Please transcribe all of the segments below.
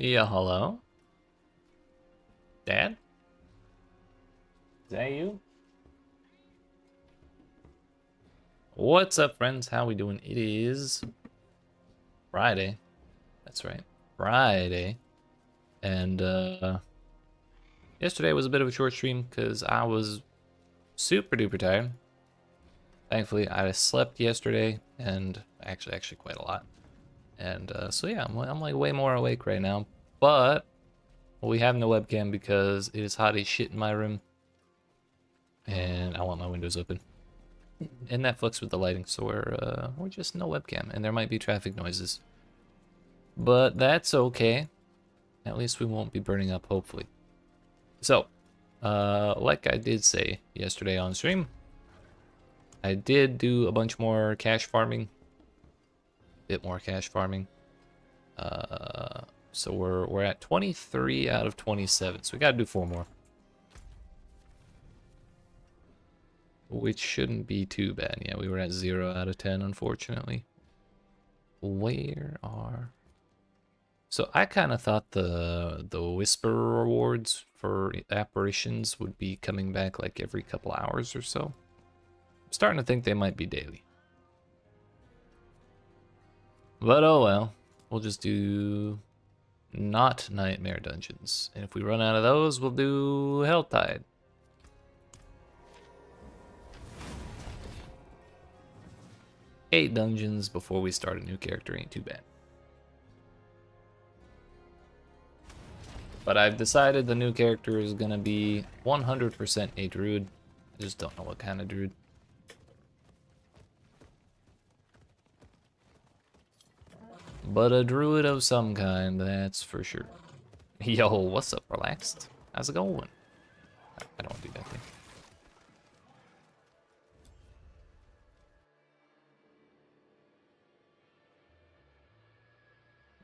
Yeah, hello? Dad? Is that you? What's up, friends? How we doing? It is Friday. That's right. Friday. And yesterday was a bit of a short stream because I was super duper tired. Thankfully, I slept yesterday and actually quite a lot. And so yeah, I'm like way more awake right now. But we have no webcam because it is hot as shit in my room. And I want my windows open. And that fucks with the lighting, so we're just no webcam, and there might be traffic noises. But that's okay. At least we won't be burning up, hopefully. So, like I did say yesterday on stream, I did do a bunch more cash farming. Bit more cash farming. So we're at 23 out of 27, so we gotta do 4 more. Which shouldn't be too bad. Yeah, we were at 0 out of 10, unfortunately. Where are... So I kind of thought the Whisper rewards for apparitions would be coming back like every couple hours or so. I'm starting to think they might be daily. But oh well, we'll just do not Nightmare Dungeons. And if we run out of those, we'll do Helltide. Eight dungeons before we start a new character ain't too bad. But I've decided the new character is gonna be 100% a Druid. I just don't know what kind of Druid. But a Druid of some kind, that's for sure. Yo, what's up, Relaxed? How's it going? I don't do that thing.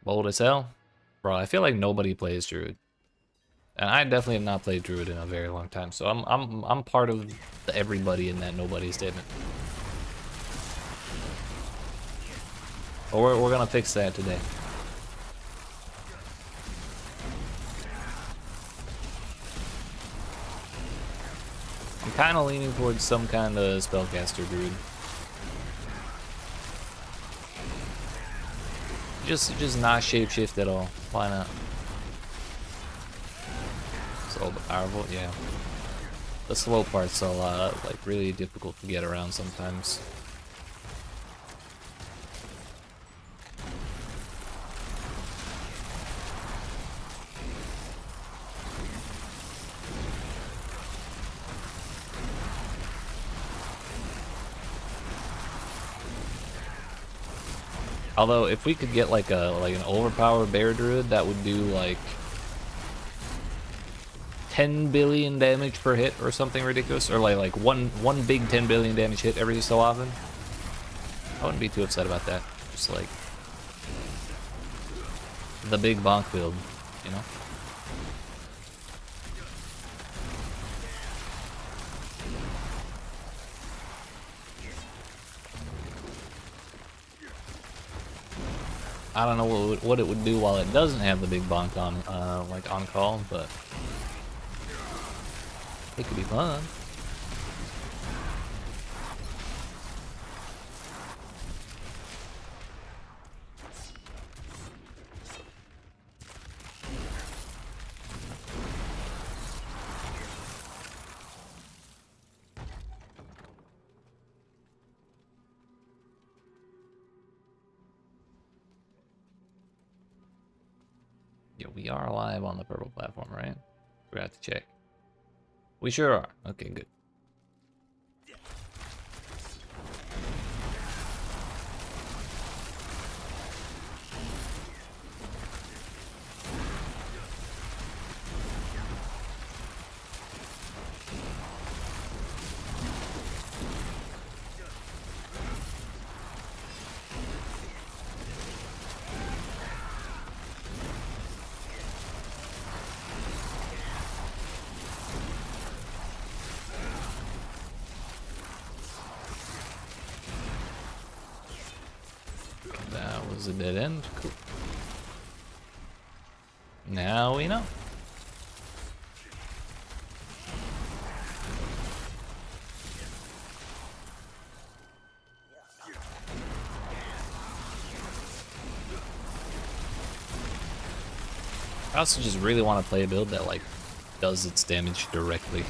Bold as hell? Bro, I feel like nobody plays Druid. And I definitely have not played Druid in a very long time, so I'm part of the everybody in that nobody statement. But we're gonna fix that today. I'm kind of leaning towards some kind of spellcaster Druid. Just not shapeshift at all. Why not? So powerful, yeah. The slow part's a lot, like really difficult to get around sometimes. Although if we could get like an overpowered bear druid that would do like 10 billion damage per hit or something ridiculous, or like one big 10 billion damage hit every so often, I wouldn't be too upset about that. Just like the big bonk build, you know? I don't know what it would do while it doesn't have the big bonk on, like on call, but it could be fun. Yeah, we are live on the purple platform, right? We have to check. We sure are. Okay, good. That was a dead end. Cool. Now we know. I also just really want to play a build that like does its damage directly.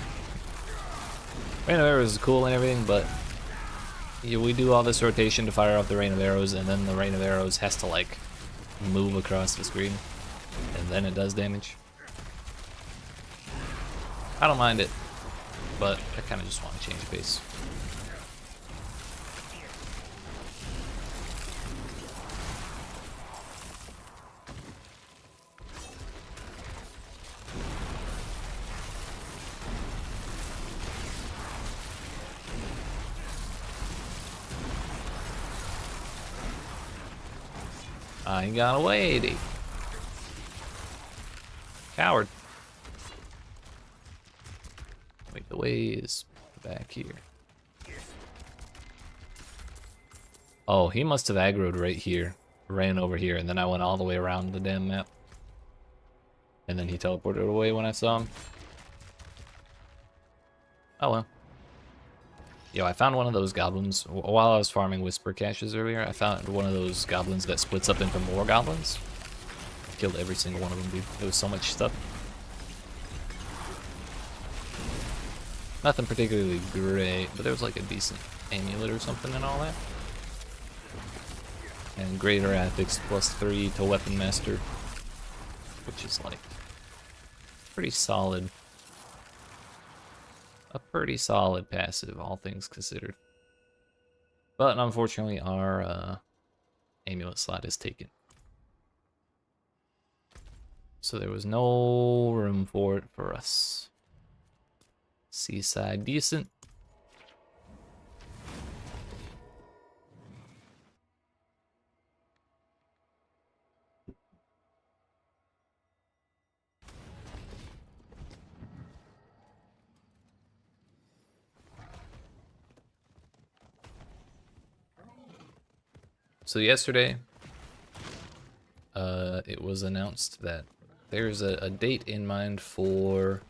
Rain of Arrows is cool and everything, but we do all this rotation to fire off the Rain of Arrows, and then the Rain of Arrows has to like move across the screen, and then it does damage. I don't mind it, but I kind of just want to change the pace. I ain't got away, dude. Coward. Wait, the way is back here. Oh, he must have aggroed right here. Ran over here, and then I went all the way around the damn map. And then he teleported away when I saw him. Oh well. Yo, I found one of those goblins. While I was farming Whisper Caches earlier, I found one of those goblins that splits up into more goblins. Killed every single one of them, dude. It was so much stuff. Nothing particularly great, but there was like a decent amulet or something and all that. And Greater Affix +3 to Weapon Master, which is like pretty solid. A pretty solid passive, all things considered. But unfortunately, our amulet slot is taken. So there was no room for it for us. Seaside decent. So yesterday, it was announced that there's a date in mind for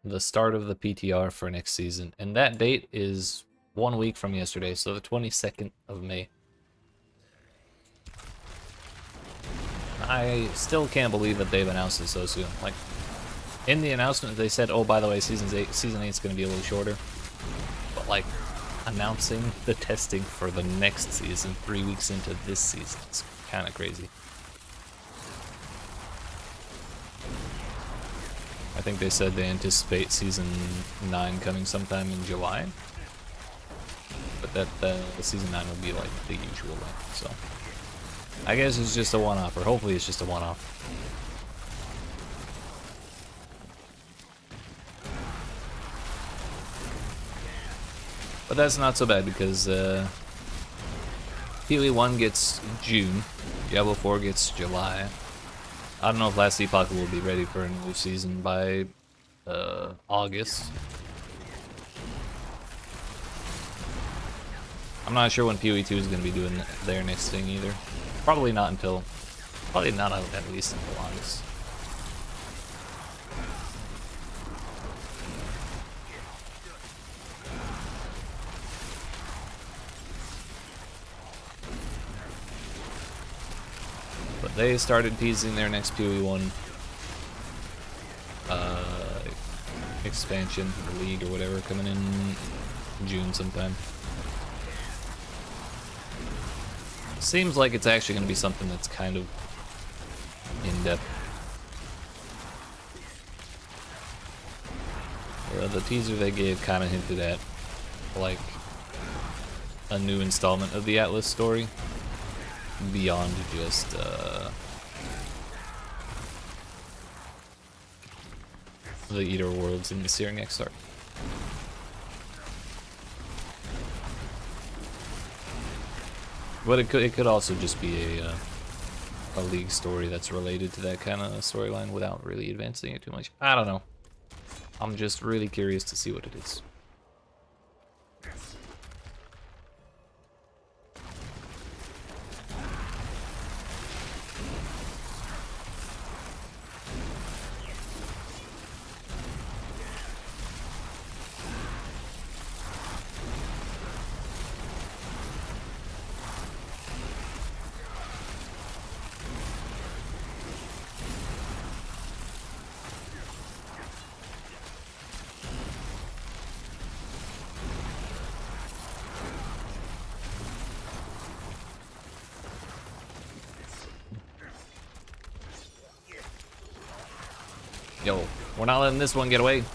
the start of the PTR for next season, and that date is 1 week from yesterday, so the 22nd of May. I still can't believe that they've announced it so soon. Like, in the announcement they said, oh, by the way, season 8 is going to be a little shorter, but like, announcing the testing for the next season 3 weeks into this season is kind of crazy. I think they said they anticipate season 9 coming sometime in July, but that season 9 will be like the usual length. So I guess it's just a one-off, or hopefully it's just a one-off. But that's not so bad because PoE 1 gets June, Diablo 4 gets July. I don't know if Last Epoch will be ready for a new season by August. I'm not sure when PoE 2 is going to be doing their next thing either. Probably not at least until August. But they started teasing their next PoE 1 expansion or league or whatever coming in June sometime. Seems like it's actually going to be something that's kind of in-depth. The teaser they gave kind of hinted at like a new installment of the Atlas story beyond just the Eater Worlds and the Searing Exarch. But it could also just be a league story that's related to that kind of storyline without really advancing it too much. I don't know. I'm just really curious to see what it is. Yo, we're not letting this one get away.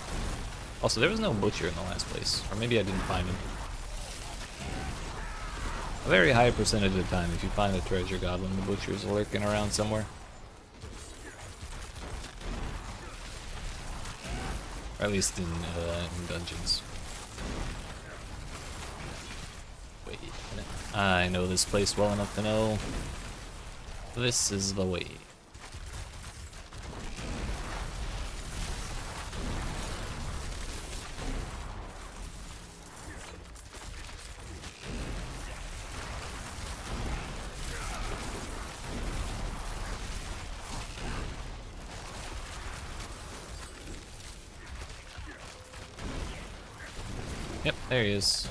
Also, there was no butcher in the last place. Or maybe I didn't find him. A very high percentage of the time, if you find a treasure goblin, the butcher's lurking around somewhere. Or at least in dungeons. Wait a minute. I know this place well enough to know this is the way. Yep, there he is.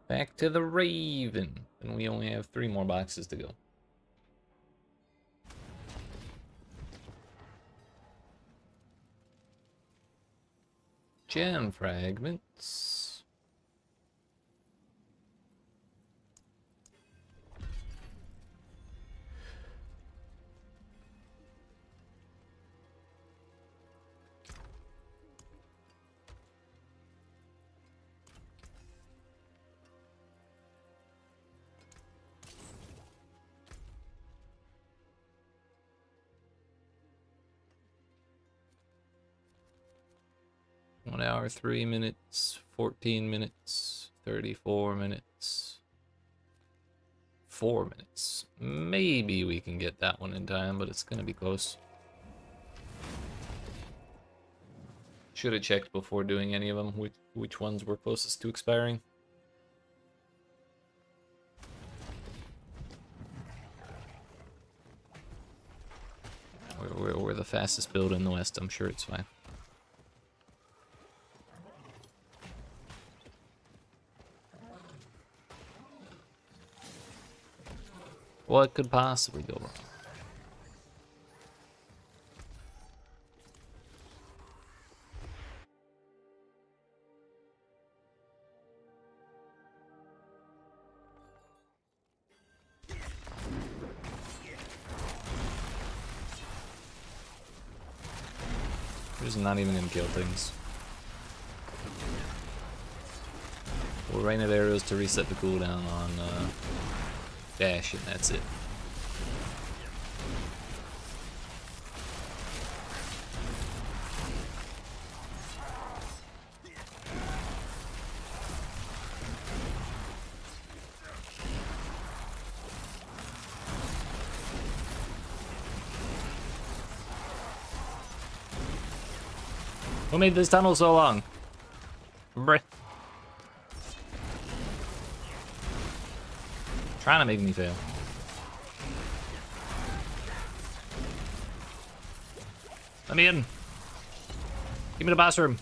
Back to the Raven. And we only have 3 more boxes to go. Gem fragments. One hour, 3 minutes, 14 minutes, 34 minutes, 4 minutes. Maybe we can get that one in time, but it's gonna be close. Should have checked before doing any of them, which ones were closest to expiring. We're the fastest build in the West, I'm sure it's fine. What could possibly go wrong? We're just not even gonna kill things. We'll rain of arrows to reset the cooldown on dash, and that's it. Who made this tunnel so long? Bruh. Trying to make me fail. Let me in. Give me the boss room.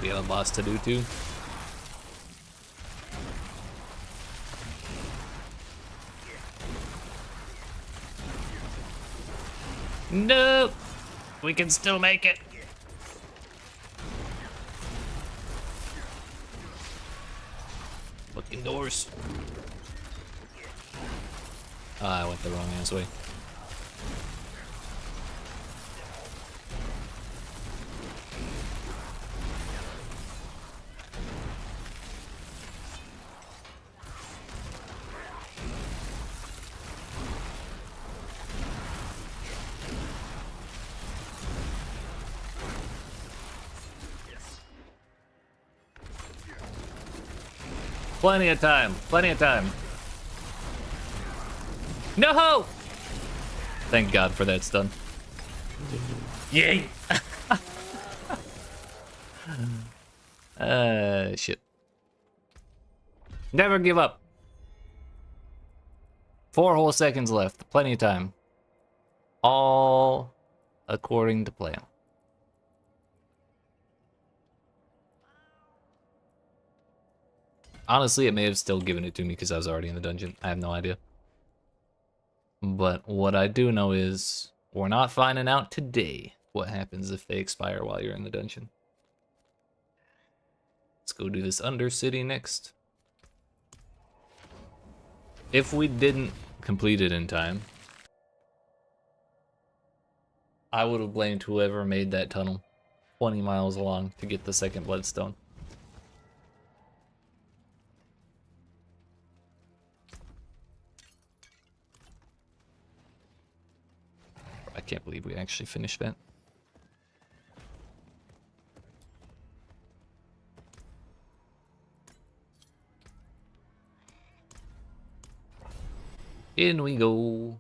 the other boss to do too. No! We can still make it. Fucking doors. Ah, I went the wrong ass way. Plenty of time. Plenty of time. No! Thank God for that stun. Yay! Shit. Never give up. 4 whole seconds left. Plenty of time. All according to plan. Honestly, it may have still given it to me because I was already in the dungeon. I have no idea. But what I do know is we're not finding out today what happens if they expire while you're in the dungeon. Let's go do this Undercity next. If we didn't complete it in time, I would have blamed whoever made that tunnel 20 miles long to get the second bloodstone. I can't believe we actually finished that. In we go.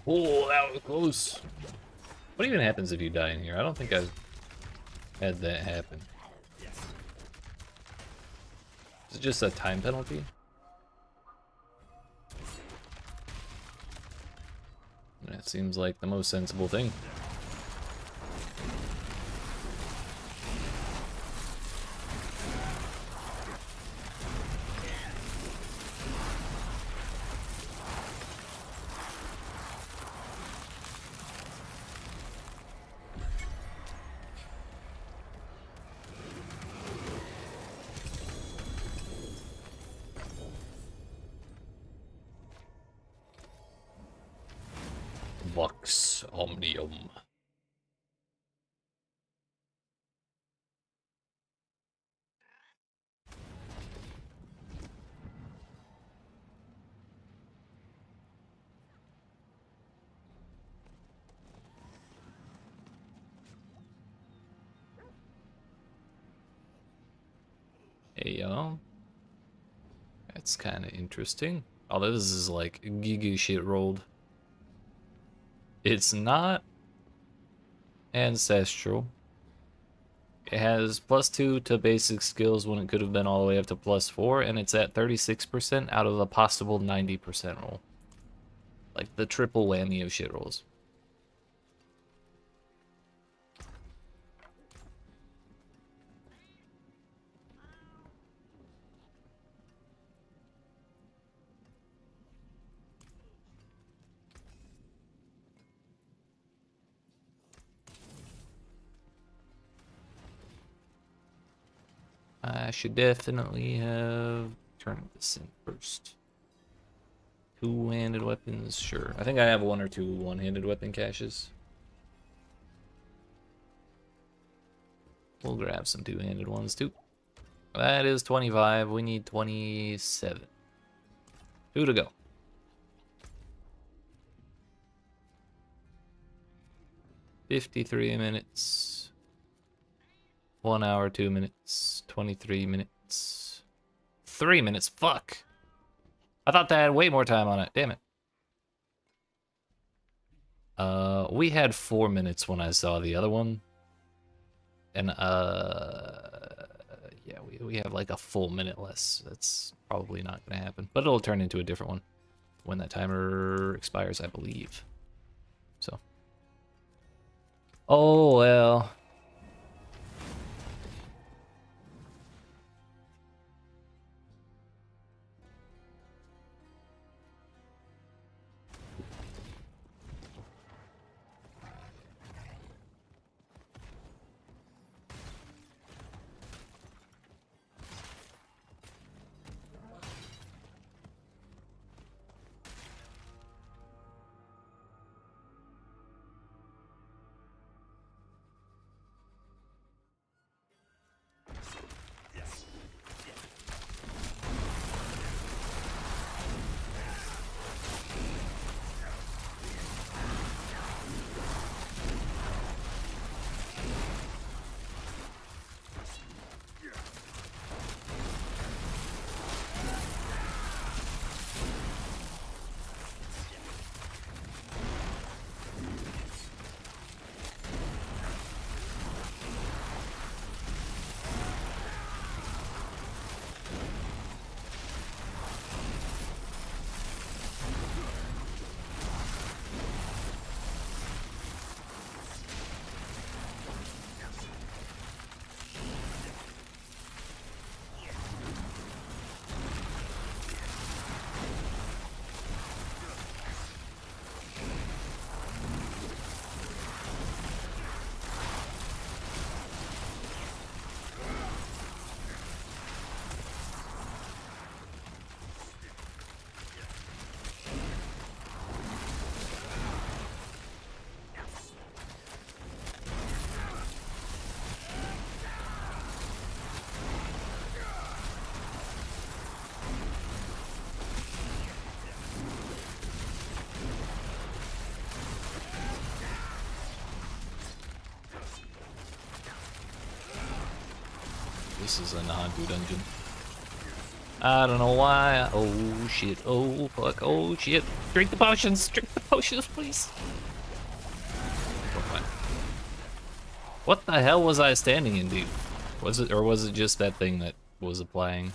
Oh, that was close. What even happens if you die in here? I don't think I've had that happen. Is it just a time penalty? That seems like the most sensible thing. Vox Omnium. Hey, y'all. That's kind of interesting. Although this is like giga shit rolled. It's not ancestral. It has +2 to basic skills when it could have been all the way up to +4, and it's at 36% out of a possible 90% roll. Like the triple whammy of shit rolls. I should definitely have turned this in first. Two-handed weapons, sure. I think I have one or two one-handed weapon caches. We'll grab some two-handed ones too. That is 25. We need 27. 2 to go. $53 minutes. 1 hour, 2 minutes. 23 minutes. 3 minutes. Fuck. I thought that had way more time on it. Damn it. We had 4 minutes when I saw the other one. And, yeah, we have like a full minute less. That's probably not gonna happen. But it'll turn into a different one when that timer expires, I believe. So. Oh, well. This is a Nahantu dungeon. I don't know why. Oh shit. Oh fuck. Oh shit. Drink the potions. Drink the potions, please. We're fine. What the hell was I standing in, dude? Was it, or was it just that thing that was applying?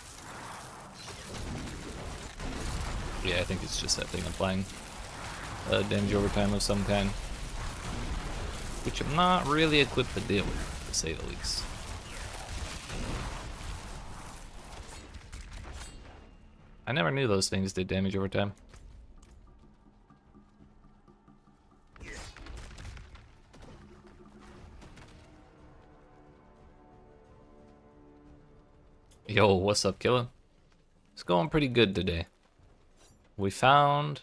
Yeah, I think it's just that thing applying damage over time of some kind, which I'm not really equipped to deal with, to say the least. I never knew those things did damage over time. Yo, what's up, killer? It's going pretty good today. We found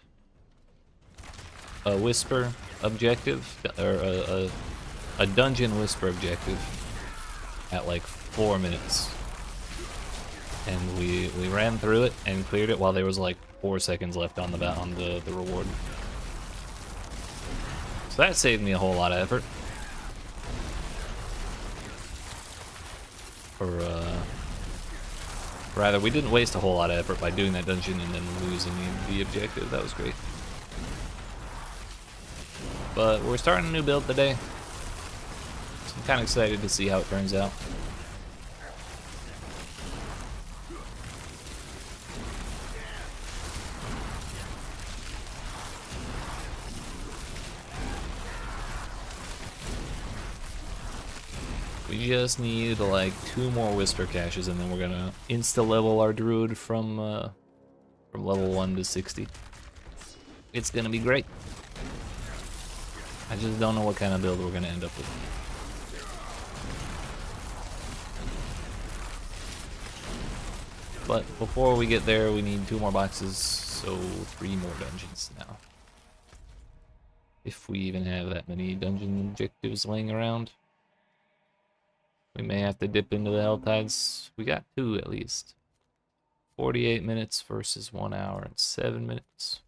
a whisper objective, or a dungeon whisper objective at like 4 minutes. And we ran through it and cleared it while there was like 4 seconds left on the reward. So that saved me a whole lot of effort. Or rather, we didn't waste a whole lot of effort by doing that dungeon and then losing the objective. That was great. But we're starting a new build today, so I'm kind of excited to see how it turns out. We just need like 2 more whisper caches, and then we're gonna insta level our druid from level 1 to 60. It's gonna be great. I just don't know what kind of build we're gonna end up with. But before we get there, we need 2 more boxes, so 3 more dungeons now. If we even have that many dungeon objectives laying around. We may have to dip into the Helltides. We got 2 at least. 48 minutes versus 1 hour and 7 minutes.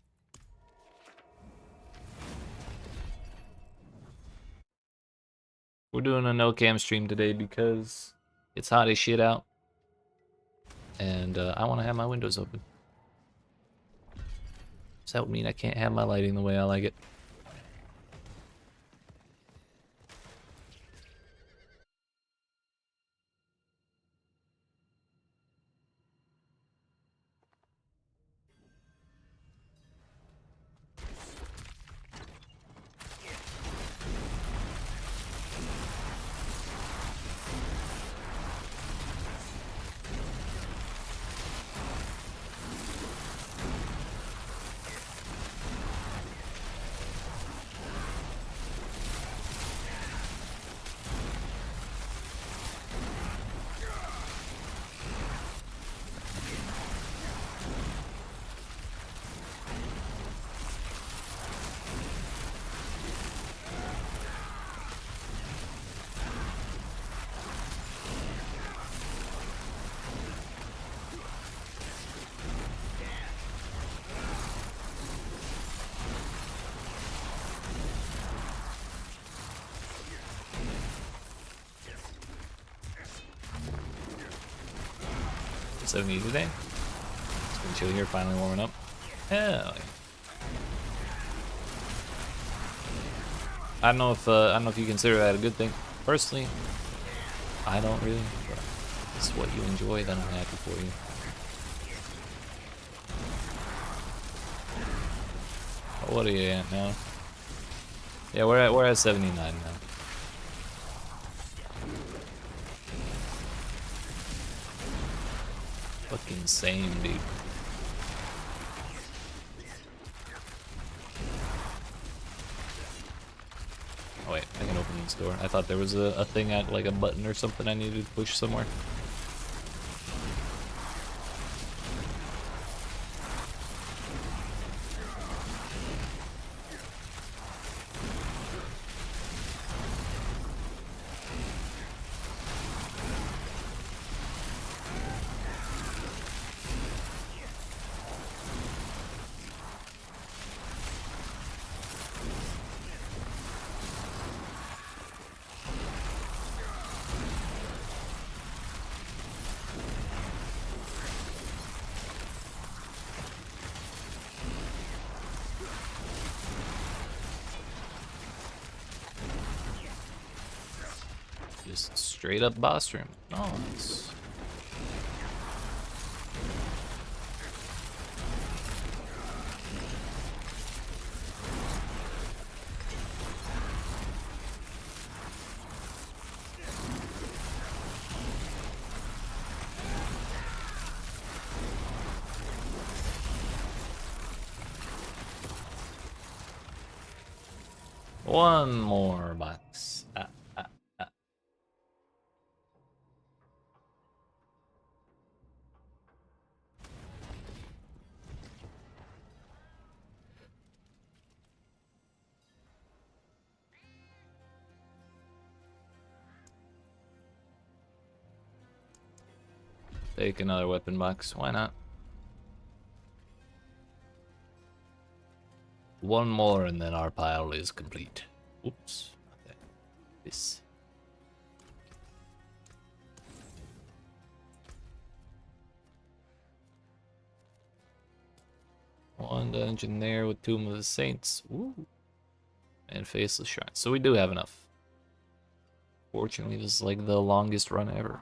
We're doing a no-cam stream today because it's hot as shit out. And I want to have my windows open. So that would mean I can't have my lighting the way I like it. So neat today. It's been chilly here, finally warming up. Hell yeah. I don't know if you consider that a good thing. Personally, I don't really. But if it's what you enjoy, then I'm happy for you. Oh, what are you at now? Yeah, we're at 79 now. Fucking same, dude. Oh wait, I can open this door. I thought there was a thing at like a button or something I needed to push somewhere. Just straight up boss room. Nice. One more box. Take another weapon box. Why not? One more and then our pile is complete. Oops. Not that. This. One dungeon there with Tomb of the Saints. Ooh. And Faceless Shrine. So we do have enough. Fortunately, this is like the longest run ever.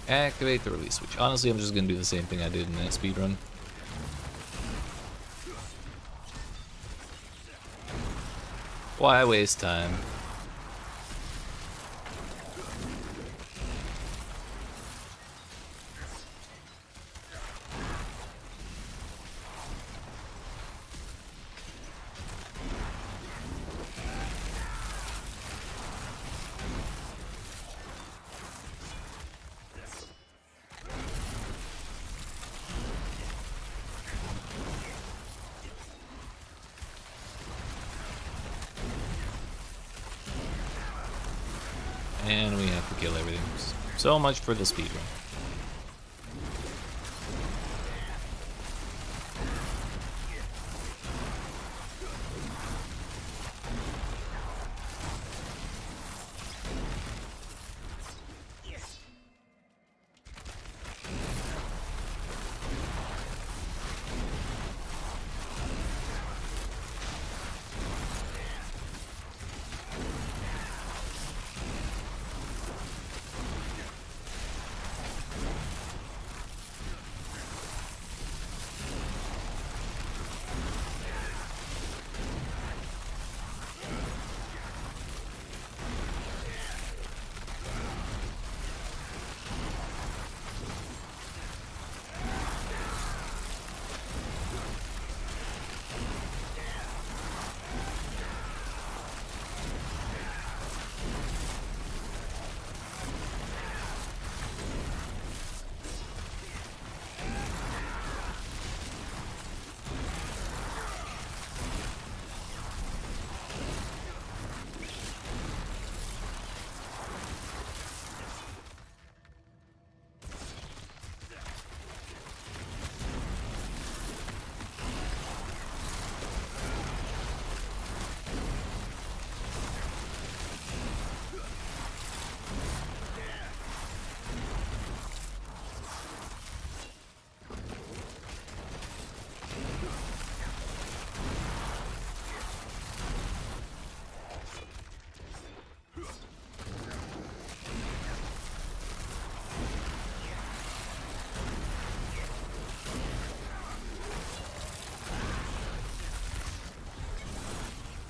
Activate the release switch. Honestly, I'm just gonna do the same thing I did in that speedrun. Why waste time? And we have to kill everything. So much for the speedrun.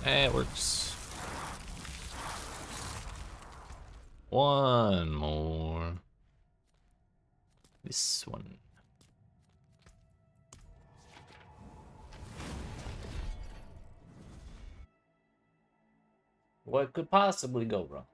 It works. One more. this one. What could possibly go wrong?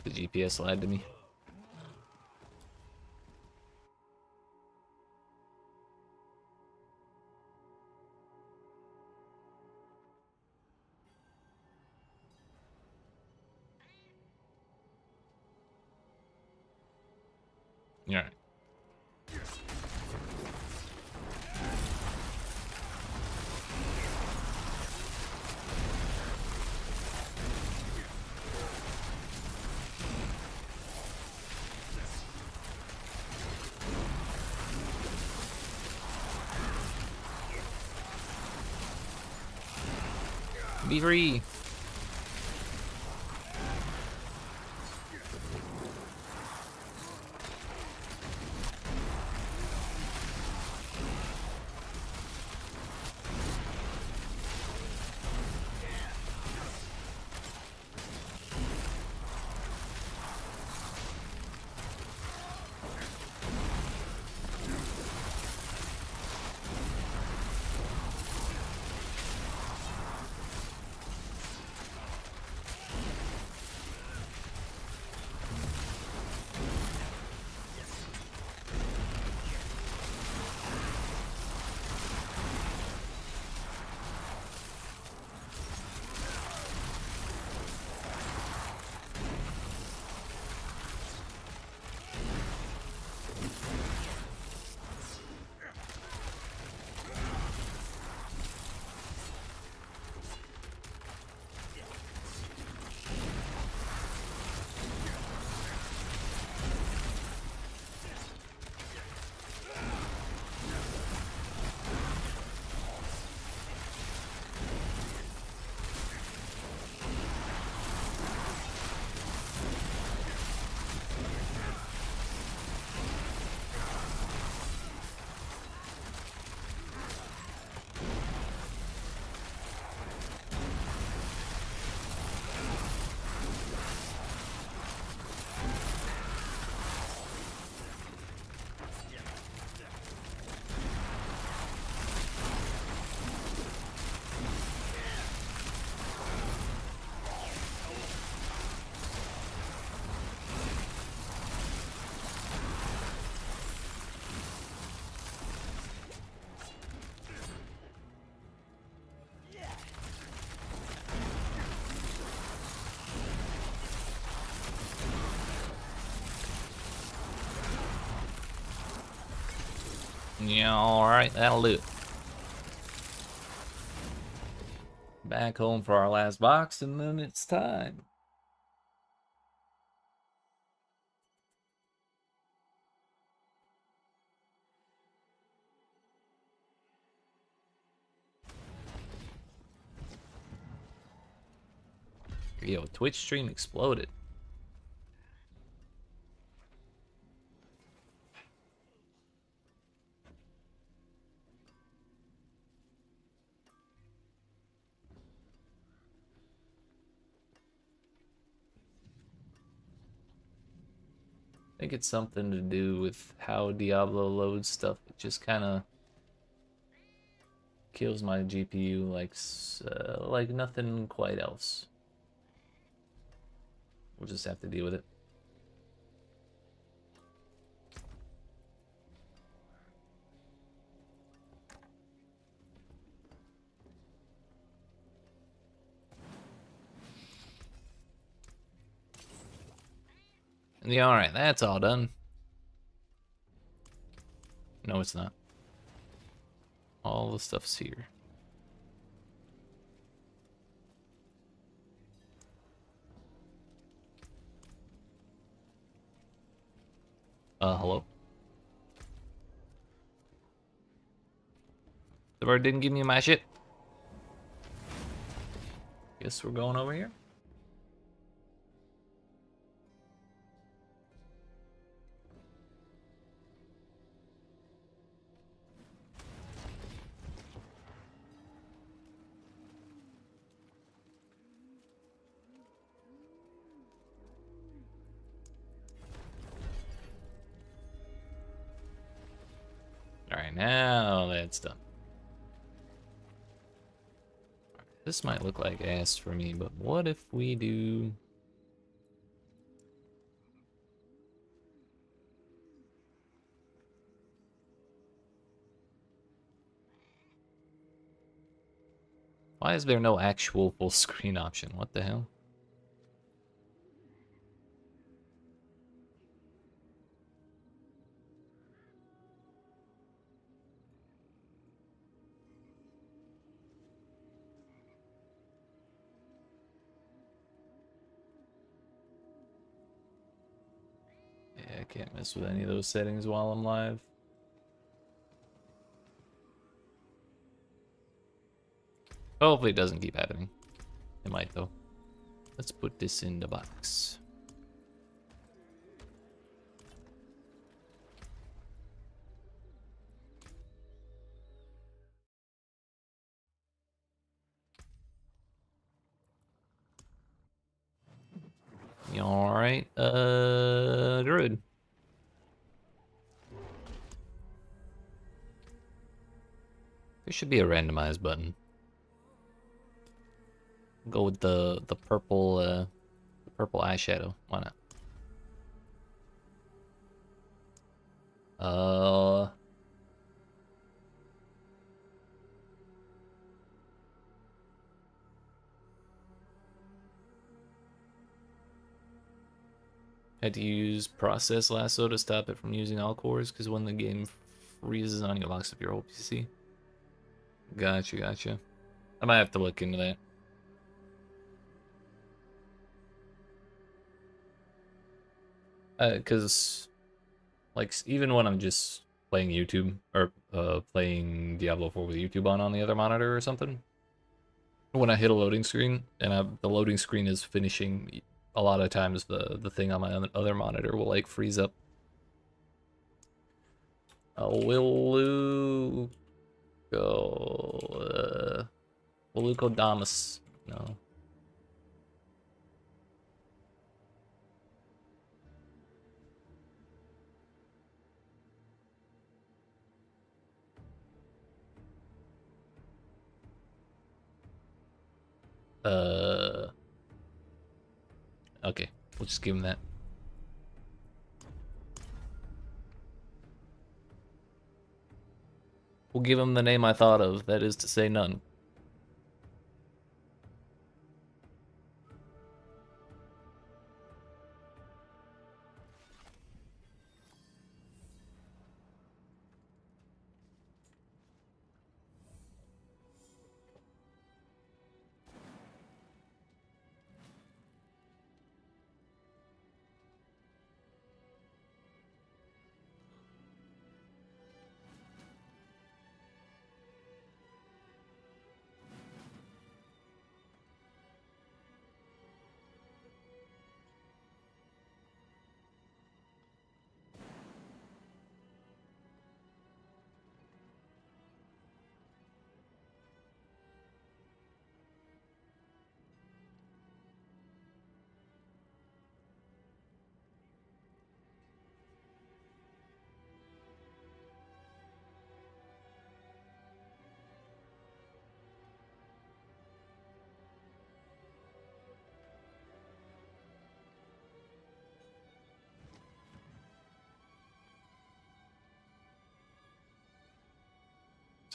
The GPS lied to me. All right. Be free. Yeah, alright, that'll do it. Back home for our last box, and then it's time. Yo, Twitch stream exploded. I think it's something to do with how Diablo loads stuff. It just kind of kills my GPU like nothing quite else. We'll just have to deal with it. Yeah, alright, that's all done. No, it's not. All the stuff's here. Hello? The bird didn't give me my shit. Guess we're going over here. Alright, now that's done. This might look like ass for me, but what if we do... Why is there no actual full screen option? What the hell? Yeah, I can't mess with any of those settings while I'm live. Hopefully it doesn't keep happening. It might though. Let's put this in the box. Alright, Druid. There should be a randomized button. Go with the purple eyeshadow. Why not? Had to use process lasso to stop it from using all cores because when the game freezes on you, it locks up your whole PC. Gotcha, gotcha. I might have to look into that. Because, like, even when I'm just playing YouTube, or playing Diablo 4 with YouTube on the other monitor or something, when I hit a loading screen, and the loading screen is finishing, a lot of times the thing on my other monitor will, like, freeze up. Will go, Damas. No. Okay, we'll just give him that. We'll give him the name I thought of, that is to say none.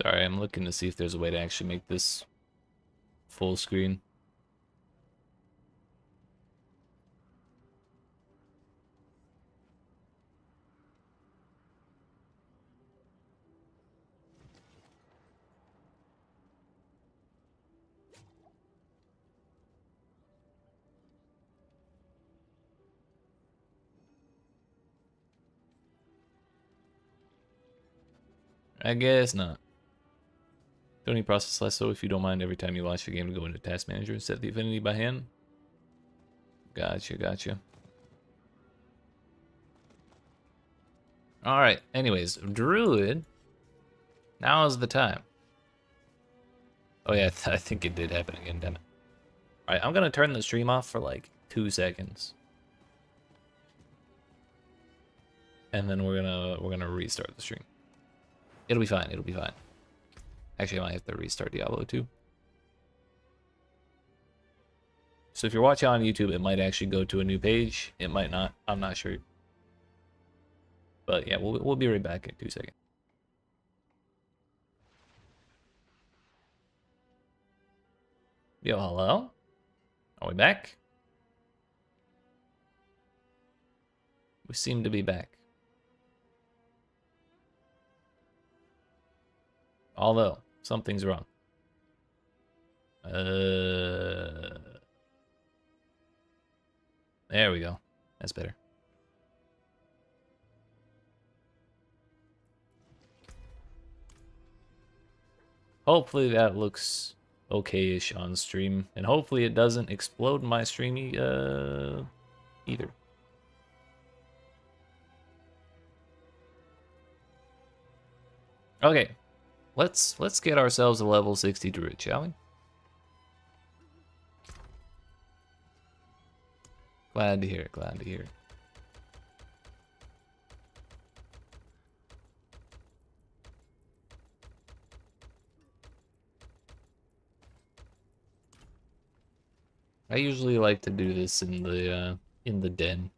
Sorry, I'm looking to see if there's a way to actually make this full screen. I guess not. Don't need process less so if you don't mind every time you launch the game to go into task manager and set the affinity by hand. Gotcha, gotcha. Alright, anyways, Druid. Now is the time. Oh yeah, I think it did happen again, damn it. Alright, I'm gonna turn the stream off for like 2 seconds. And then we're gonna restart the stream. It'll be fine, it'll be fine. Actually, I might have to restart Diablo too. So if you're watching on YouTube, it might actually go to a new page. It might not. I'm not sure. But yeah, we'll be right back in 2 seconds. Yo, hello? Are we back? We seem to be back. Although, something's wrong. There we go. That's better. Hopefully that looks okay-ish on stream. And hopefully it doesn't explode my stream either. Okay. Let's get ourselves a level 60 Druid, shall we? Glad to hear it, glad to hear it. I usually like to do this in the den.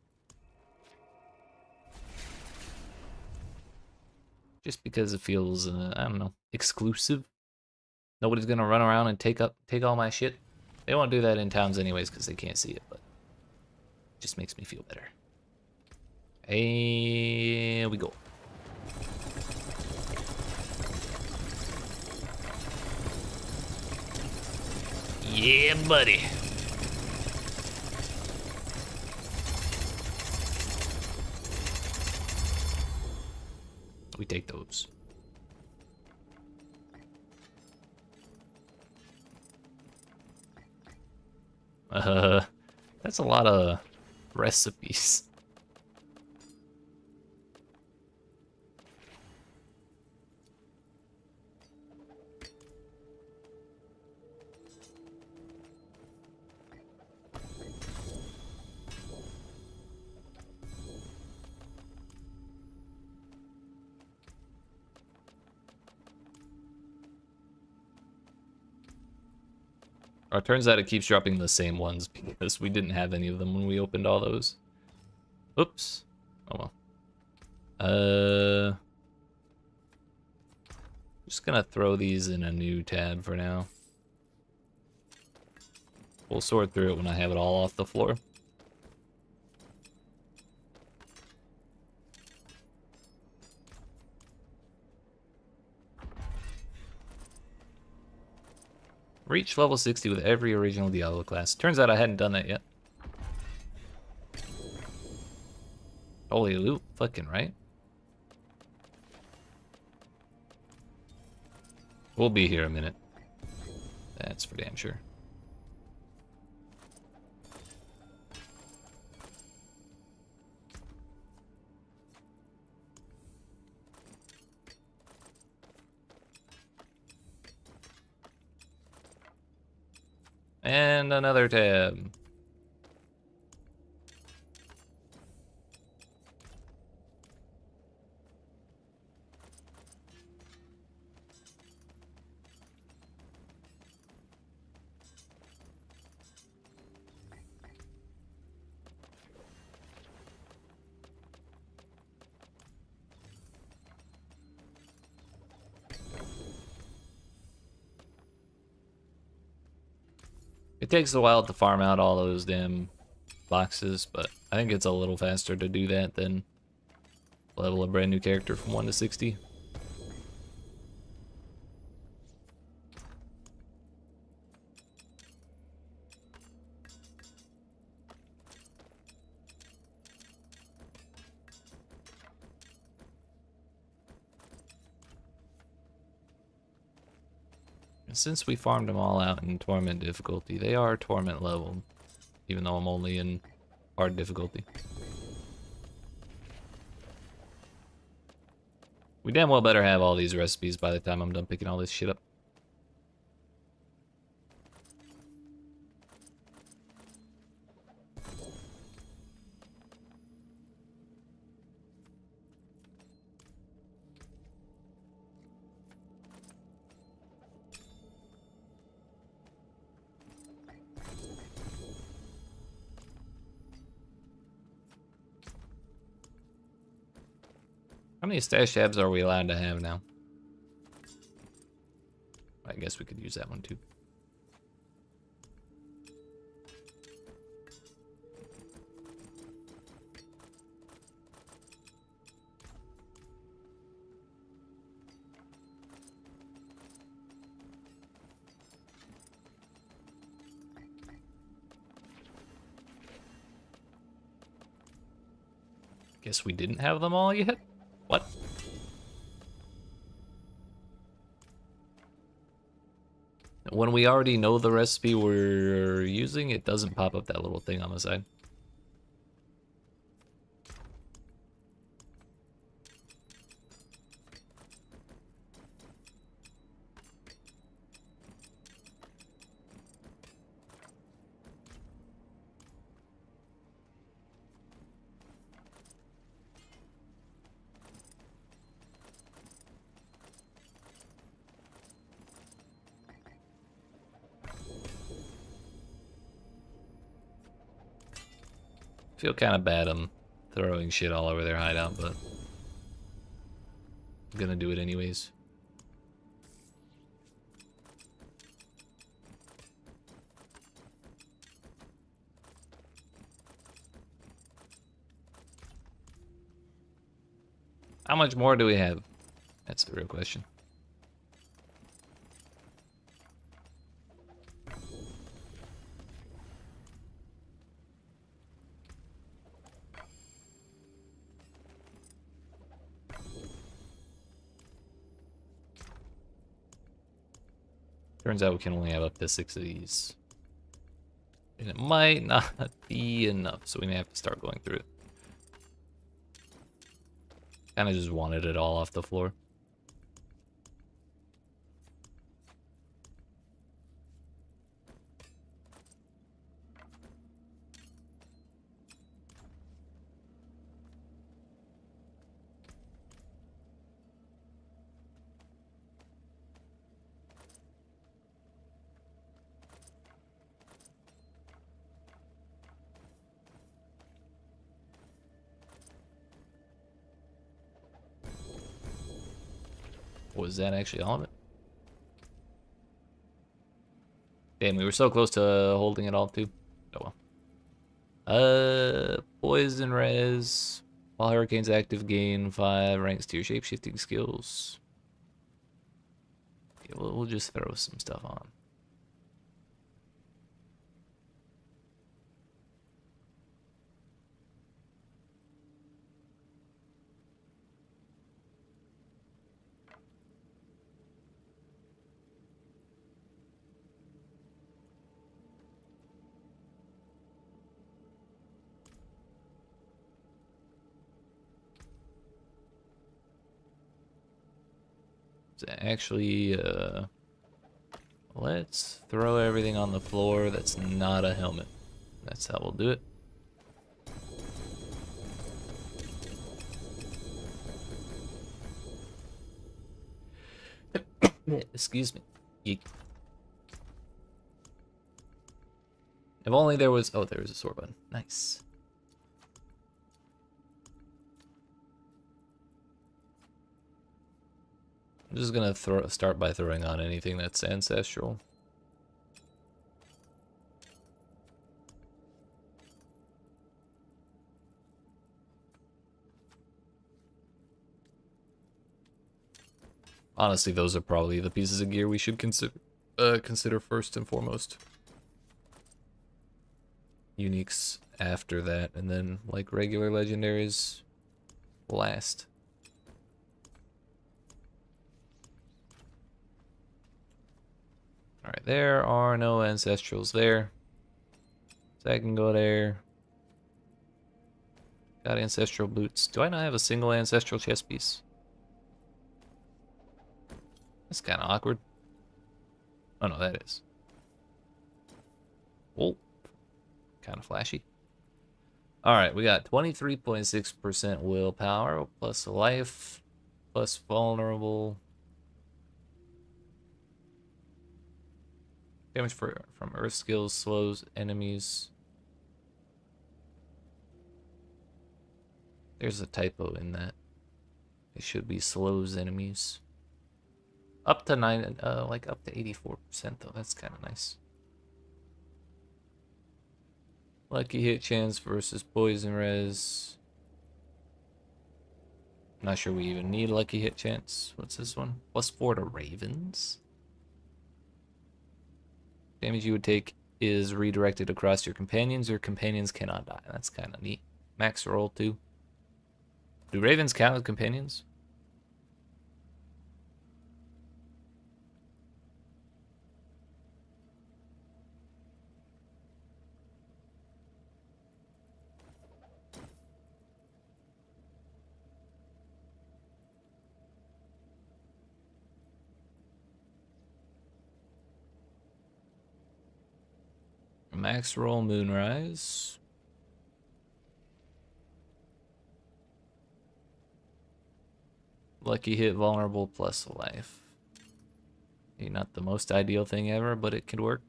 Just because it feels, I don't know, exclusive. Nobody's gonna run around and take all my shit. They won't do that in towns anyways because they can't see it, but it just makes me feel better. Here we go. Yeah, buddy. We take those. That's a lot of recipes. It turns out it keeps dropping the same ones because we didn't have any of them when we opened all those. Oops. Oh well. Just gonna throw these in a new tab for now. We'll sort through it when I have it all off the floor. Reach level 60 with every original Diablo class. Turns out I hadn't done that yet. Holy loot, fucking right. We'll be here a minute. That's for damn sure. And another tab. It takes a while to farm out all those damn boxes, but I think it's a little faster to do that than level a brand new character from 1 to 60. And since we farmed them all out in torment difficulty, they are torment level, even though I'm only in hard difficulty. We damn well better have all these recipes by the time I'm done picking all this shit up. How many stash tabs are we allowed to have now? I guess we could use that one too. Guess we didn't have them all yet? What? When we already know the recipe we're using, it doesn't pop up that little thing on the side. Feel kind of bad I'm throwing shit all over their hideout, but I'm gonna do it anyways. How much more do we have? That's the real question. Turns out we can only have up to 6 of these. And it might not be enough, so we may have to start going through it. Kinda just wanted it all off the floor. Was that actually all of it? Damn, we were so close to holding it all too. Oh well. Poison res. While Hurricane's active, gain 5 ranks to your shapeshifting skills. Okay, we'll just throw some stuff on. Actually, let's throw everything on the floor that's not a helmet. That's how we'll do it. Excuse me. Yeek. If only there was... Oh, there was a sword button. Nice. I'm just gonna start by throwing on anything that's ancestral. Honestly, those are probably the pieces of gear we should consider first and foremost. Uniques after that, and then like regular legendaries last. Alright, there are no ancestrals there. So I can go there. Got ancestral boots. Do I not have a single ancestral chest piece? That's kind of awkward. Oh no, that is. Oh, kind of flashy. Alright, we got 23.6% willpower, plus life, plus vulnerable. Damage from earth skills slows enemies. There's a typo in that. It should be slows enemies. Up to 9, like up to 84% though. That's kind of nice. Lucky hit chance versus poison res. Not sure we even need lucky hit chance. What's this one? +4 to ravens. Damage you would take is redirected across your companions. Your companions cannot die. That's kind of neat. Max roll too. Do ravens count as companions? Max roll moonrise. Lucky hit vulnerable plus life. Not the most ideal thing ever, but it could work.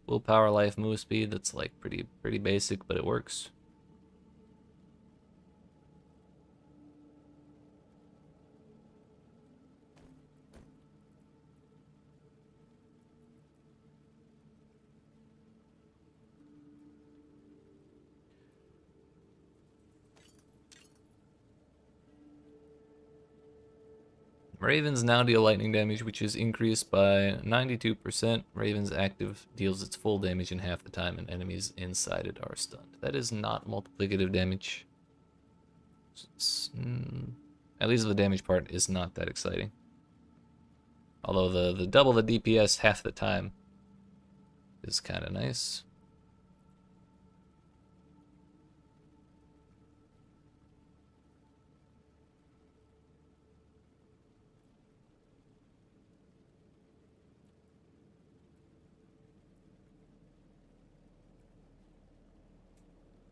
Willpower, life, move speed. That's like pretty basic, but it works. Ravens now deal lightning damage, which is increased by 92%. Ravens active deals its full damage in half the time, and enemies inside it are stunned. That is not multiplicative damage. At least the damage part is not that exciting. Although the double the DPS half the time is kind of nice.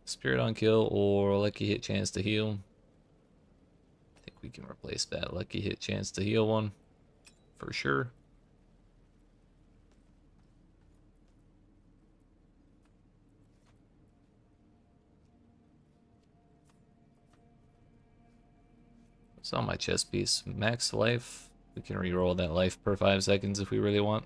Spirit on kill or lucky hit chance to heal. I think we can replace that lucky hit chance to heal one for sure. What's on my chest piece? Max life. We can reroll that life per 5 seconds if we really want.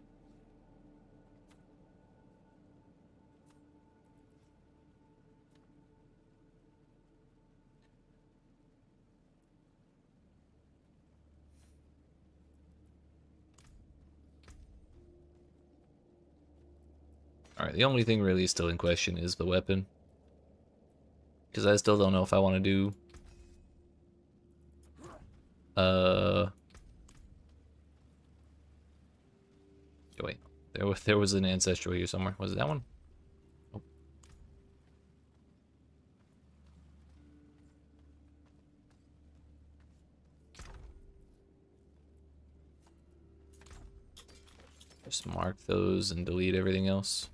Alright, the only thing really still in question is the weapon. Because I still don't know if I want to do... Wait, there was an ancestral here somewhere. Was it that one? Oh. Just mark those and delete everything else.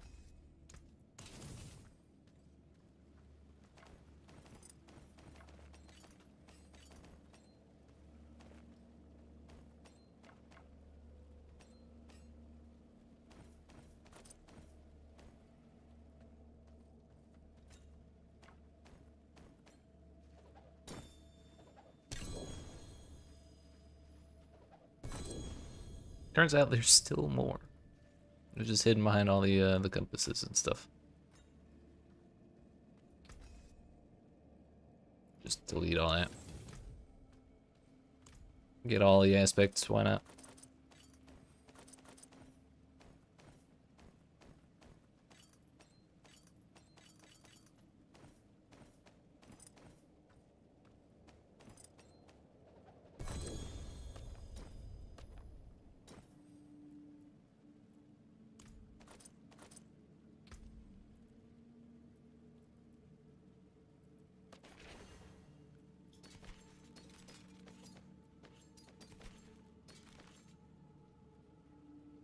Turns out there's still more. They're just hidden behind all the compasses and stuff. Just delete all that. Get all the aspects, why not?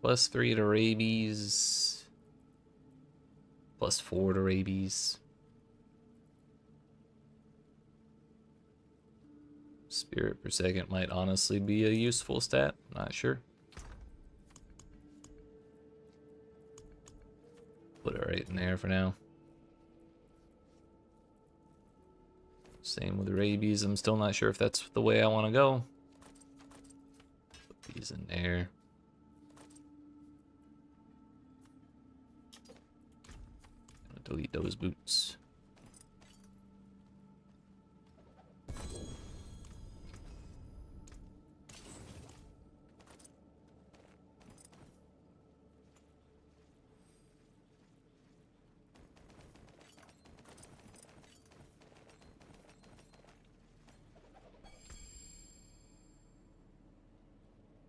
+3 to rabies. +4 to rabies. Spirit per second might honestly be a useful stat. Not sure. Put it right in there for now. Same with rabies. I'm still not sure if that's the way I want to go. Put these in there. Gonna delete those boots.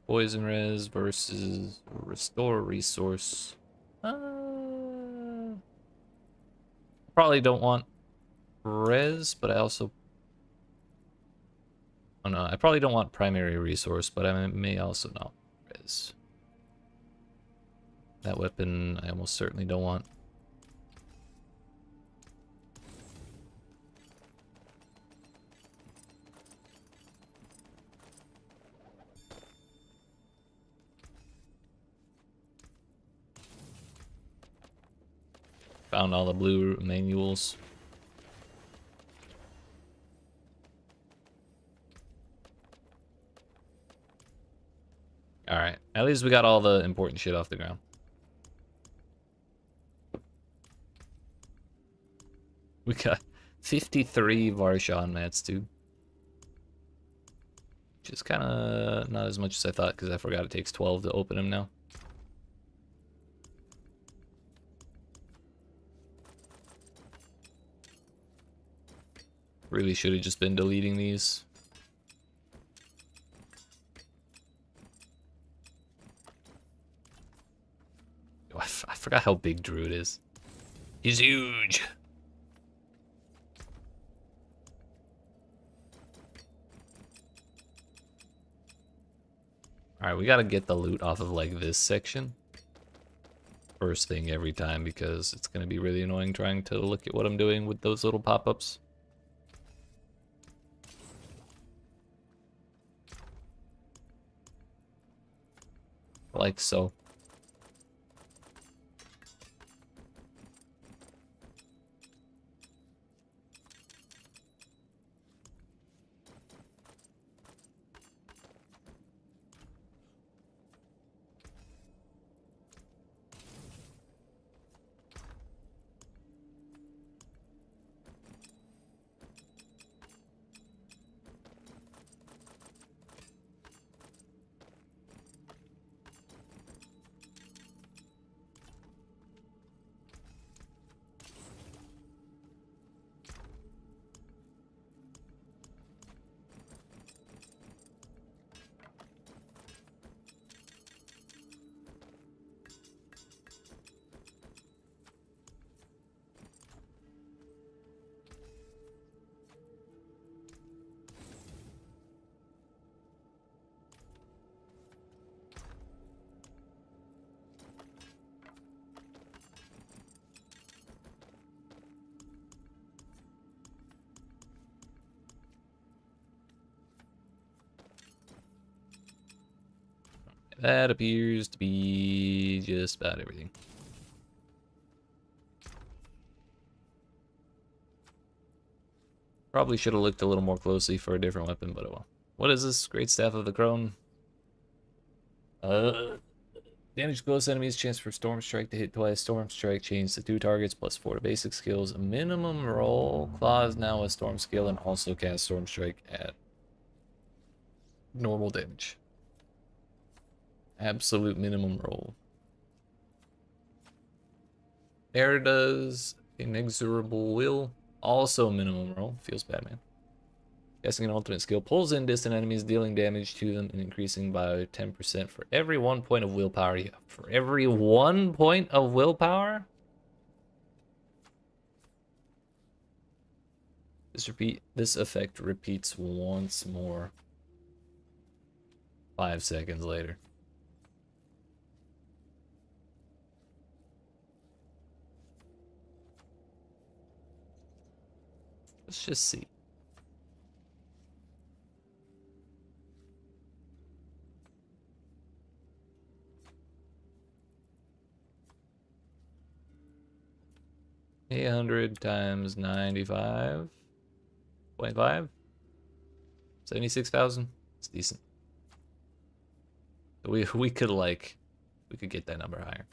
Poison res versus restore resource. Probably don't want res, but I also... Oh no, I probably don't want primary resource, but I may also not res. That weapon I almost certainly don't want. Found all the blue manuals. Alright, at least we got all the important shit off the ground. We got 53 Varshan mats, dude. Which is kind of not as much as I thought, because I forgot it takes 12 to open them now. Really should have just been deleting these. Oh, I forgot how big Druid is. He's huge. Alright, we gotta get the loot off of like this section first thing every time, because it's gonna be really annoying trying to look at what I'm doing with those little pop-ups. Like so. That appears to be just about everything. Probably should have looked a little more closely for a different weapon, but oh well. What is this? Great Staff of the Crone. Damage close enemies, chance for Storm Strike to hit twice. Storm Strike chains to 2 targets, +4 to basic skills. Minimum roll. Claws now a Storm skill and also cast Storm Strike at normal damage. Absolute minimum roll. Air does Inexorable Will. Also minimum roll. Feels bad, man. Casting an ultimate skill pulls in distant enemies, dealing damage to them and increasing by 10% for every 1 point of willpower. Yeah, for every 1 point of willpower? This effect repeats once more. 5 seconds later. Let's just see. $800 times 95. 25? 76,000? It's decent. We could get that number higher.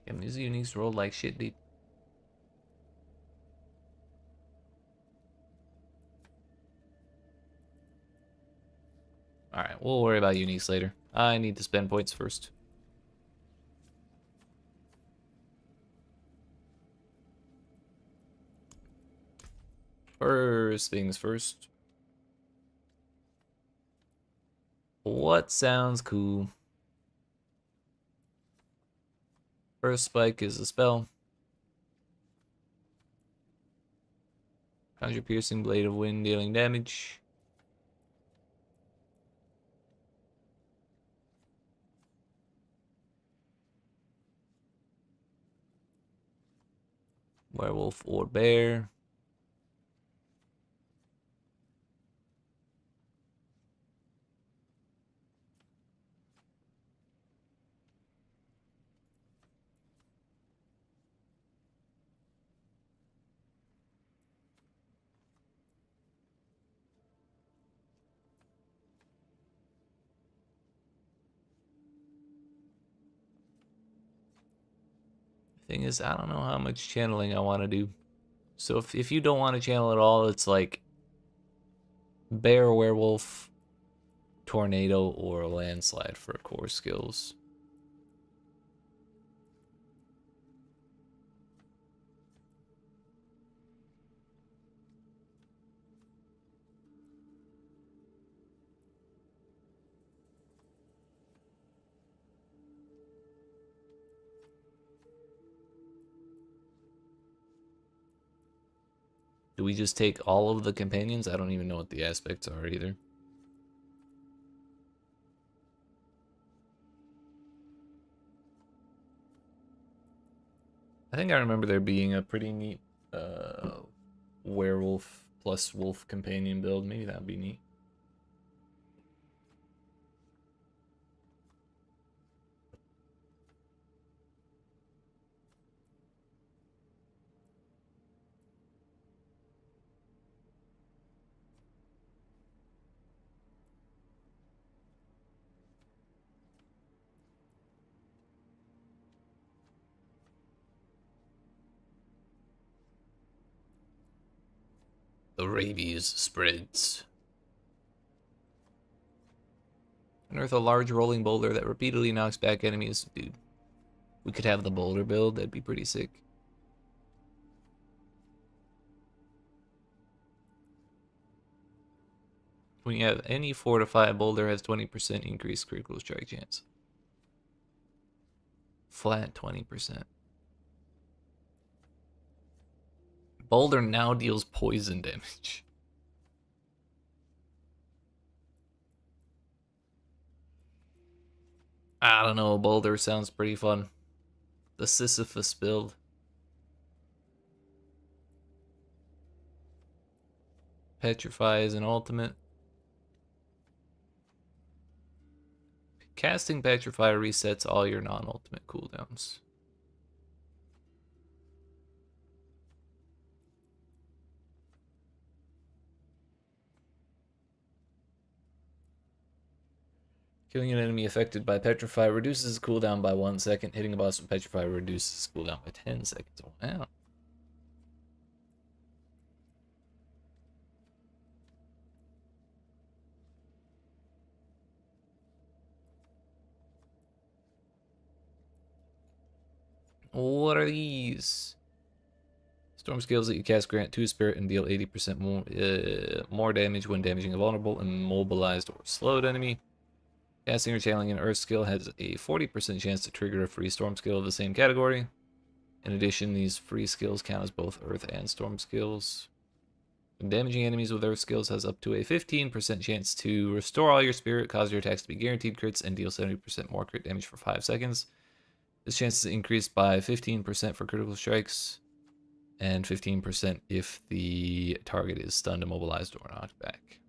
Damn, these uniques rolled like shit, dude. Alright, we'll worry about uniques later. I need to spend points first. First things first. What sounds cool? First spike is a spell. Conjure piercing blade of wind dealing damage. Werewolf or bear. Thing is, I don't know how much channeling I want to do. So if you don't want to channel at all, it's like bear, werewolf, tornado, or landslide for core skills. Do we just take all of the companions? I don't even know what the aspects are either. I think I remember there being a pretty neat werewolf plus wolf companion build. Maybe that would be neat. The rabies spreads. Unearth a large rolling boulder that repeatedly knocks back enemies. Dude, we could have the boulder build. That'd be pretty sick. When you have any fortified boulder has 20% increased critical strike chance. Flat 20%. Boulder now deals poison damage. I don't know, Boulder sounds pretty fun. The Sisyphus build. Petrify is an ultimate. Casting Petrify resets all your non-ultimate cooldowns. Killing an enemy affected by Petrify reduces cooldown by 1 second. Hitting a boss with Petrify reduces cooldown by 10 seconds. Wow. What are these? Storm skills that you cast grant 2 spirit and deal 80% more damage when damaging a vulnerable, immobilized, or slowed enemy. Casting or channeling an earth skill has a 40% chance to trigger a free storm skill of the same category. In addition, these free skills count as both Earth and Storm skills. Damaging enemies with Earth skills has up to a 15% chance to restore all your spirit, cause your attacks to be guaranteed crits, and deal 70% more crit damage for 5 seconds. This chance is increased by 15% for critical strikes, and 15% if the target is stunned, immobilized, or knocked back.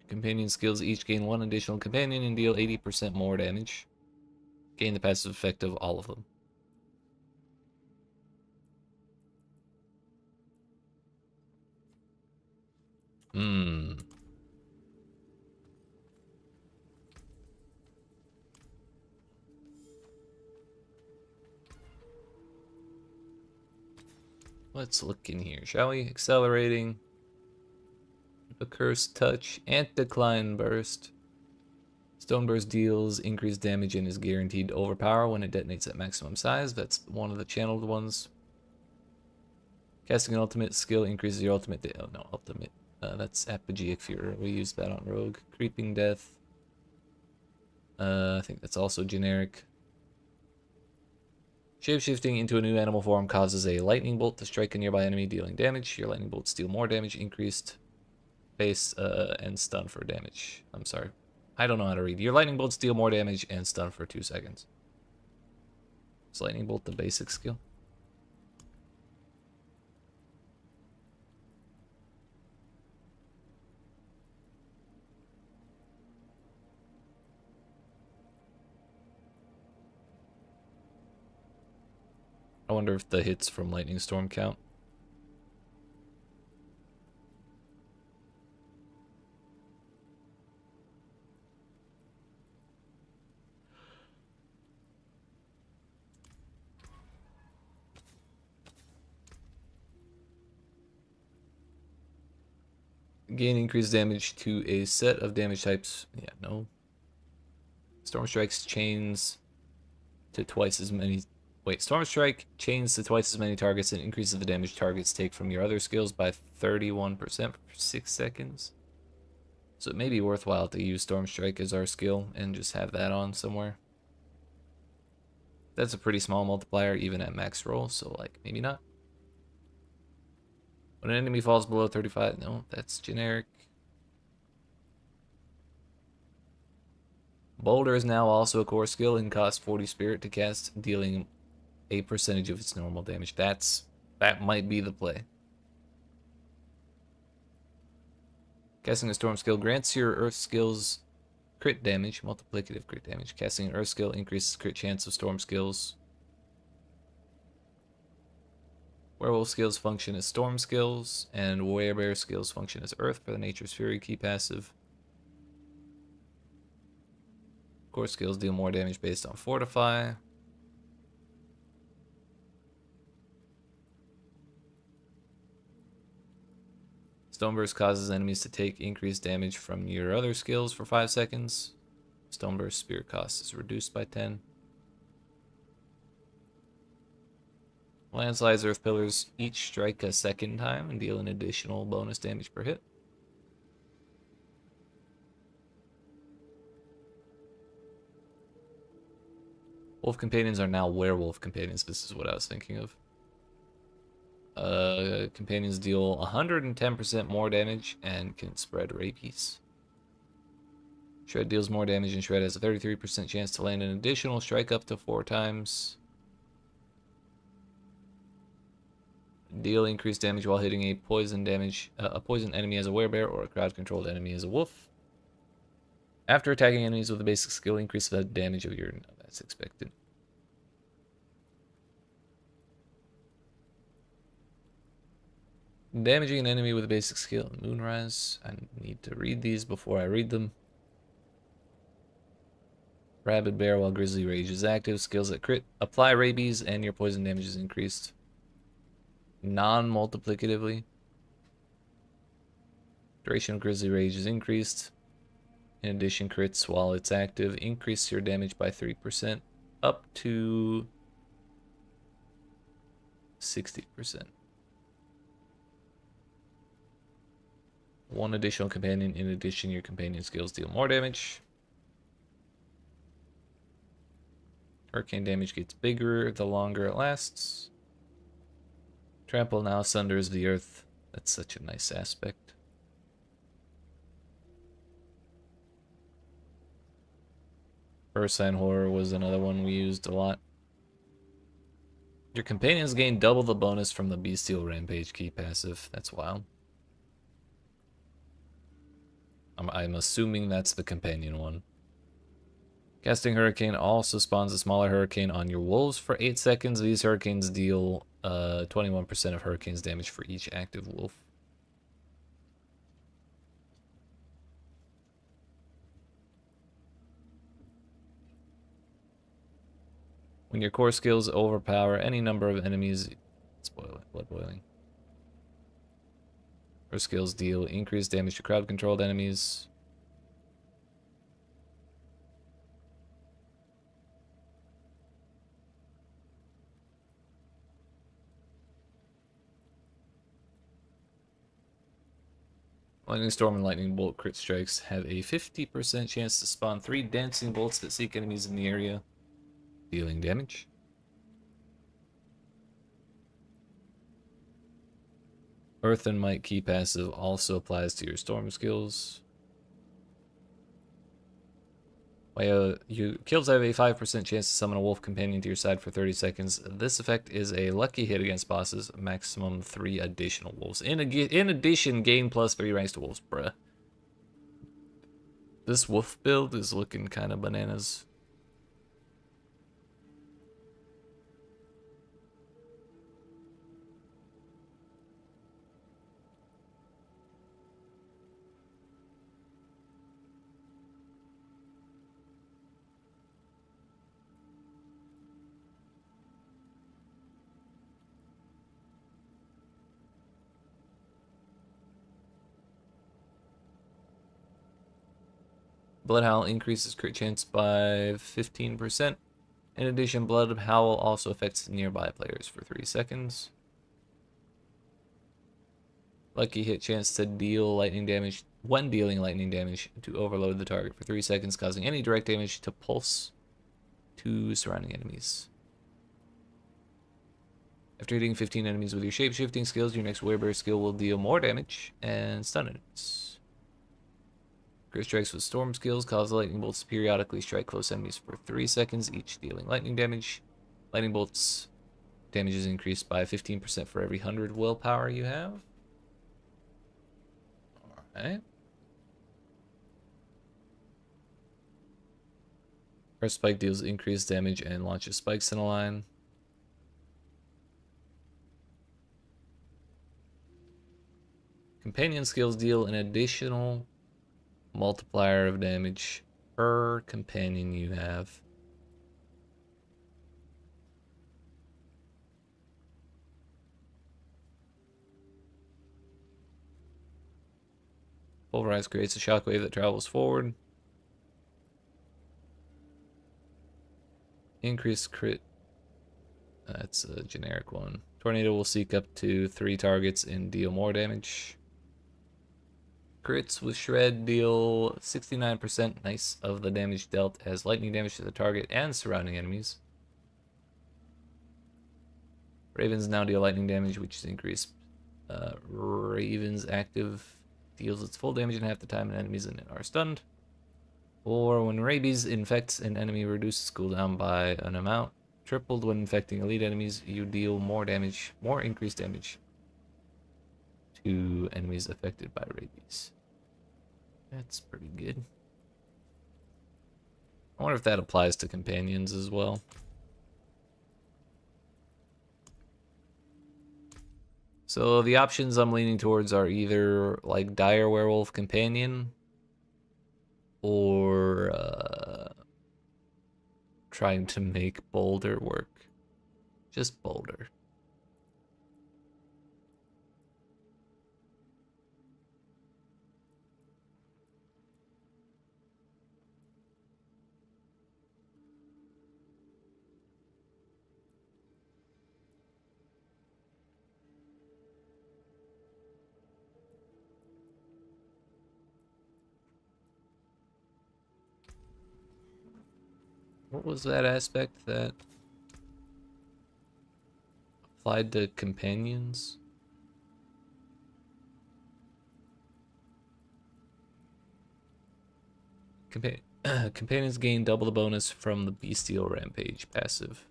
Companion skills each gain 1 additional companion and deal 80% more damage. Gain the passive effect of all of them. Let's look in here, shall we? Accelerating. Accursed Touch, Anticline Burst. Stone Burst deals increased damage and is guaranteed to overpower when it detonates at maximum size. That's one of the channeled ones. Casting an ultimate skill increases your ultimate. Oh no, ultimate. That's Apogeic Fury. We use that on Rogue. Creeping Death. I think that's also generic. Shapeshifting into a new animal form causes a lightning bolt to strike a nearby enemy, dealing damage. Your lightning bolts deal more damage, increased base, and stun for damage. I'm sorry. I don't know how to read. Your lightning bolts deal more damage and stun for 2 seconds. Is lightning bolt the basic skill? I wonder if the hits from Lightning Storm count. Gain increased damage to a set of damage types. Yeah, no. Storm Strike's chains to twice as many. Wait, Storm Strike chains to twice as many targets and increases the damage targets take from your other skills by 31% for 6 seconds. So it may be worthwhile to use Storm Strike as our skill and just have that on somewhere. That's a pretty small multiplier even at max roll, so like maybe not. When an enemy falls below 35, no, that's generic. Boulder is now also a core skill and costs 40 spirit to cast, dealing a percentage of its normal damage. That might be the play. Casting a storm skill grants your earth skills crit damage, multiplicative crit damage. Casting an earth skill increases crit chance of storm skills. Werewolf skills function as storm skills, and werebear skills function as earth for the Nature's Fury key passive. Core skills deal more damage based on fortify. Stoneburst causes enemies to take increased damage from your other skills for 5 seconds. Stoneburst spirit cost is reduced by 10. Landslides, earth pillars each strike a second time and deal an additional bonus damage per hit. Wolf companions are now werewolf companions. This is what I was thinking of. Companions deal 110% more damage and can spread rabies. Shred deals more damage, and Shred has a 33% chance to land an additional strike up to 4 times. Deal increased damage while hitting a poison enemy as a werebear or a crowd-controlled enemy as a wolf. After attacking enemies with a basic skill, increase the damage of your... No, that's expected. Damaging an enemy with a basic skill. Moonrise. I need to read these before I read them. Rabid Bear while Grizzly Rage is active. Skills that crit. Apply rabies and your poison damage is increased. Non-multiplicatively. Duration of Grizzly Rage is increased. In addition, crits while it's active increase your damage by 3% up to 60%. One additional companion. In addition, your companion skills deal more damage. Hurricane damage gets bigger the longer it lasts. Trample now sunders the earth. That's such a nice aspect. Ursine Horror was another one we used a lot. Your companions gain double the bonus from the Bestial Rampage key passive. That's wild. I'm assuming that's the companion one. Casting Hurricane also spawns a smaller hurricane on your wolves for 8 seconds. These hurricanes deal 21% of hurricane's damage for each active wolf. When your core skills overpower any number of enemies, blood boiling. Her skills deal increased damage to crowd controlled enemies. Lightning Storm and Lightning Bolt crit strikes have a 50% chance to spawn 3 dancing bolts that seek enemies in the area, dealing damage. Earth and Might key passive also applies to your storm skills. Your kills have a 5% chance to summon a wolf companion to your side for 30 seconds. This effect is a lucky hit against bosses, maximum 3 additional wolves. In addition, gain plus 3 ranks to wolves, bruh. This wolf build is looking kind of bananas. Blood Howl increases crit chance by 15%. In addition, Blood Howl also affects nearby players for 3 seconds. Lucky hit chance to deal lightning damage when dealing lightning damage to overload the target for 3 seconds, causing any direct damage to pulse to surrounding enemies. After hitting 15 enemies with your shape-shifting skills, your next Werebear skill will deal more damage and stun enemies. Crit strikes with storm skills cause lightning bolts to periodically strike close enemies for 3 seconds, each dealing lightning damage. Lightning bolts damage is increased by 15% for every 100 willpower you have. Alright. First spike deals increased damage and launches spikes in a line. Companion skills deal an additional multiplier of damage per companion you have. Pulverize creates a shockwave that travels forward. Increased crit. That's a generic one. Tornado will seek up to 3 targets and deal more damage. Crits with Shred deal 69% nice of the damage dealt as lightning damage to the target and surrounding enemies. Ravens now deal lightning damage, which is increased. Ravens active deals its full damage in half the time and enemies in it are stunned. Or when rabies infects an enemy, reduces cooldown by an amount. Tripled when infecting elite enemies, you deal more damage, more increased damage to enemies affected by rabies. That's pretty good. I wonder if that applies to companions as well. So the options I'm leaning towards are either like Dire Werewolf Companion or trying to make Boulder work. Just Boulder. What was that aspect that applied to companions? Companions gain double the bonus from the Bestial Rampage passive.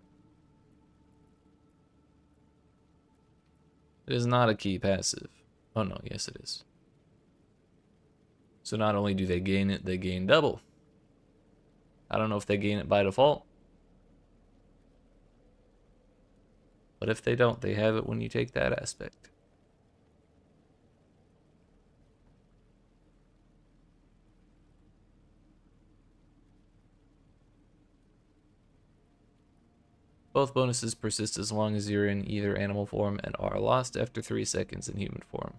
It is not a key passive. Oh no, yes it is. So not only do they gain it, they gain double. I don't know if they gain it by default. But if they don't, they have it when you take that aspect. Both bonuses persist as long as you're in either animal form and are lost after 3 seconds in human form.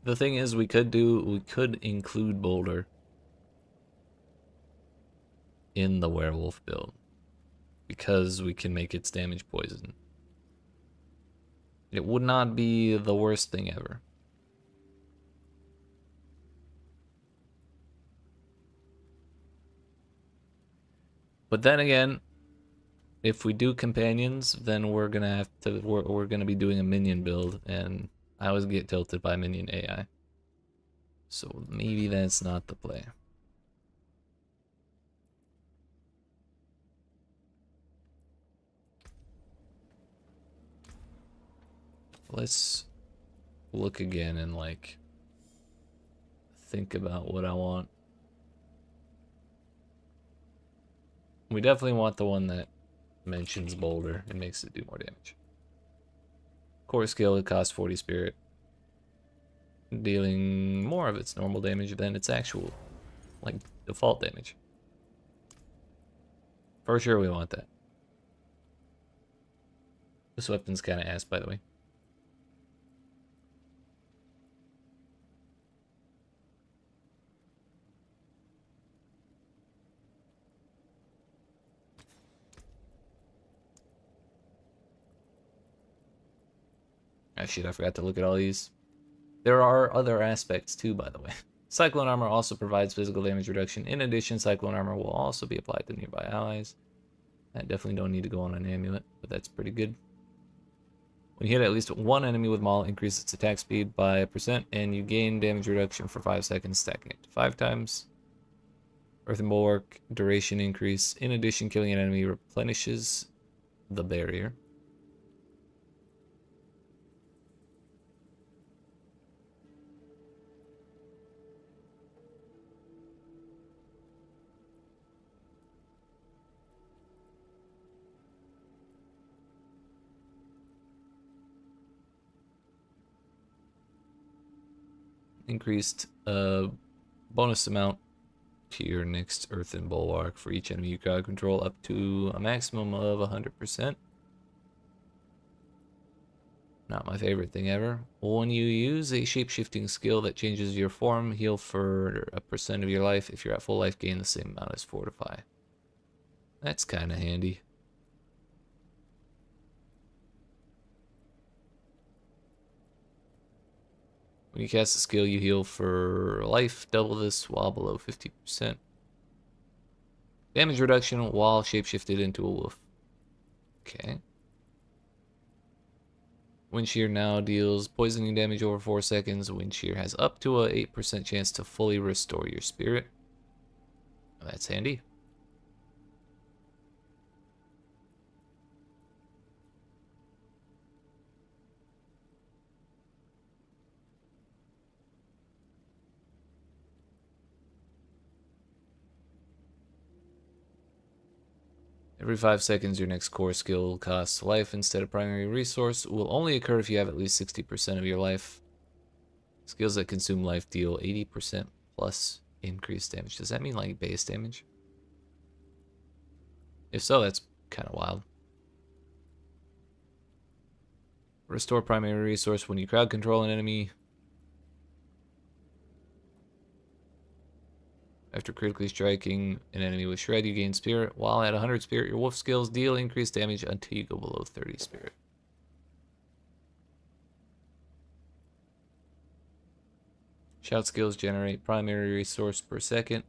The thing is, we could include Boulder in the werewolf build because we can make its damage poison. It would not be the worst thing ever. But then again, if we do companions, then we're gonna be doing a minion build, and I always get tilted by minion AI. So maybe that's not the play. Let's look again and like think about what I want. We definitely want the one that mentions Boulder and makes it do more damage. Core skill, it costs 40 spirit, dealing more of its normal damage than its actual, like, default damage. For sure we want that. This weapon's kind of ass, by the way. Ah, shit, I forgot to look at all these. There are other aspects too, by the way. Cyclone Armor also provides physical damage reduction. In addition, Cyclone Armor will also be applied to nearby allies. I definitely don't need to go on an amulet, but that's pretty good. When you hit at least one enemy with Maul, increase its attack speed by 1%, and you gain damage reduction for 5 seconds, stacking it to 5 times. Earthen Bulwark, duration increase. In addition, killing an enemy replenishes the barrier. Increased bonus amount to your next Earthen Bulwark for each enemy you crowd control up to a maximum of 100%. Not my favorite thing ever. When you use a shape-shifting skill that changes your form, heal for a % of your life. If you're at full life, gain the same amount as Fortify. That's kind of handy. When you cast a skill, you heal for life. Double this while below 50%. Damage reduction while shapeshifted into a wolf. Okay. Wind Shear now deals poisoning damage over 4 seconds. Wind Shear has up to a 8% chance to fully restore your spirit. That's handy. Every 5 seconds, your next core skill costs life instead of primary resource. Will only occur if you have at least 60% of your life. Skills that consume life deal 80% plus increased damage. Does that mean like base damage? If so, that's kind of wild. Restore primary resource when you crowd control an enemy. After critically striking an enemy with Shred, you gain Spirit. While at 100 Spirit, your Wolf skills deal increased damage until you go below 30 Spirit. Shout skills generate primary resource per second.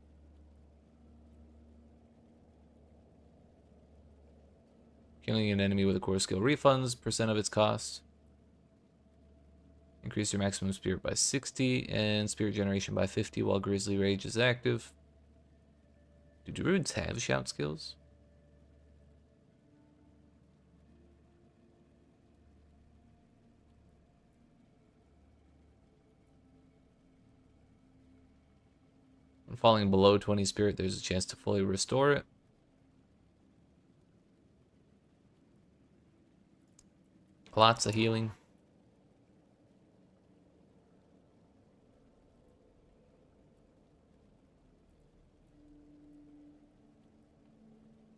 Killing an enemy with a core skill refunds % of its cost. Increase your maximum spirit by 60 and spirit generation by 50 while Grizzly Rage is active. Do druids have shout skills? When falling below 20 spirit, there's a chance to fully restore it. Lots of healing.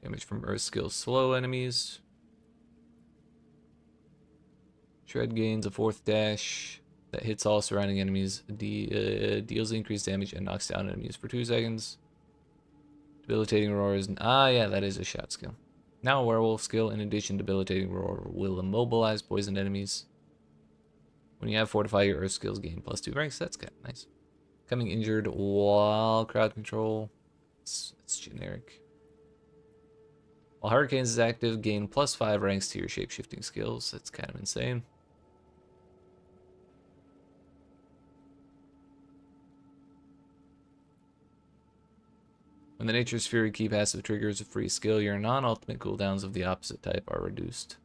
Damage from Earth skills slow enemies. Shred gains a 4th dash that hits all surrounding enemies, deals increased damage and knocks down enemies for 2 seconds. Debilitating Roar is... Ah, yeah, that is a shout skill. Now a werewolf skill, in addition, debilitating Roar will immobilize poisoned enemies. When you have Fortify, your Earth skills gain +2 ranks. That's kind of nice. Becoming injured while crowd control. It's generic. While Hurricanes is active, gain +5 ranks to your shapeshifting skills. That's kind of insane. When the Nature's Fury key passive triggers a free skill, your non-ultimate cooldowns of the opposite type are reduced.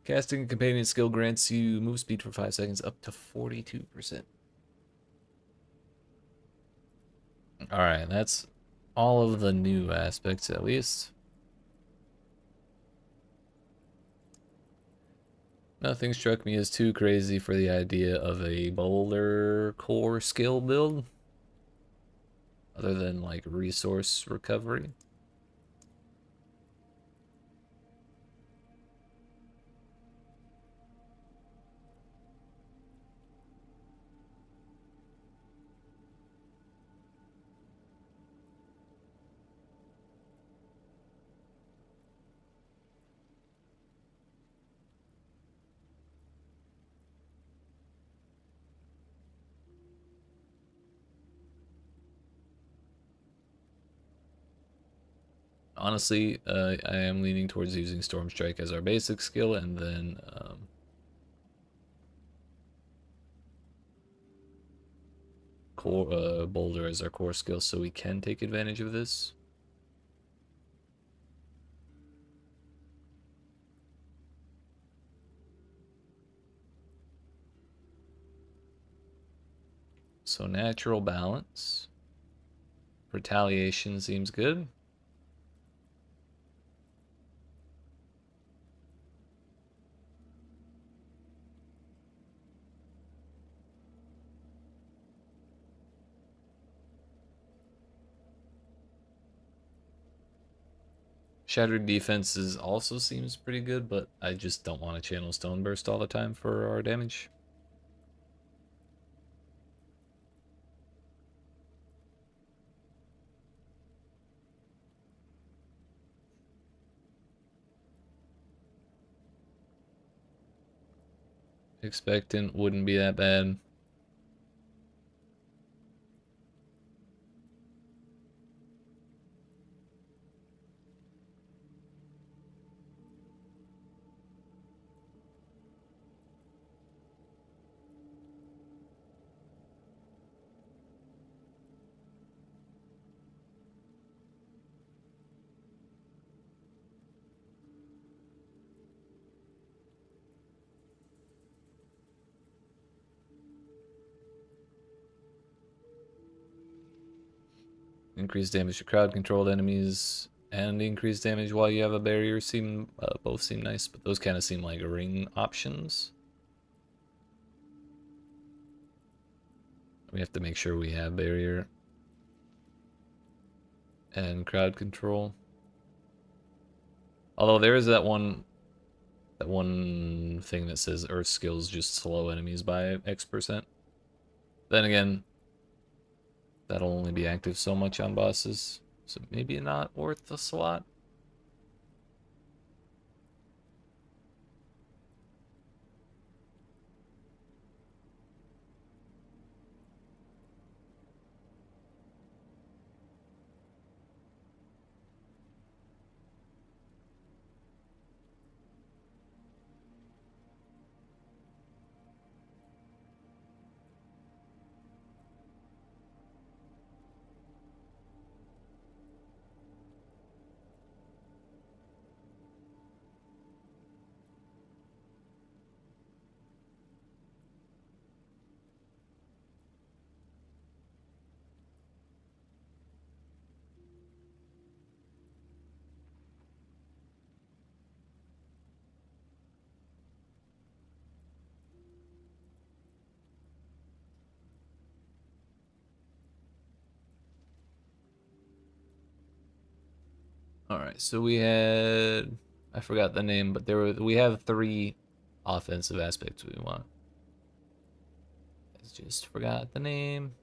Casting a companion skill grants you move speed for 5 seconds up to 42%. Alright, that's all of the new aspects at least. Nothing struck me as too crazy for the idea of a boulder core skill build. Other than like resource recovery. Honestly, I am leaning towards using Storm Strike as our basic skill, and then Boulder as our core skill, so we can take advantage of this. So natural balance. Retaliation seems good. Shattered defenses also seems pretty good, but I just don't want to channel Stone Burst all the time for our damage. Expectant wouldn't be that bad. Increased damage to crowd controlled enemies and increased damage while you have a barrier seem both seem nice, but those kind of seem like ring options. We have to make sure we have barrier and crowd control. Although there is that one thing that says Earth skills just slow enemies by X%. Then again, that'll only be active so much on bosses, so maybe not worth the slot. All right, so we had, I forgot the name, but we have 3 offensive aspects we want. I just forgot the name.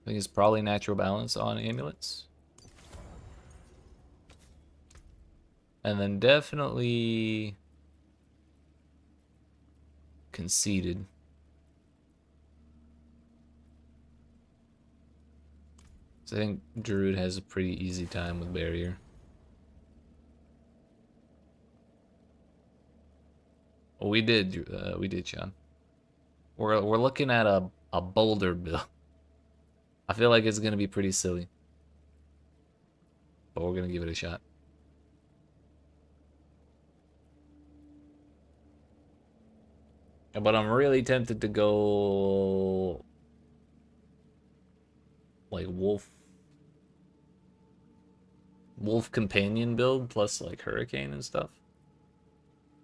I think it's probably natural balance on amulets. And then definitely conceded. So I think Druid has a pretty easy time with barrier. Well, we did, Sean. We're looking at a boulder build. I feel like it's gonna be pretty silly, but we're gonna give it a shot. But I'm really tempted to go like wolf companion build plus like hurricane and stuff.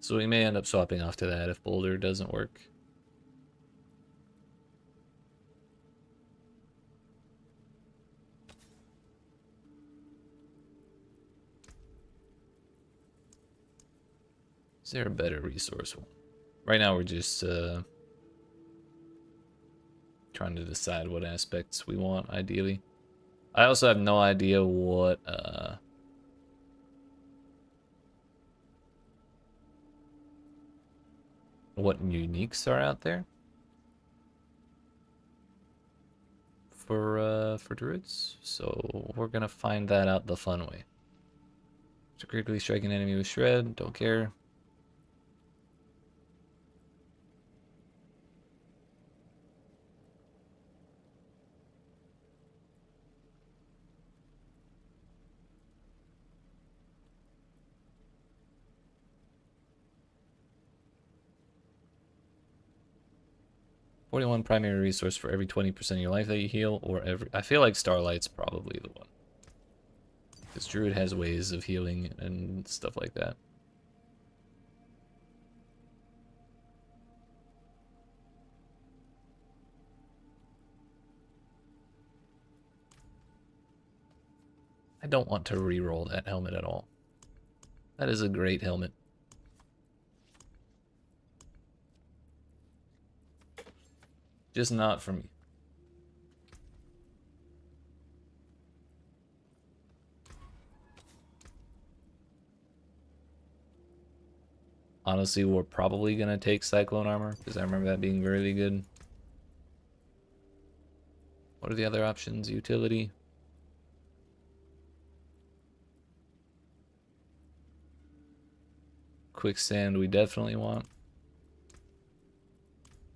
So we may end up swapping off to that if boulder doesn't work. Is there a better resource one? Right now we're just trying to decide what aspects we want ideally. I also have no idea what uniques are out there for druids. So we're gonna find that out the fun way. So critically strike an enemy with shred, don't care. "41 primary resource for every 20% of your life that you heal, or every..." I feel like Starlight's probably the one. Because Druid has ways of healing and stuff like that. I don't want to re-roll that helmet at all. That is a great helmet. Just not for me. Honestly, we're probably gonna take Cyclone Armor, because I remember that being really good. What are the other options? Utility. Quicksand we definitely want.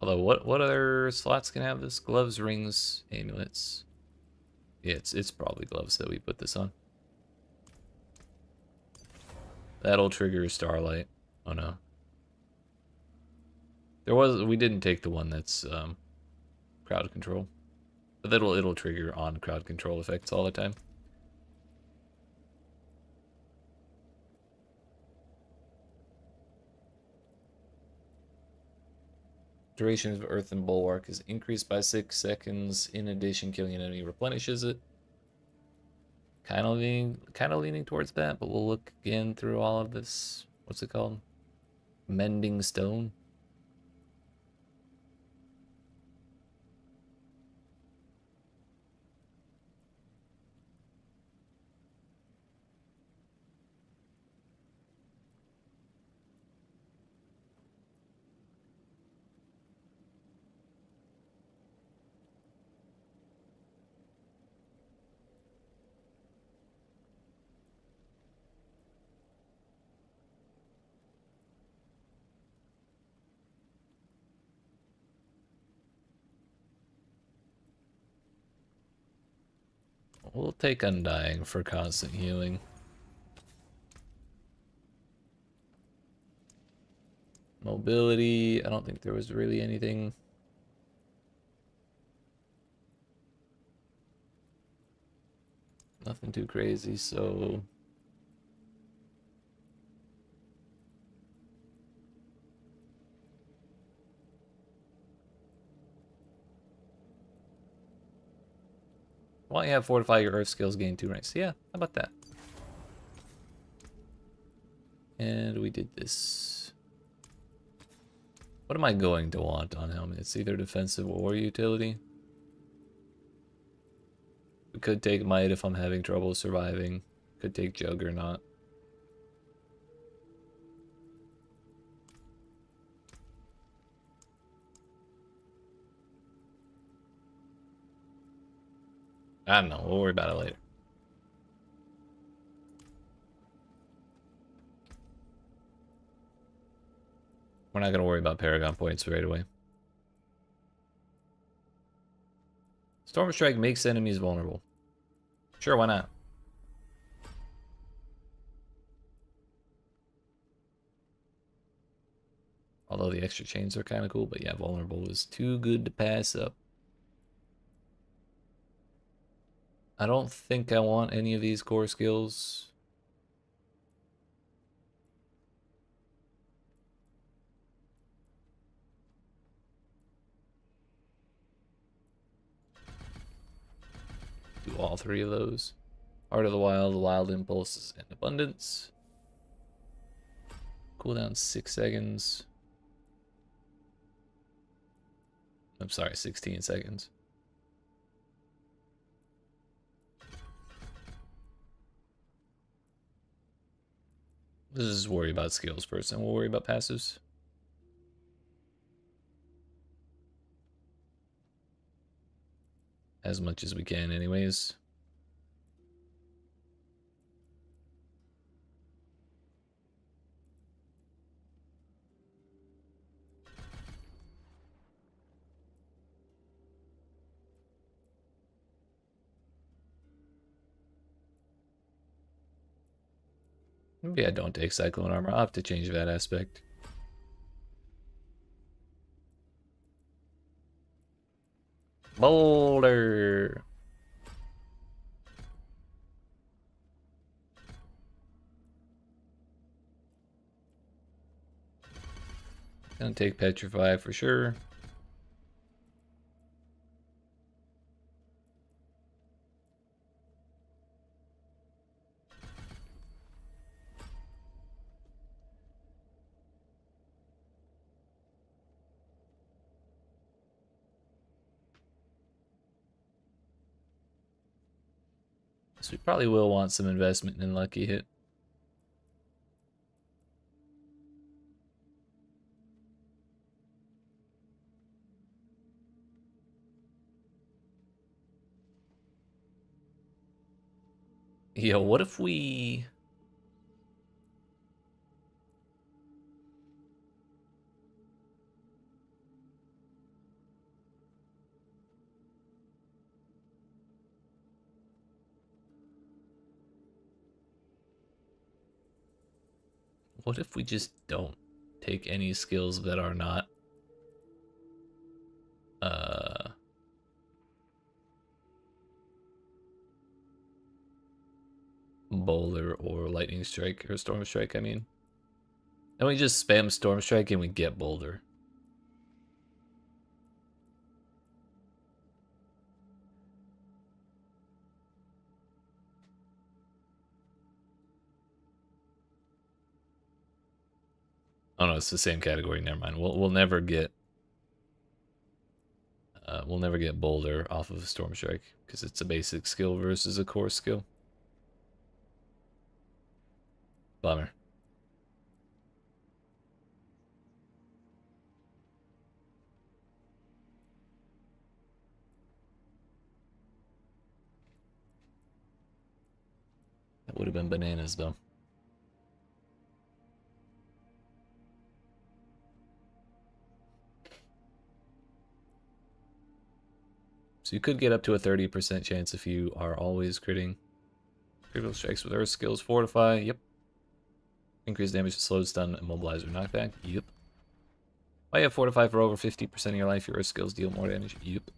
Although, what other slots can have this? Gloves, rings, amulets. Yeah, it's probably gloves that we put this on. That'll trigger Starlight. Oh no. We didn't take the one that's crowd control. But it'll trigger on crowd control effects all the time. Duration of Earthen Bulwark is increased by 6 seconds. In addition, killing an enemy replenishes it. kind of leaning towards that, but we'll look again through all of this. What's it called? Mending stone. We'll take Undying for constant healing. Mobility, I don't think there was really anything. Nothing too crazy, so... Why don't you have Fortify your Earth skills, gain 2 ranks? Yeah, how about that? And we did this. What am I going to want on helmet? It's either defensive or utility. We could take Might if I'm having trouble surviving. Could take Juggernaut. I don't know, we'll worry about it later. We're not going to worry about Paragon points right away. Storm Strike makes enemies vulnerable. Sure, why not? Although the extra chains are kind of cool, but yeah, vulnerable is too good to pass up. I don't think I want any of these core skills. Do all 3 of those. Heart of the Wild, Wild Impulses, and Abundance. Cooldown 6 seconds. I'm sorry, 16 seconds. Let's just worry about skills first, and we'll worry about passives. As much as we can, anyways. Maybe I don't take Cyclone Armor. I'll have to change that aspect. Boulder! Gonna take Petrify for sure. So we probably will want some investment in Lucky Hit. Yo, what if we... What if we just don't take any skills that are not... Boulder or Lightning Strike, or Storm Strike, I mean. And we just spam Storm Strike and we get Boulder. Oh no, it's the same category. Never mind. We'll never get Boulder off of Storm Strike because it's a basic skill versus a core skill. Bummer. That would have been bananas though. So you could get up to a 30% chance if you are always critting. Critical strikes with Earth skills, Fortify, yep. Increase damage to slow, stun, immobilize, or knockback, yep. Why you have Fortify for over 50% of your life, your Earth skills deal more damage, yep.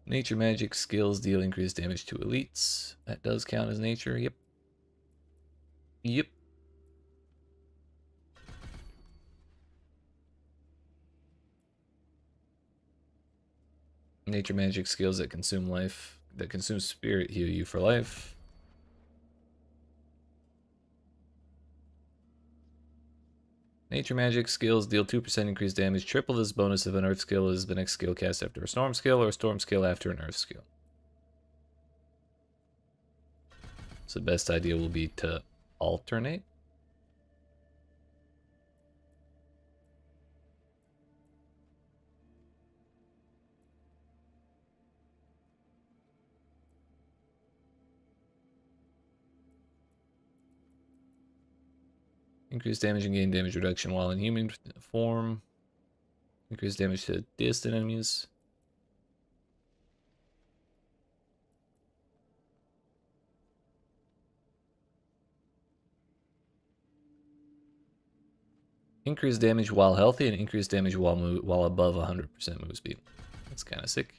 Nature magic skills deal increased damage to elites. That does count as nature, yep. Yep. Nature magic skills that consume life, that consume spirit heal you for life. Nature magic skills deal 2% increased damage. Triple this bonus if an earth skill is the next skill cast after a storm skill or a storm skill after an earth skill. So the best idea will be to alternate. Increase damage and gain damage reduction while in human form. Increase damage to distant enemies. Increase damage while healthy and increase damage while above 100% move speed. That's kind of sick.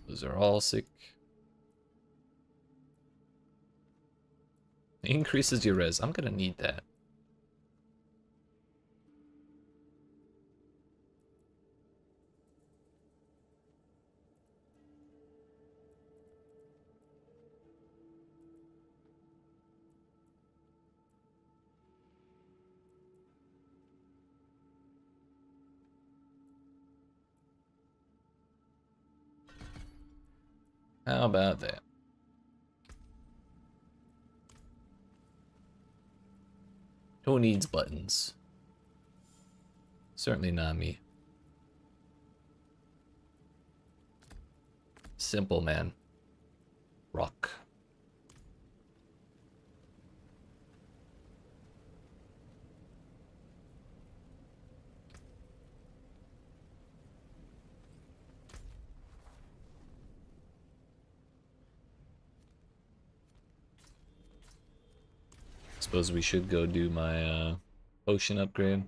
Those are all sick. Increases your res. I'm gonna need that. How about that? Who needs buttons? Certainly not me. Simple, man. Rock. Suppose we should go do my potion upgrade.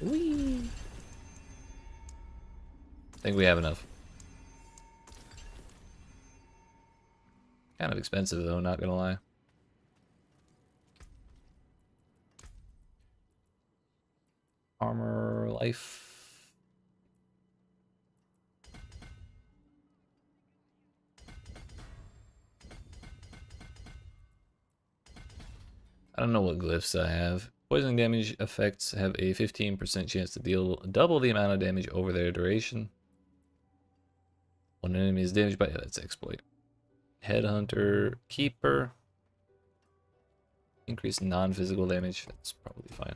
Whee! I think we have enough. Kind of expensive though, not gonna lie. Armor life. I don't know what glyphs I have. Poison damage effects have a 15% chance to deal double the amount of damage over their duration. When an enemy is damaged by that's exploit. Headhunter Keeper. Increase non-physical damage. That's probably fine.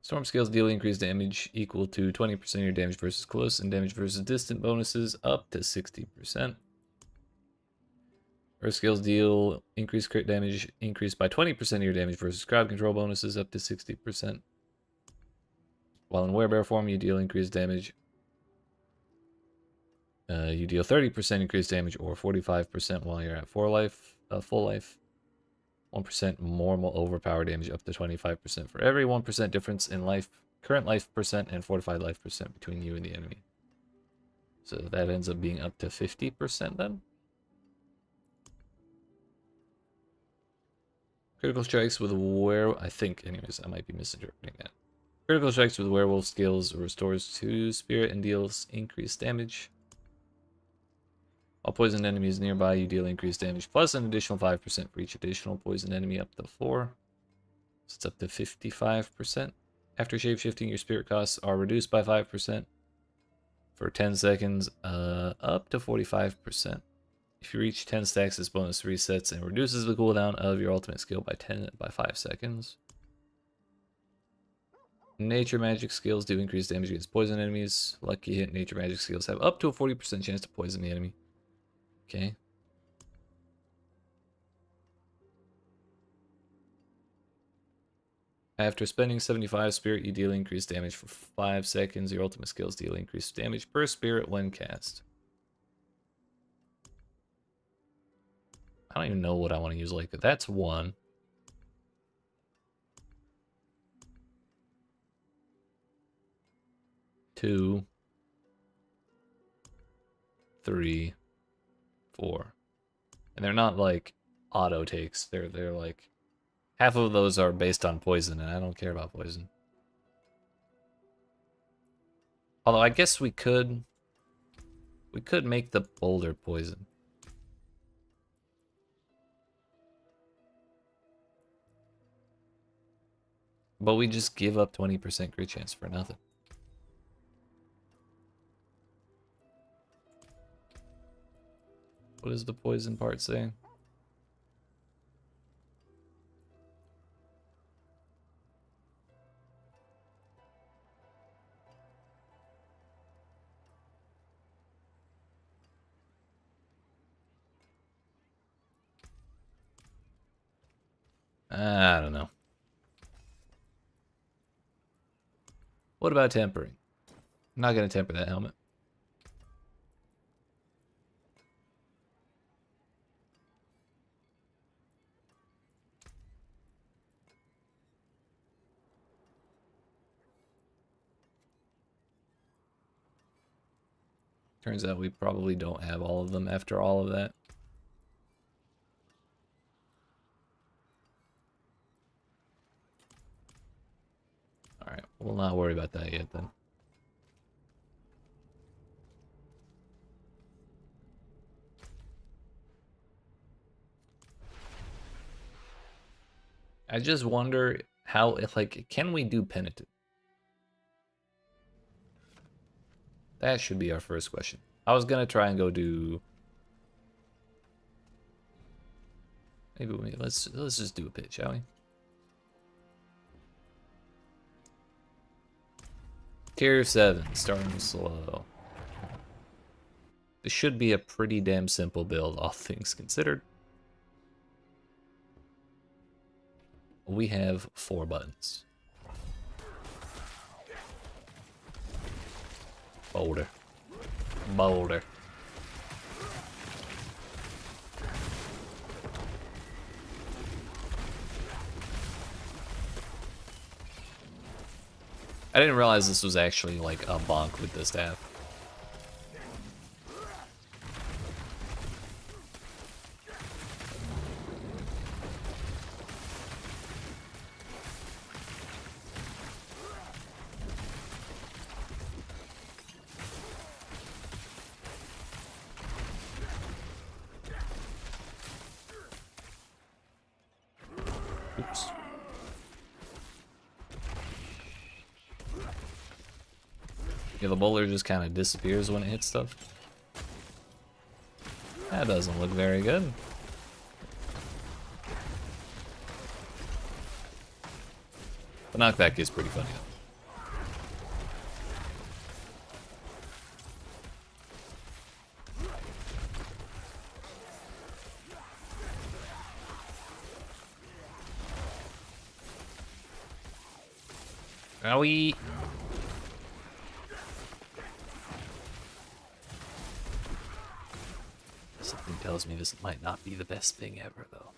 Storm skills deal increased damage equal to 20% of your damage versus close and damage versus distant bonuses up to 60%. Earth skills deal increased crit damage increased by 20% of your damage versus crowd control bonuses up to 60%. While in werebear form, you deal increased damage. You deal 30% increased damage or 45% while you're at full life. 1% more overpower damage up to 25% for every 1% difference in life, current life percent, and fortified life percent between you and the enemy. So that ends up being up to 50% then. Critical strikes with I think, anyways, I might be misinterpreting that. Critical strikes with werewolf skills restores 2 spirit and deals increased damage. All poisoned enemies nearby, you deal increased damage plus an additional 5% for each additional poisoned enemy up to 4. So it's up to 55%. After shapeshifting, your spirit costs are reduced by 5% for 10 seconds, up to 45%. If you reach 10 stacks, this bonus resets and reduces the cooldown of your ultimate skill by 5 seconds. Nature magic skills do increase damage against poison enemies. Lucky hit nature magic skills have up to a 40% chance to poison the enemy. Okay. After spending 75 spirit, you deal increased damage for 5 seconds. Your ultimate skills deal increased damage per spirit when cast. I don't even know what I want to use like that. That's 1. 2, 3, 4. And they're not like auto takes. They're like half of those are based on poison, and I don't care about poison. Although I guess we could make the boulder poison. But we just give up 20% crit chance for nothing. What does the poison part say? I don't know. What about tempering? I'm not going to temper that helmet. Turns out we probably don't have all of them after all of that. Alright, we'll not worry about that yet then. I just wonder how, like, can we do penitent? That should be our first question. I was gonna try and go do. Maybe let's just do a pit, shall we? Tier 7, starting slow. This should be a pretty damn simple build, all things considered. We have 4 buttons. Boulder. Boulder. I didn't realize this was actually like a bonk with the staff. Oops. Yeah, the boulder just kind of disappears when it hits stuff. That doesn't look very good. The knockback is pretty funny though. Owie! Something tells me this might not be the best thing ever, though.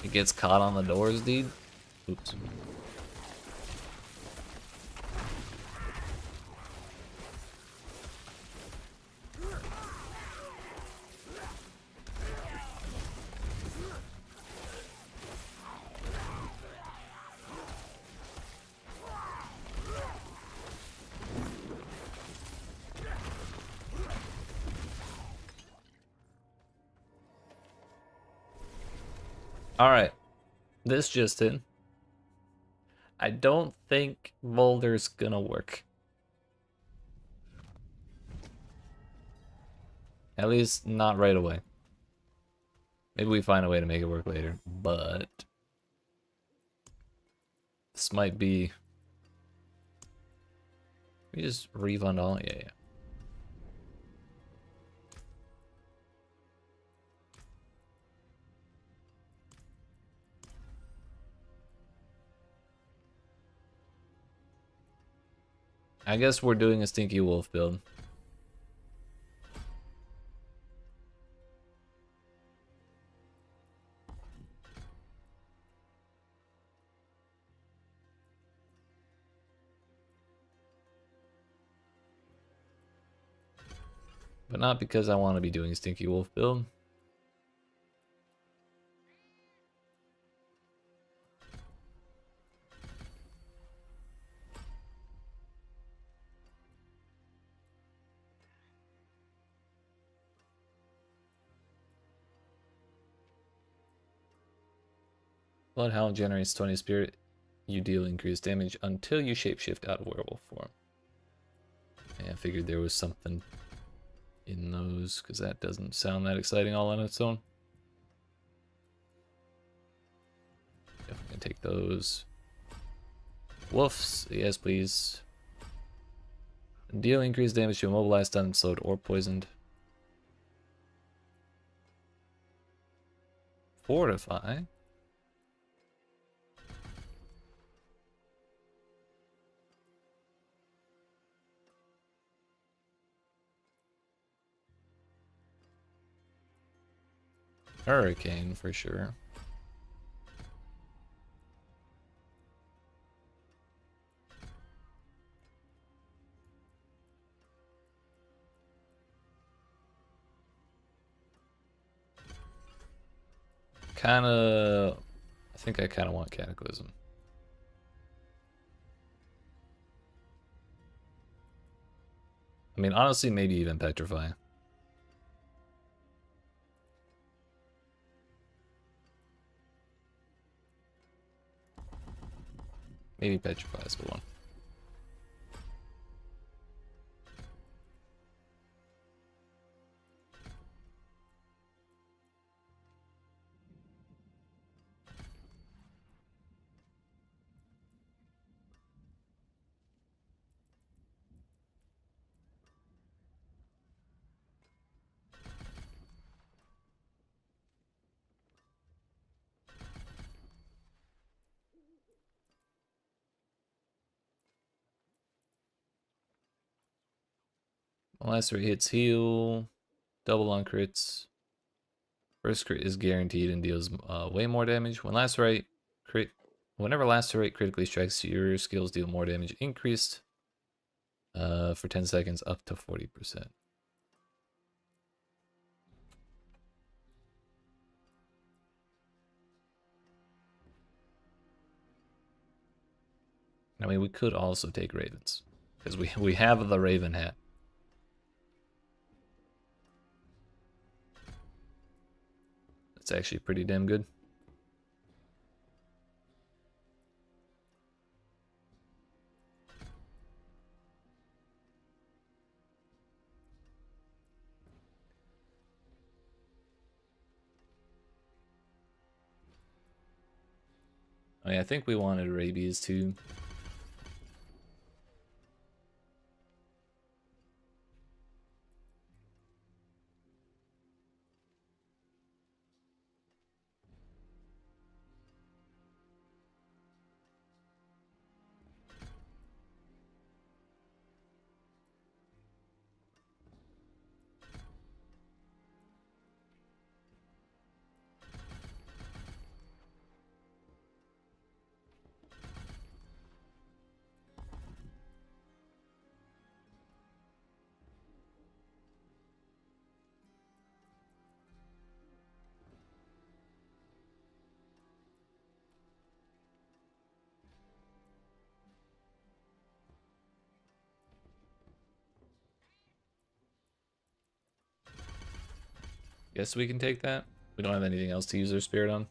It gets caught on the doors, dude. Oops. Alright. This just in. I don't think Boulder's gonna work. At least not right away. Maybe we find a way to make it work later, but this might be. We just refund all. Yeah. I guess we're doing a Stinky Wolf build. But not because I want to be doing a Stinky Wolf build. Bloodhound generates 20 spirit. You deal increased damage until you shapeshift out of werewolf form. Yeah, I figured there was something in those, because that doesn't sound that exciting all on its own. Definitely take those. Wolves, yes please. Deal increased damage to immobilized, stunned, slowed, or poisoned. Fortify. Hurricane for sure. I think I kind of want Cataclysm. I mean, honestly, maybe even Petrify. Maybe Petrify is the one. Last rate hits heal, double on crits. First crit is guaranteed and deals way more damage. Whenever last rate critically strikes, your skills deal more damage increased for 10 seconds up to 40%. I mean, we could also take ravens because we have the raven hat. It's actually pretty damn good. I mean, I think we wanted rabies too. Guess we can take that. We don't have anything else to use our spirit on.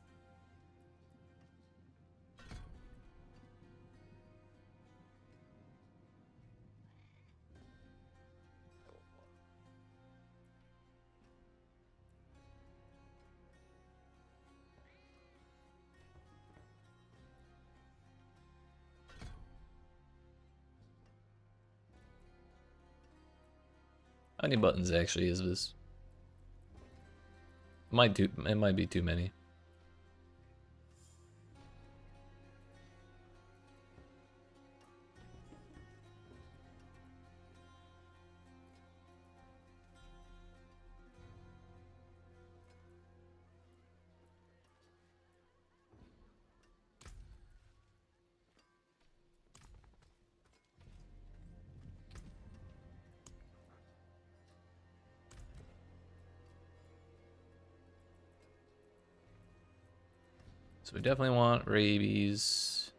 How many buttons actually is this? It might be too many. So we definitely want rabies.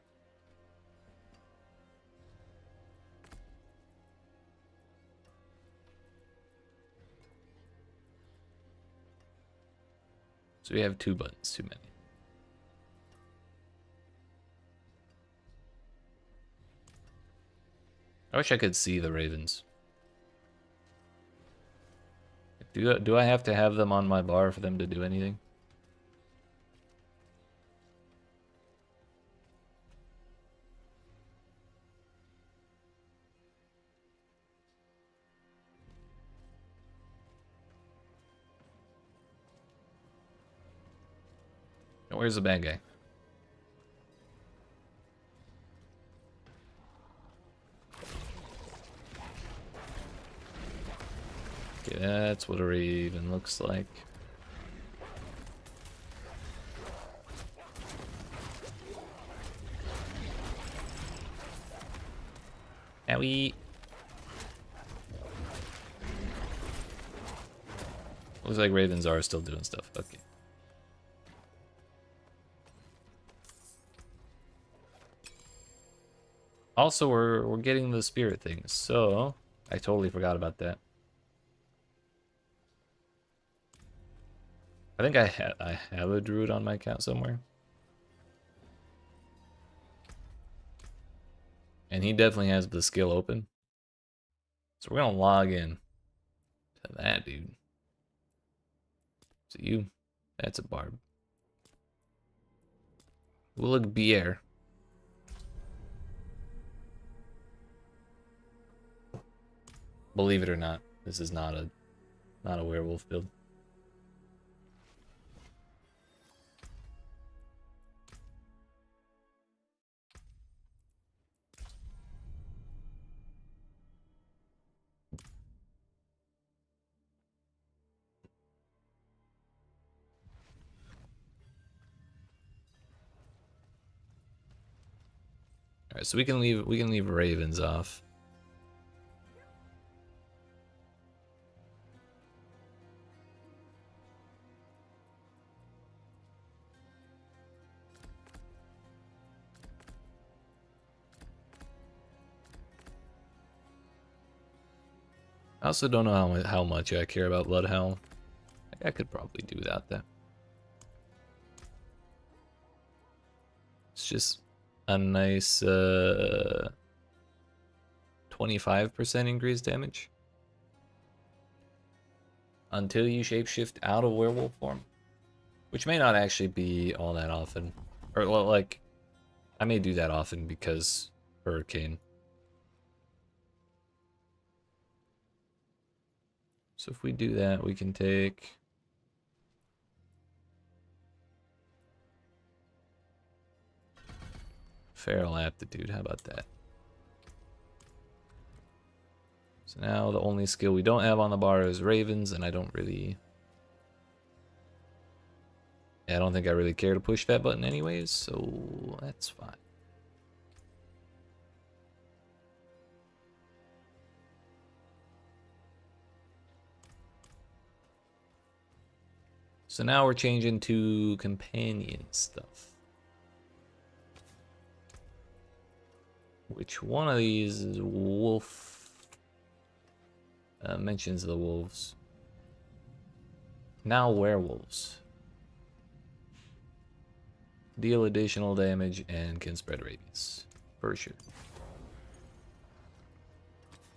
So we have 2 buttons too many. I wish I could see the ravens. Do I have to have them on my bar for them to do anything? Where's the bad guy? Okay, that's what a raven looks like. Owie. Looks like ravens are still doing stuff. Okay. Also, we're getting the spirit things, so I totally forgot about that. I think I have a druid on my account somewhere. And he definitely has the skill open. So we're gonna log in to that dude. So that's a barb. We'll look Bier. Believe it or not, this is not a werewolf build. All right, so we can leave ravens off. I also don't know how much I care about Bloodhound. I could probably do without that. It's just a nice 25% increased damage until you shapeshift out of werewolf form, which may not actually be all that often, or like I may do that often because hurricane. So if we do that, we can take feral aptitude. How about that? So now the only skill we don't have on the bar is ravens, and I don't think I really care to push that button anyways, so that's fine. So now we're changing to companion stuff. Which one of these is wolf? Mentions the wolves. Now werewolves. Deal additional damage and can spread rabies. For sure.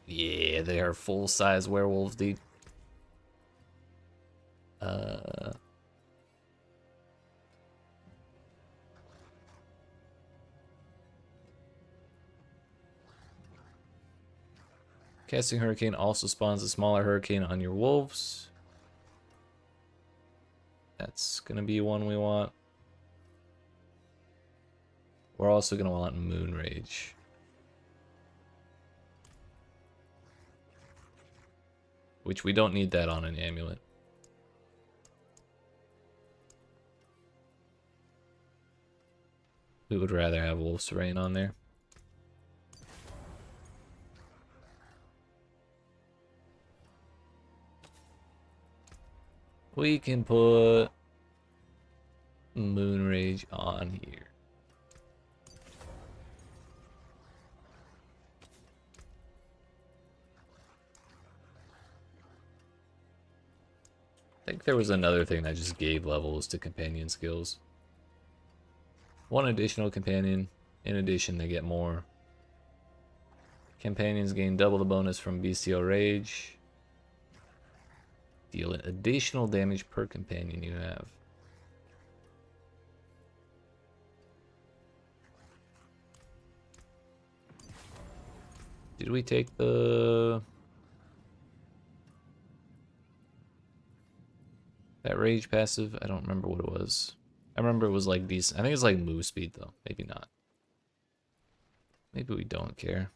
Yeah, they are full-size werewolves, dude. Casting Hurricane also spawns a smaller hurricane on your wolves. That's gonna be one we want. We're also gonna want Moon Rage. Which we don't need that on an amulet. We would rather have Wolf's Rain on there. We can put Moon Rage on here. I think there was another thing that just gave levels to companion skills. One additional companion. In addition, they get more. Companions gain double the bonus from Bestial Rage. Deal additional damage per companion you have. Did we take that rage passive? I don't remember what it was. I remember it was like decent. I think it's like move speed though. Maybe not. Maybe we don't care.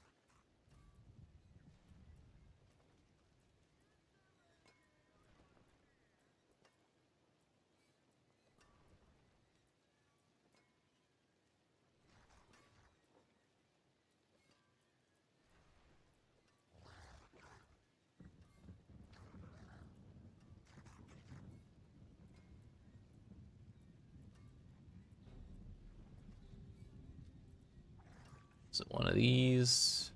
Is it one of these?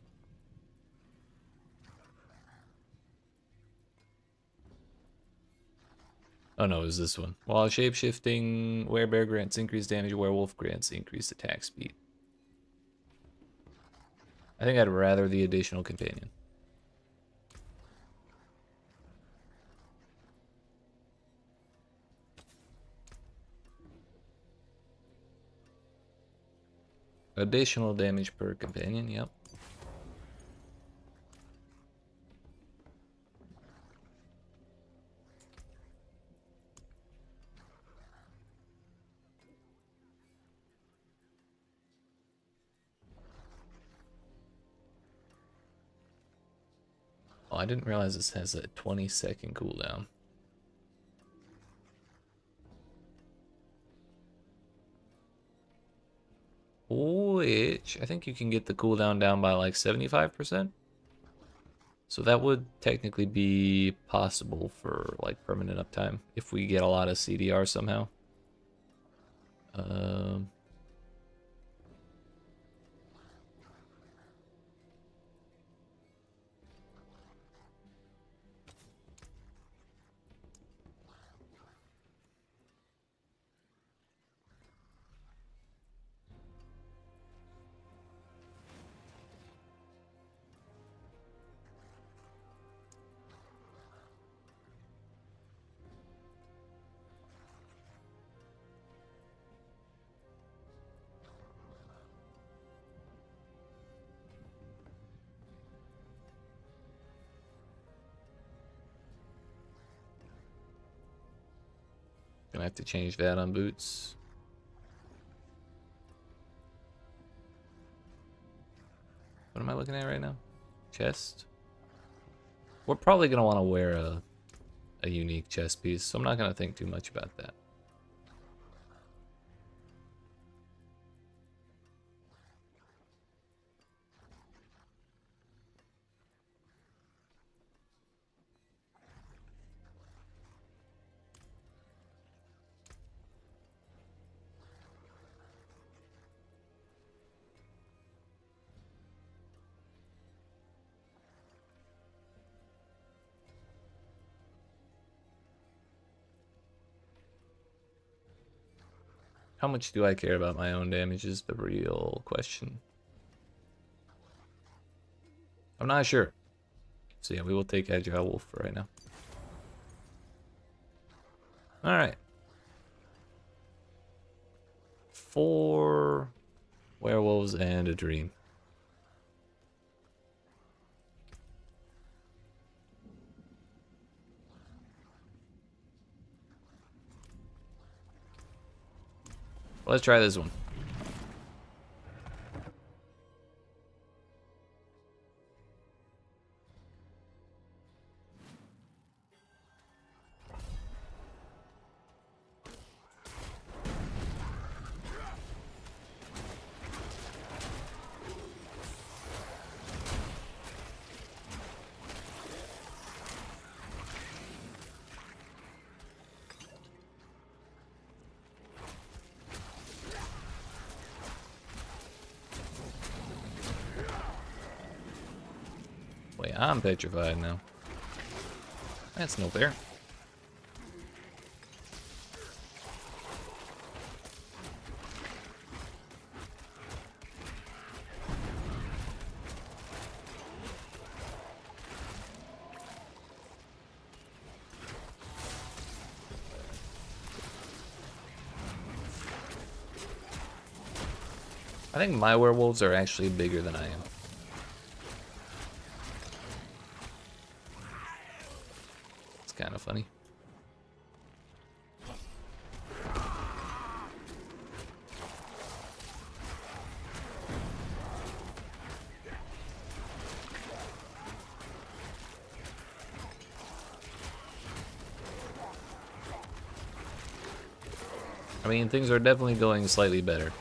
Oh no, it was this one. While shapeshifting, werebear grants increased damage, werewolf grants increased attack speed. I think I'd rather the additional companion. Additional damage per companion, yep. Oh, I didn't realize this has a 20-second cooldown. Which, I think you can get the cooldown down by like 75%. So that would technically be possible for like permanent uptime if we get a lot of CDR somehow. Gonna have to change that on boots. What am I looking at right now? Chest? We're probably gonna want to wear a unique chest piece, so I'm not gonna think too much about that. How much do I care about my own damage is the real question. I'm not sure. So yeah, we will take Agile Wolf for right now. Alright. 4 werewolves and a dream. Let's try this one. Wait, I'm petrified now. That's no fair. I think my werewolves are actually bigger than I am. It's kind of funny. I mean, things are definitely going slightly better.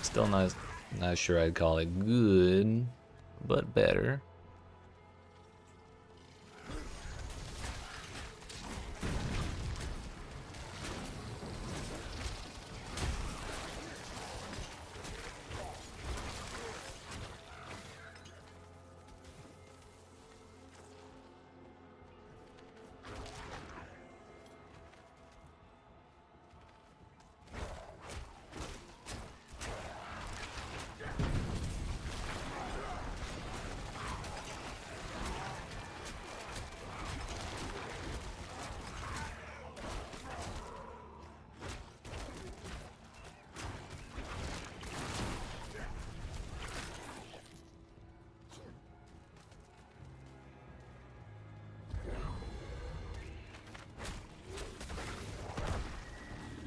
Still not sure I'd call it good, but better.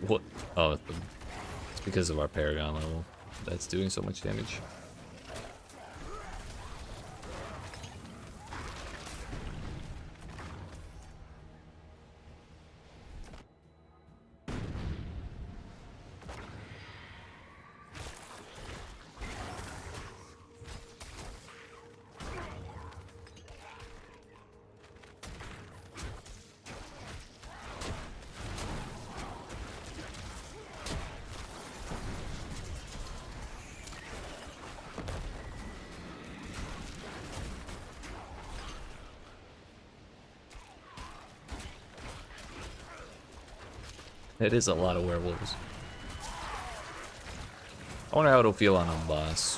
What? Oh, it's because of our Paragon level that's doing so much damage. It is a lot of werewolves. I wonder how it'll feel on a boss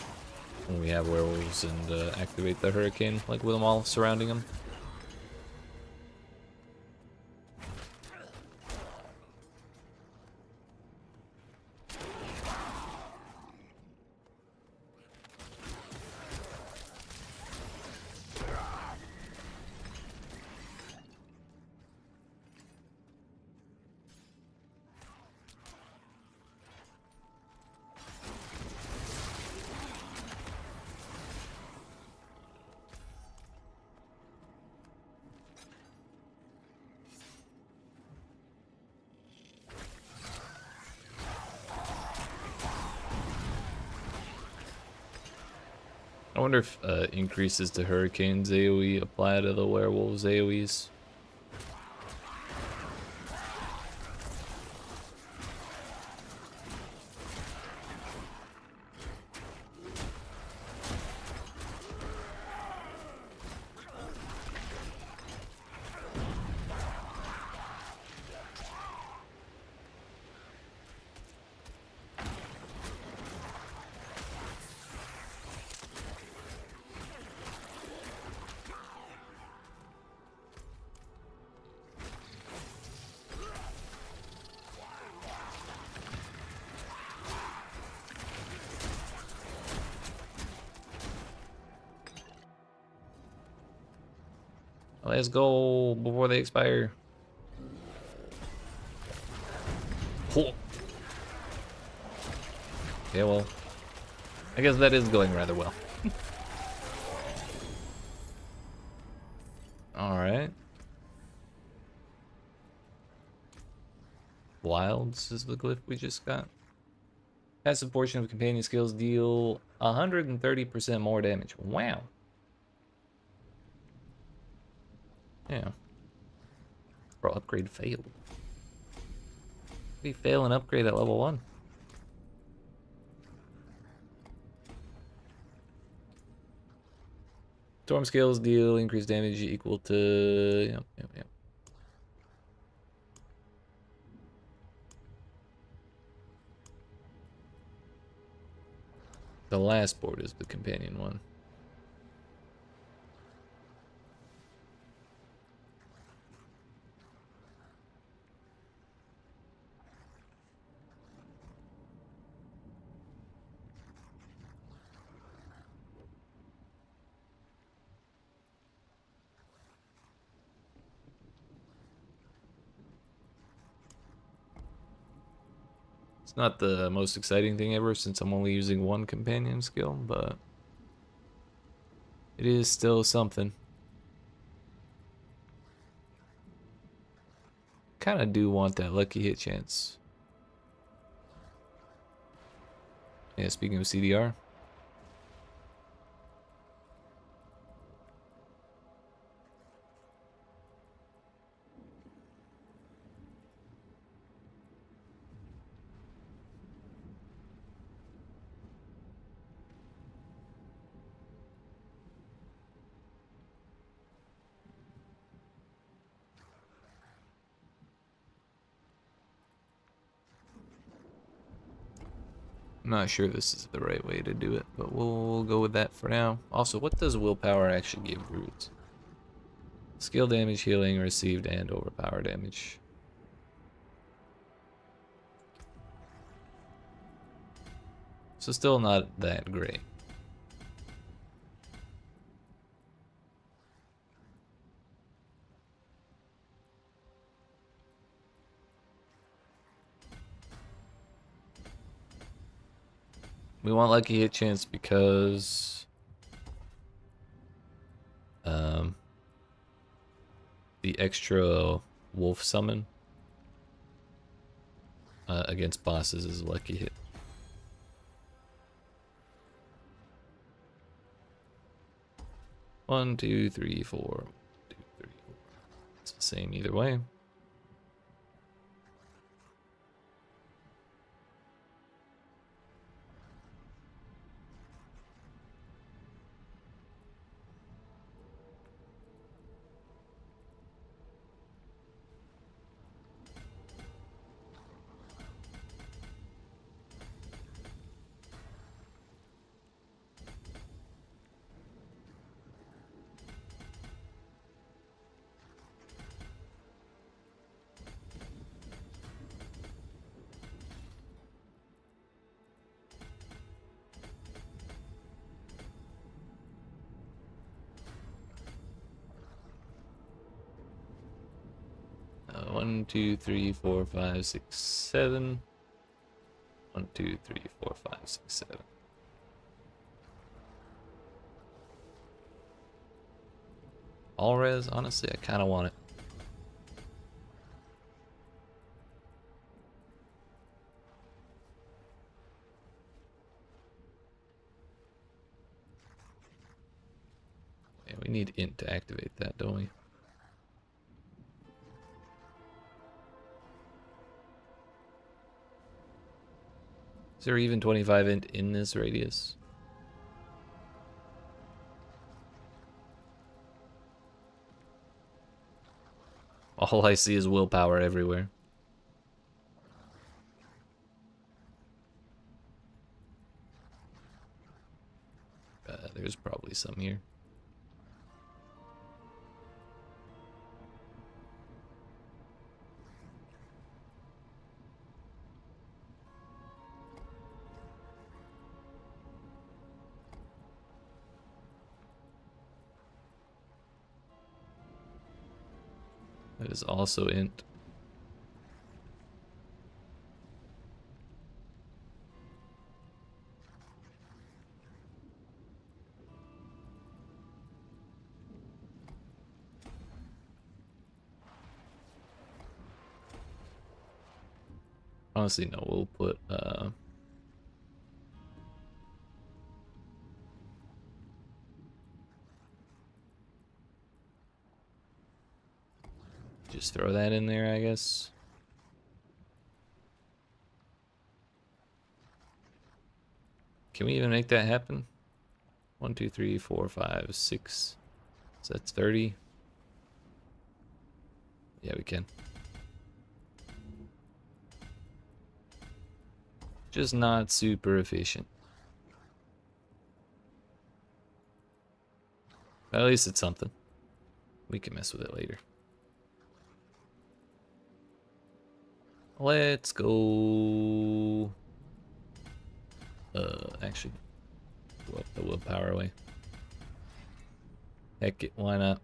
when we have werewolves and activate the hurricane, like with them all surrounding him. I wonder if increases to Hurricane's AoE apply to the werewolves' AoEs. Let's go before they expire. Oh. Okay, well, I guess that is going rather well. Alright. Wilds is the glyph we just got. Passive portion of companion skills deal 130% more damage. Wow. Yeah. Bro, upgrade failed. We fail an upgrade at level 1. Storm skills deal increased damage equal to... Yep. The last board is the companion one. It's not the most exciting thing ever since I'm only using one companion skill, but it is still something. Kind of do want that lucky hit chance. Yeah, speaking of CDR. I'm not sure this is the right way to do it, but we'll go with that for now. Also, what does willpower actually give Druids? Skill damage, healing, received, and overpower damage. So still not that great. We want lucky hit chance because the extra wolf summon against bosses is a lucky hit. One, two, three, four. 1, 2, 3, 4. It's the same either way. One, two, three, 4, 5, 6, 7. 1, 2, 3, 4, 5, 6, 7. All res, honestly, I kind of want it. Yeah, we need int to activate that, don't we? Is there even 25 int in this radius? All I see is willpower everywhere. There's probably some here. That is also int. Honestly, no, we'll put just throw that in there, I guess. Can we even make that happen? 1, 2, 3, 4, 5, 6. So that's 30. Yeah, we can. Just not super efficient. But at least it's something. We can mess with it later. Let's go. Actually, what the willpower away. Heck it, why not?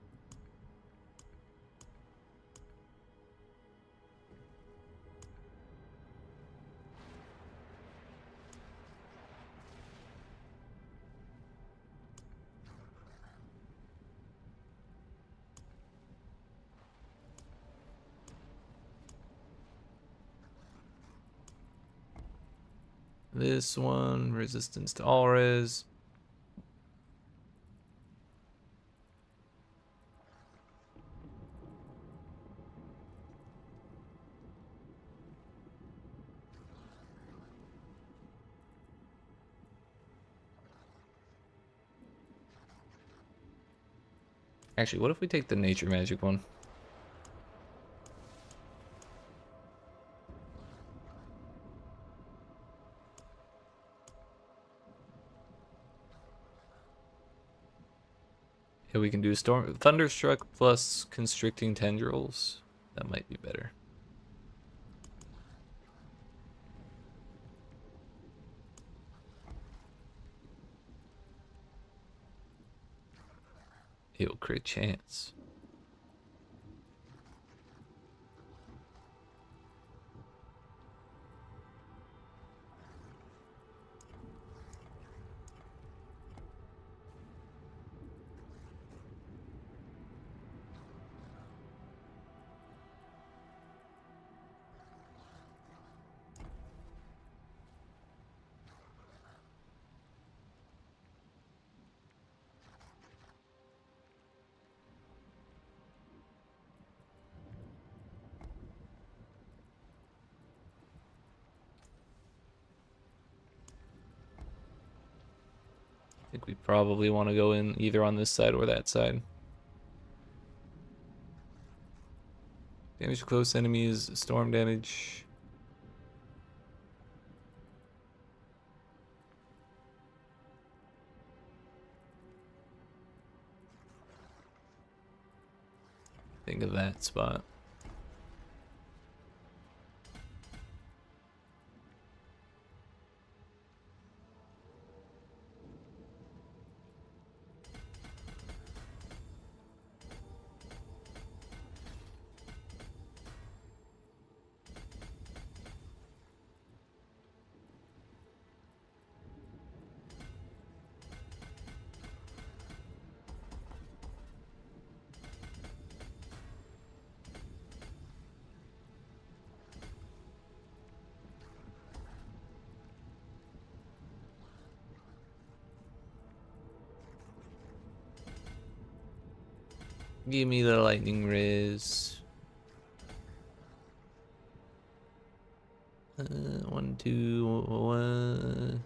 This one, resistance to all res. Actually, what if we take the nature magic one? Yeah, we can do storm thunderstruck plus constricting tendrils. That might be better. It'll crit chance. I think we probably want to go in either on this side or that side. Damage to close enemies, storm damage. Think of that spot. Give me the lightning res. 1, 2, 1.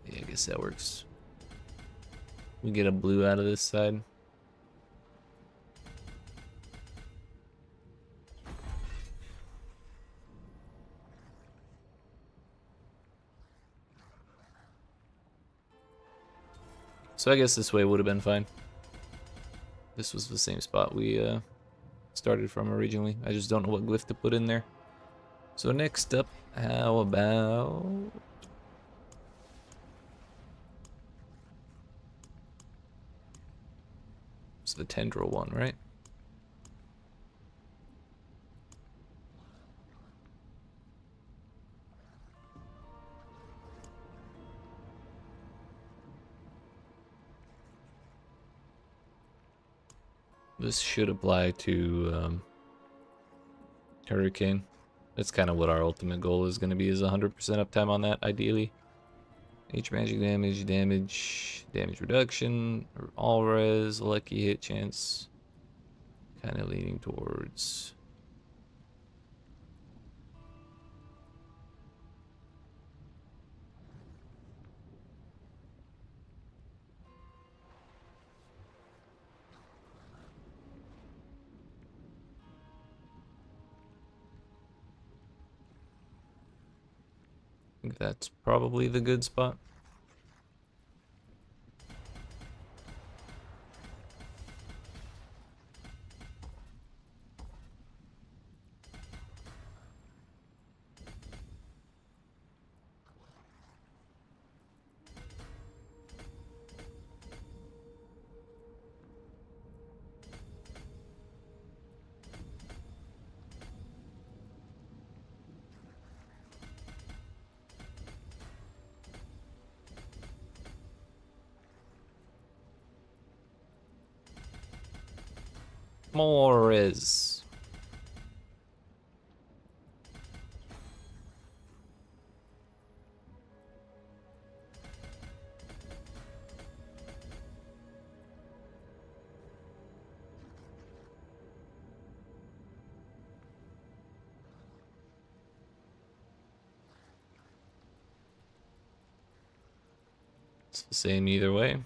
Yeah, I guess that works. We get a blue out of this side. So I guess this way would have been fine. This was the same spot we started from originally. I just don't know what glyph to put in there. So next up, how about... It's the tendril one, right? This should apply to Hurricane. That's kind of what our ultimate goal is going to be, is 100% uptime on that, ideally. H magic damage reduction, all res, lucky hit chance. Kind of leaning towards... I think that's probably the good spot. More is... It's the same either way.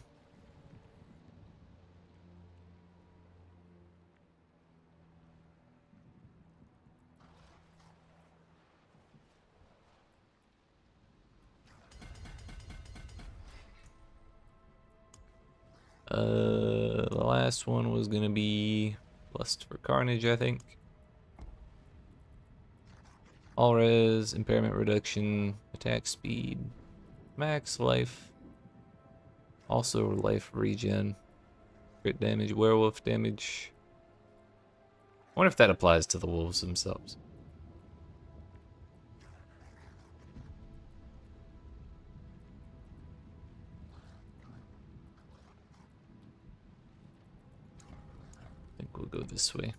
The last one was gonna be Lust for Carnage, I think. All res, impairment reduction, attack speed, max life, also life regen, crit damage, werewolf damage. I wonder if that applies to the wolves themselves. I think we'll go this way.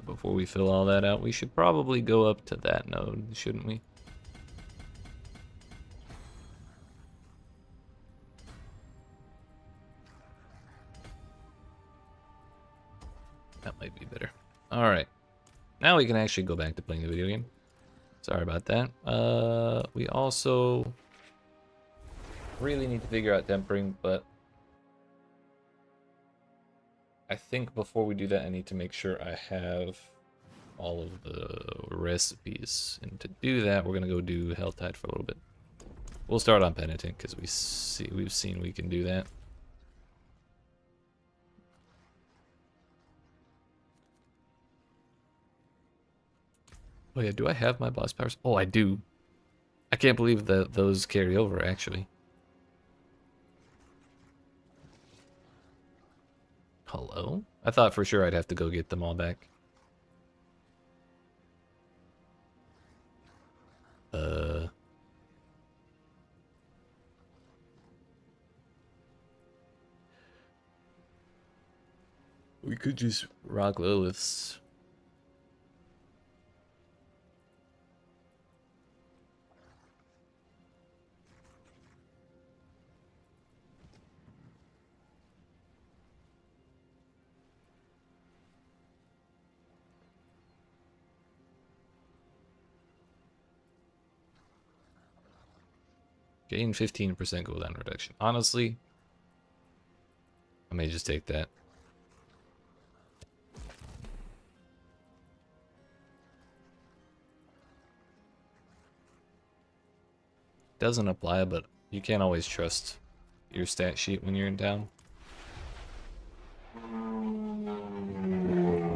Before we fill all that out, we should probably go up to that node, shouldn't we? That might be better. Alright. Now we can actually go back to playing the video game. Sorry about that. We also really need to figure out tempering, but I think before we do that, I need to make sure I have all of the recipes. And to do that, we're gonna go do Helltide for a little bit. We'll start on Penitent because we've seen we can do that. Oh yeah, do I have my boss powers? Oh, I do. I can't believe that those carry over, actually. Hello? I thought for sure I'd have to go get them all back. We could just rock Lilith's. Gain 15% cooldown reduction. Honestly, I may just take that. doesn't apply, but you can't always trust your stat sheet when you're in town.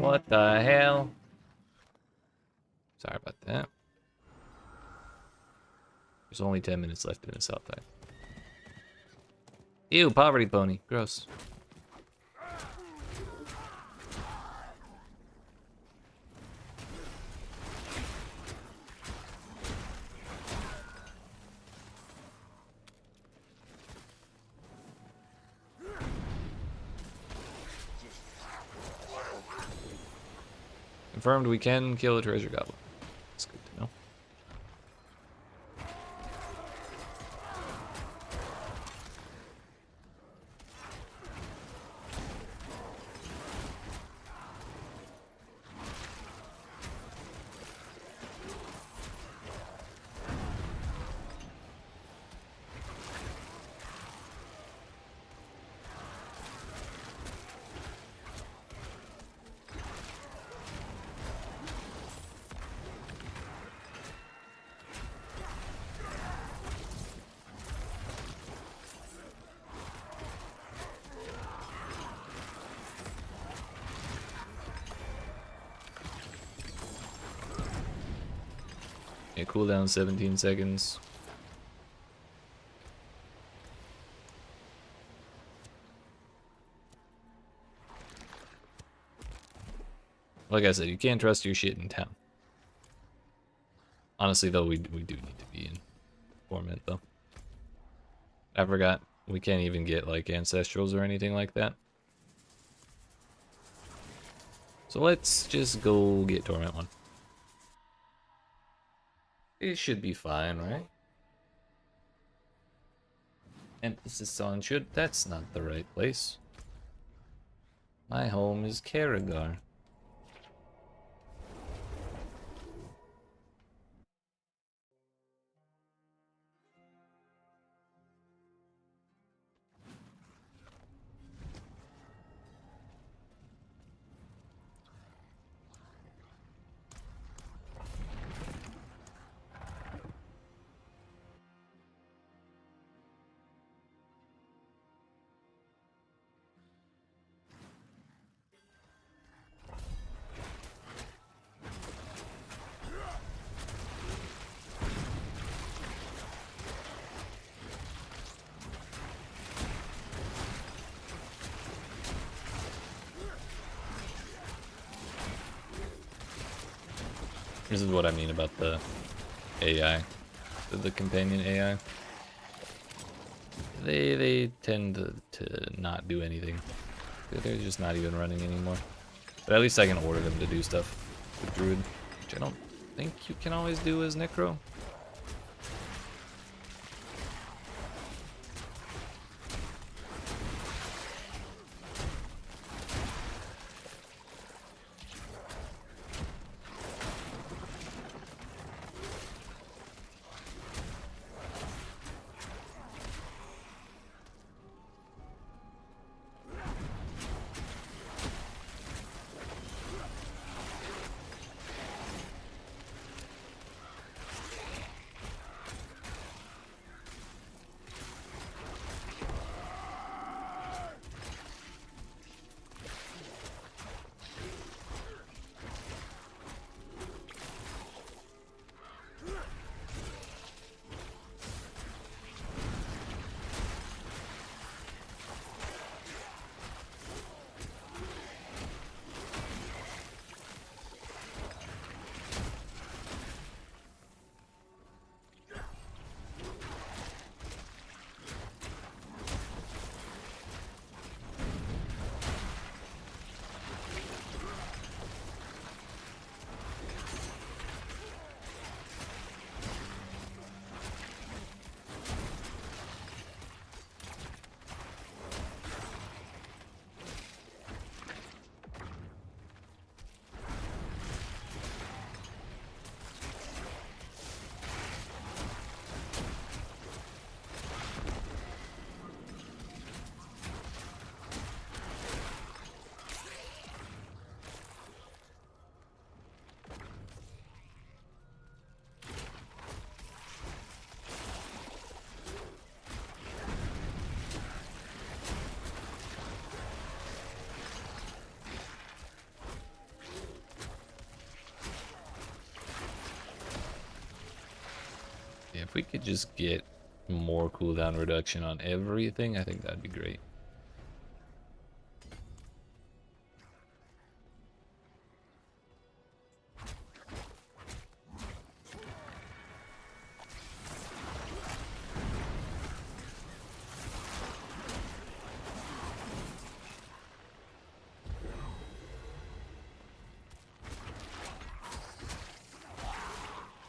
What the hell? Sorry about that. There's only 10 minutes left in this outside. Ew, poverty pony. Gross. Confirmed we can kill a treasure goblin. That's good to know. Yeah, cooldown 17 seconds. Like I said, you can't trust your shit in town. Honestly, though, we do need to be in Torment, though. I forgot. We can't even get, like, Ancestrals or anything like that. So let's just go get Torment 1. It should be fine, right? Emphasis on should. That's not the right place. My home is Karagar. This is what I mean about the AI, the companion AI. They tend to not do anything. They're just not even running anymore. But at least I can order them to do stuff with Druid, which I don't think you can always do as Necro. Yeah, if we could just get more cooldown reduction on everything, I think that'd be great.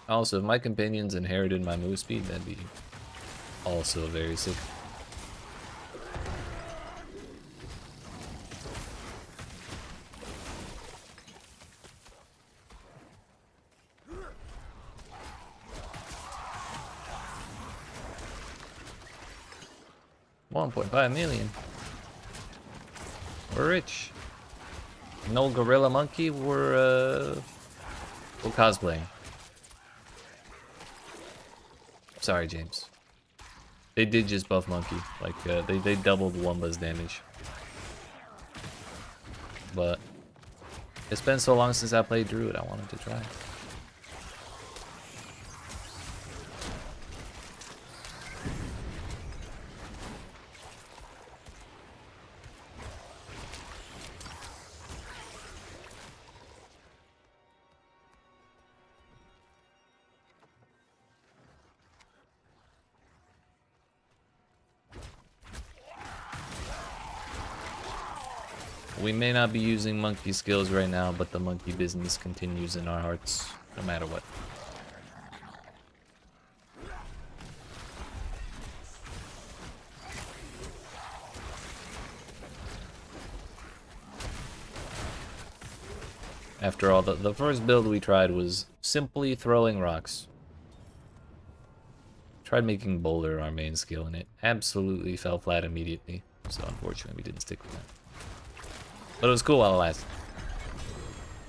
Also, if my companions inherited my move speed, that'd be also very sick. $1.5 million. We're rich. No gorilla monkey, we're cosplaying. Sorry, James. They did just buff monkey. Like, they doubled Wumba's damage. But it's been so long since I played Druid, I wanted to try it. We may not be using monkey skills right now, but the monkey business continues in our hearts, no matter what. After all, the first build we tried was simply throwing rocks. Tried making Boulder our main skill, and it absolutely fell flat immediately. So unfortunately, we didn't stick with that. But it was cool while it lasted.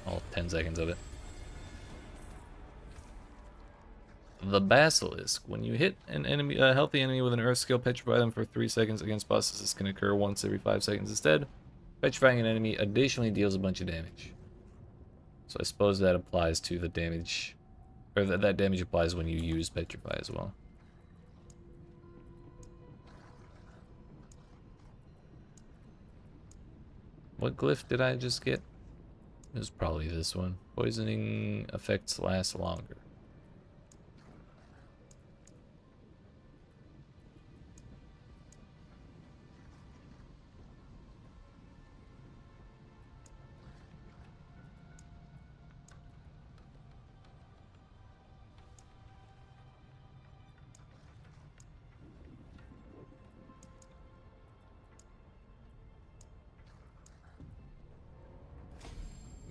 All 10 seconds of it. The Basilisk. When you hit an enemy, a healthy enemy with an Earth skill, petrify them for 3 seconds against bosses. This can occur once every 5 seconds instead. Petrifying an enemy additionally deals a bunch of damage. So I suppose that applies to the damage, or that damage applies when you use Petrify as well. What glyph did I just get? It was probably this one. Poisoning effects last longer.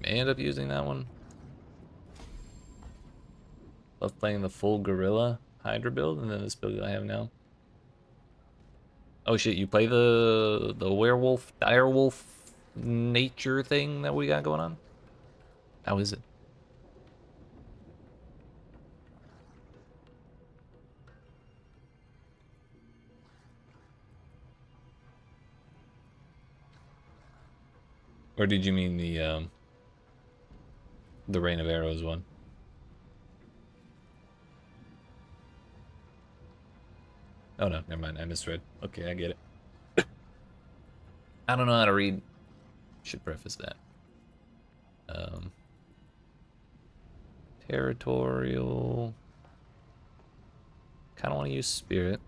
May end up using that one. Love playing the full Gorilla Hydra build, and then this build I have now. Oh shit, you play the werewolf, direwolf nature thing that we got going on? How is it? Or did you mean the Rain of Arrows one? Oh no, never mind, I misread. Okay, I get it. I don't know how to read. Should preface that. Territorial. Kind of want to use Spirit.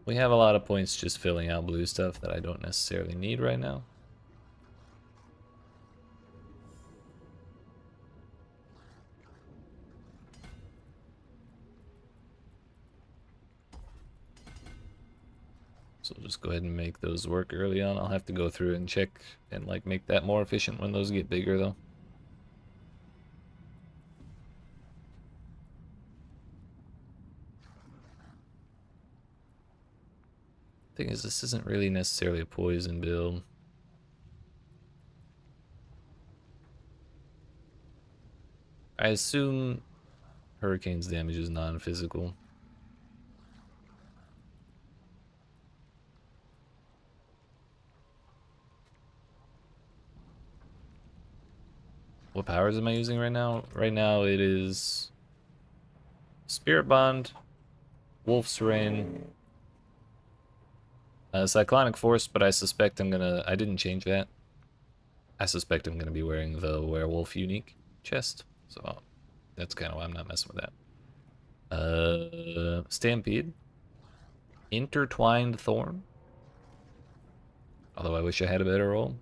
We have a lot of points just filling out blue stuff that I don't necessarily need right now. So we'll just go ahead and make those work early on. I'll have to go through and check and like make that more efficient when those get bigger though. Thing is, this isn't really necessarily a poison build. I assume Hurricane's damage is non-physical. What powers am I using right now? Right now it is Spirit Bond, Wolf's Rain, Cyclonic Force, but I suspect I didn't change that. I suspect I'm gonna be wearing the Werewolf Unique chest, so that's kind of why I'm not messing with that. Stampede, Intertwined Thorn, although I wish I had a better roll.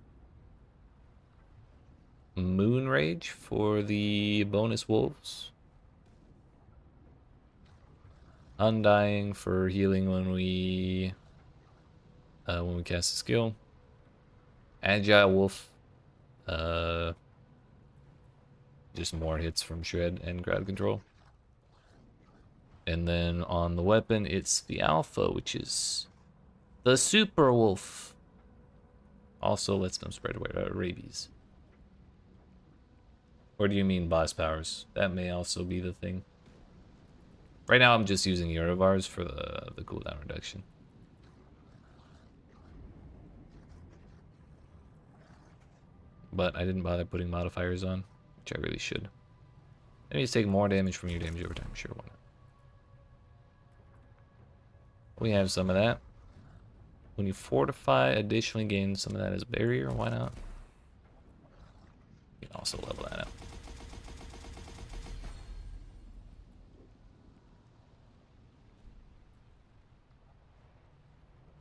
Moon Rage for the bonus wolves. Undying for healing when we cast a skill. Agile Wolf, uh, just more hits from Shred and Crowd Control. And then on the weapon, it's the Alpha, which is the Super Wolf. Also lets them spread rabies. Or do you mean boss powers? That may also be the thing. Right now I'm just using Eurovars for the cooldown reduction. But I didn't bother putting modifiers on, which I really should. Enemies take more damage from your damage over time. Sure, why not? We have some of that. When you fortify, additionally gain some of that as barrier. Why not? You can also level that out.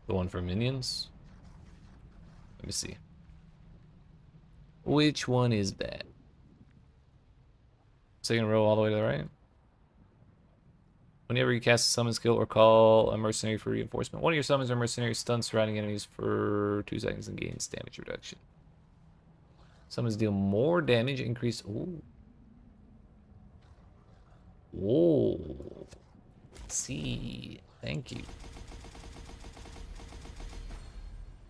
The one for minions? Let me see. Which one is that? Second row all the way to the right. Whenever you cast a summon skill or call a mercenary for reinforcement, one of your summons or mercenaries stuns surrounding enemies for 2 seconds and gains damage reduction. Summons deal more damage, increase. Ooh. Whoa. Let's see. Thank you.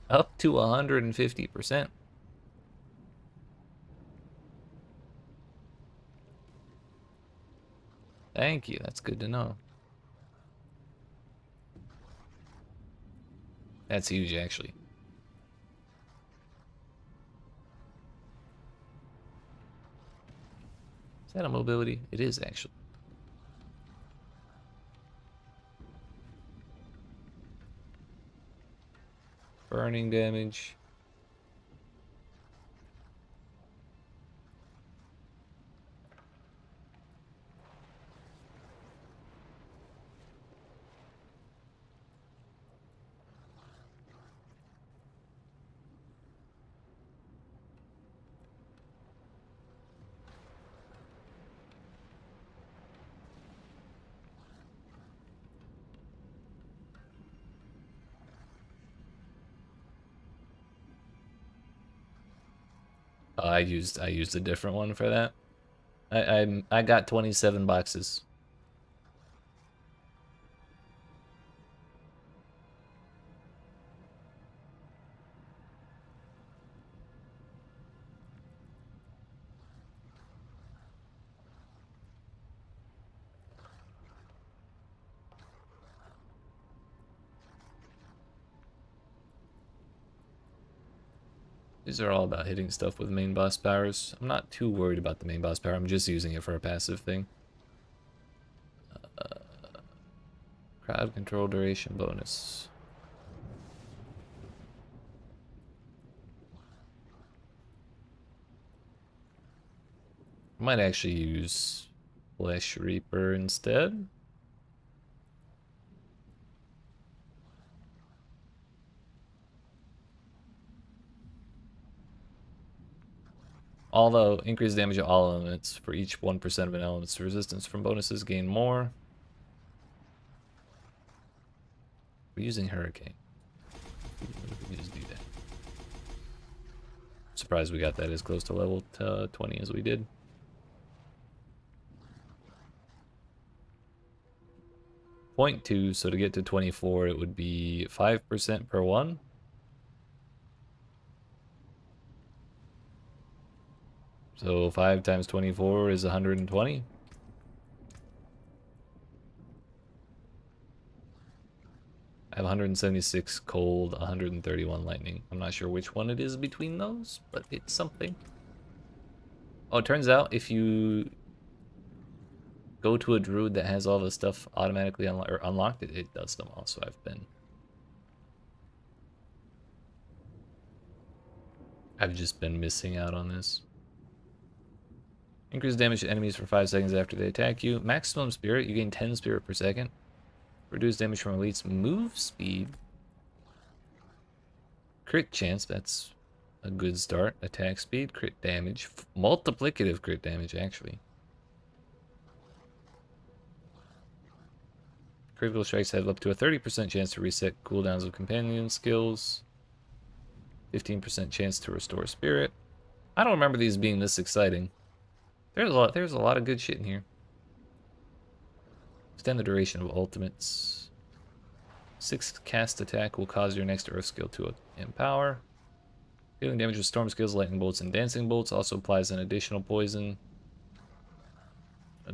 Up to 150%. Thank you. That's good to know. That's huge, actually. Is that a mobility? It is, actually. Burning damage. I used a different one for that. I got 27 boxes. These are all about hitting stuff with main boss powers. I'm not too worried about the main boss power. I'm just using it for a passive thing. Crowd control duration bonus. I might actually use Flesh Reaper instead. Although, increase damage of all elements for each 1% of an element's resistance from bonuses gain more. We're using Hurricane. We just do that. Surprised we got that as close to level 20 as we did. Point 2, so to get to 24, it would be 5% per one. So 5 times 24 is 120. I have 176 cold, 131 lightning. I'm not sure which one it is between those, but it's something. Oh, it turns out if you go to a druid that has all the stuff automatically unlocked, it does them all. So I've just been missing out on this. Increase damage to enemies for 5 seconds after they attack you. Maximum spirit, you gain 10 spirit per second. Reduce damage from elites. Move speed. Crit chance, that's a good start. Attack speed, crit damage. Multiplicative crit damage, actually. Critical strikes have up to a 30% chance to reset cooldowns of companion skills. 15% chance to restore spirit. I don't remember these being this exciting. There's a lot of good shit in here. Extend the duration of ultimates. 6th cast attack will cause your next earth skill to empower. Dealing damage with storm skills, lightning bolts, and dancing bolts also applies an additional poison.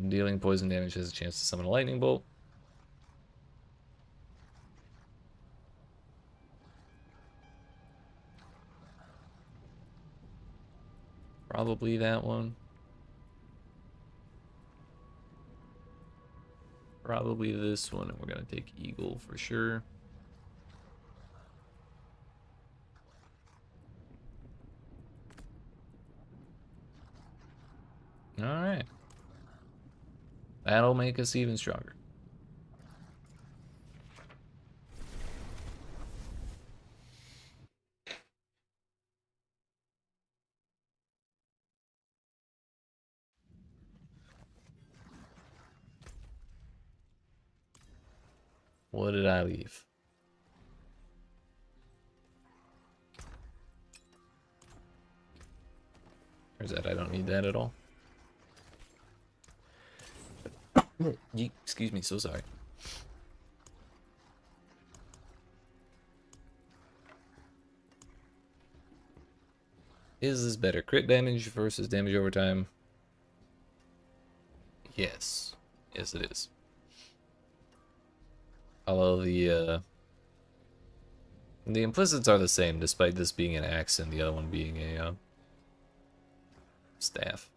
Dealing poison damage has a chance to summon a lightning bolt. Probably that one. Probably this one, and we're gonna take Eagle for sure. Alright. That'll make us even stronger. What did I leave? Or is that I don't need that at all? Excuse me, so sorry. Is this better? Crit damage versus damage over time? Yes. Yes, it is. Although the implicits are the same, despite this being an axe and the other one being a staff.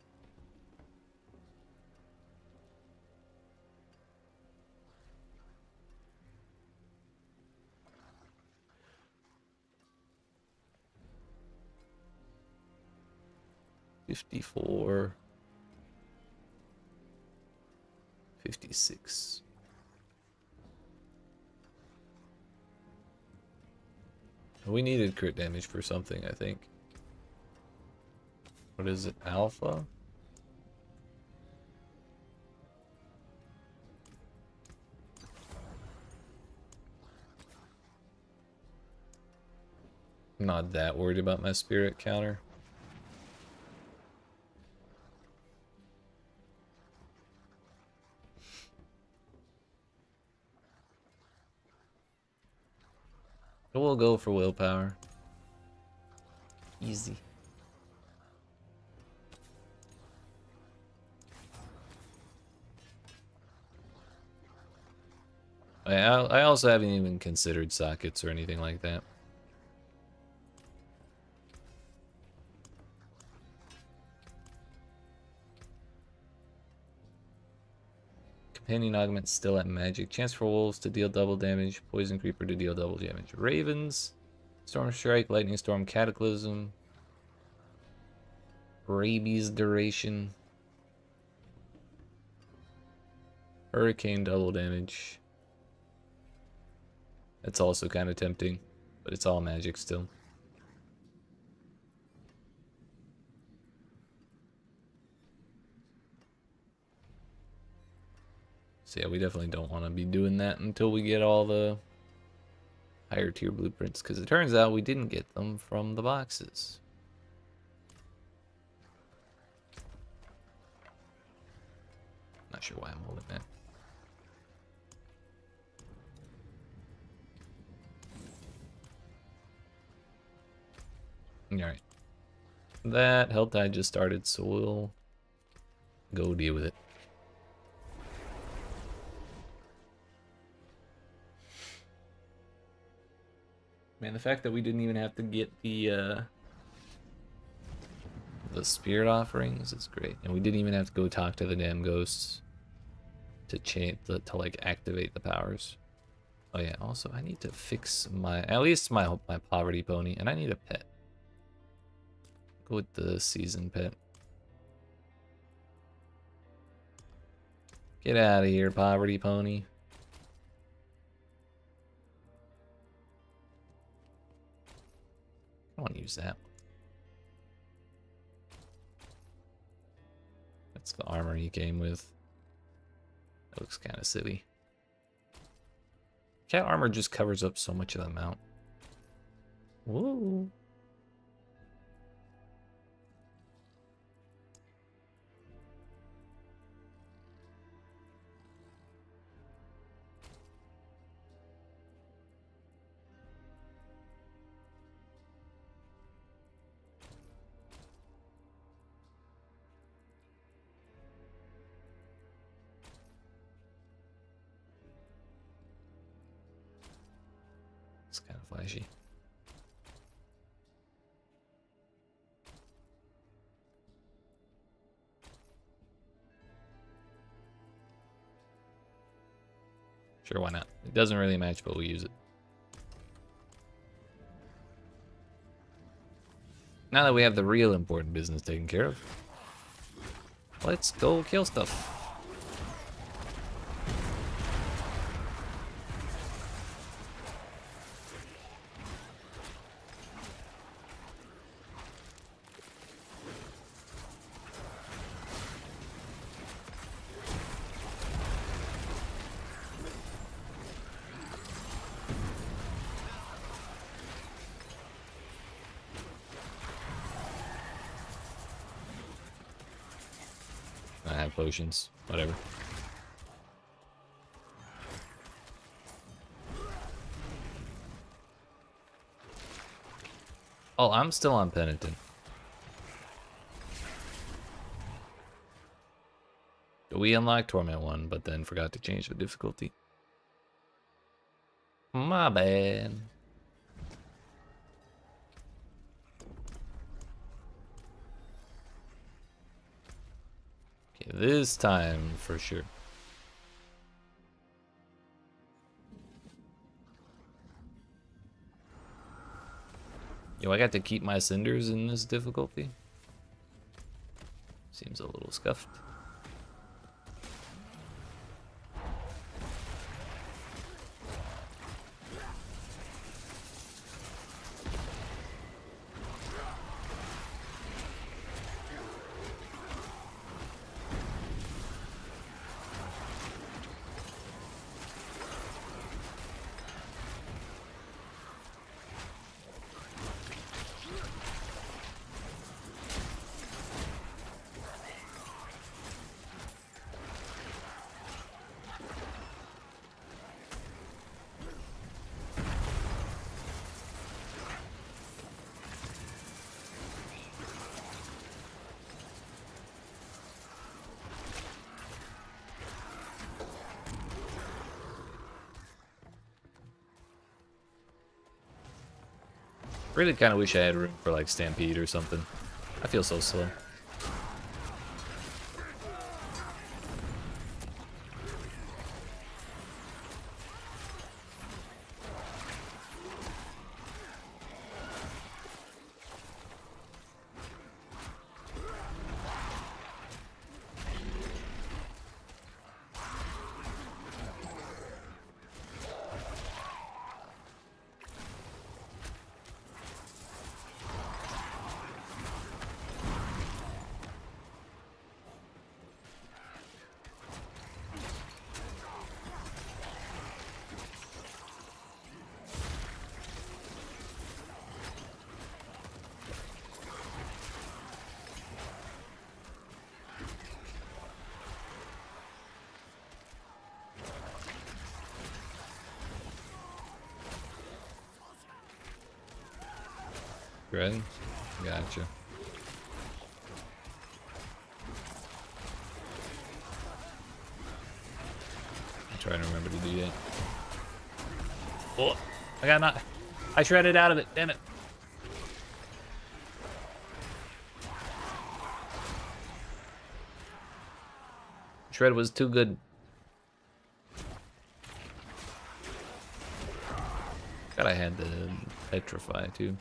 $54. $56. We needed crit damage for something, I think. What is it? Alpha? I'm not that worried about my spirit counter. We'll go for willpower. Easy. I also haven't even considered sockets or anything like that. Companion augment still at magic. Chance for wolves to deal double damage. Poison creeper to deal double damage. Ravens. Storm strike. Lightning storm. Cataclysm. Rabies duration. Hurricane double damage. That's also kind of tempting, but it's all magic still. So yeah, we definitely don't want to be doing that until we get all the higher tier blueprints, because it turns out we didn't get them from the boxes. Not sure why I'm holding that. Alright. That health tide just started, so we'll go deal with it. Man, the fact that we didn't even have to get the the spirit offerings. It's great. And we didn't even have to go talk to the damn ghosts to change to like activate the powers. Oh yeah, also I need to fix my at least my poverty pony, and I need a pet. Go with the season pet. Get out of here, poverty pony. I don't want to use that. That's the armor he came with. That looks kind of silly. Cat armor just covers up so much of the mount. Whoa. It's kind of flashy. Sure, why not? It doesn't really match, but we'll use it. Now that we have the real important business taken care of, let's go kill stuff. I have potions, whatever. Oh, I'm still on Penitent. We unlocked Torment 1, but then forgot to change the difficulty. My bad. Okay, this time for sure. Yo, I got to keep my cinders in this difficulty. Seems a little scuffed. Really kind of wish I had room for like Stampede or something. I feel so slow. Ready? Gotcha. I'm trying to remember to do that. Oh, I got not. I shredded out of it. Damn it. Shred was too good. God, I had the petrify too.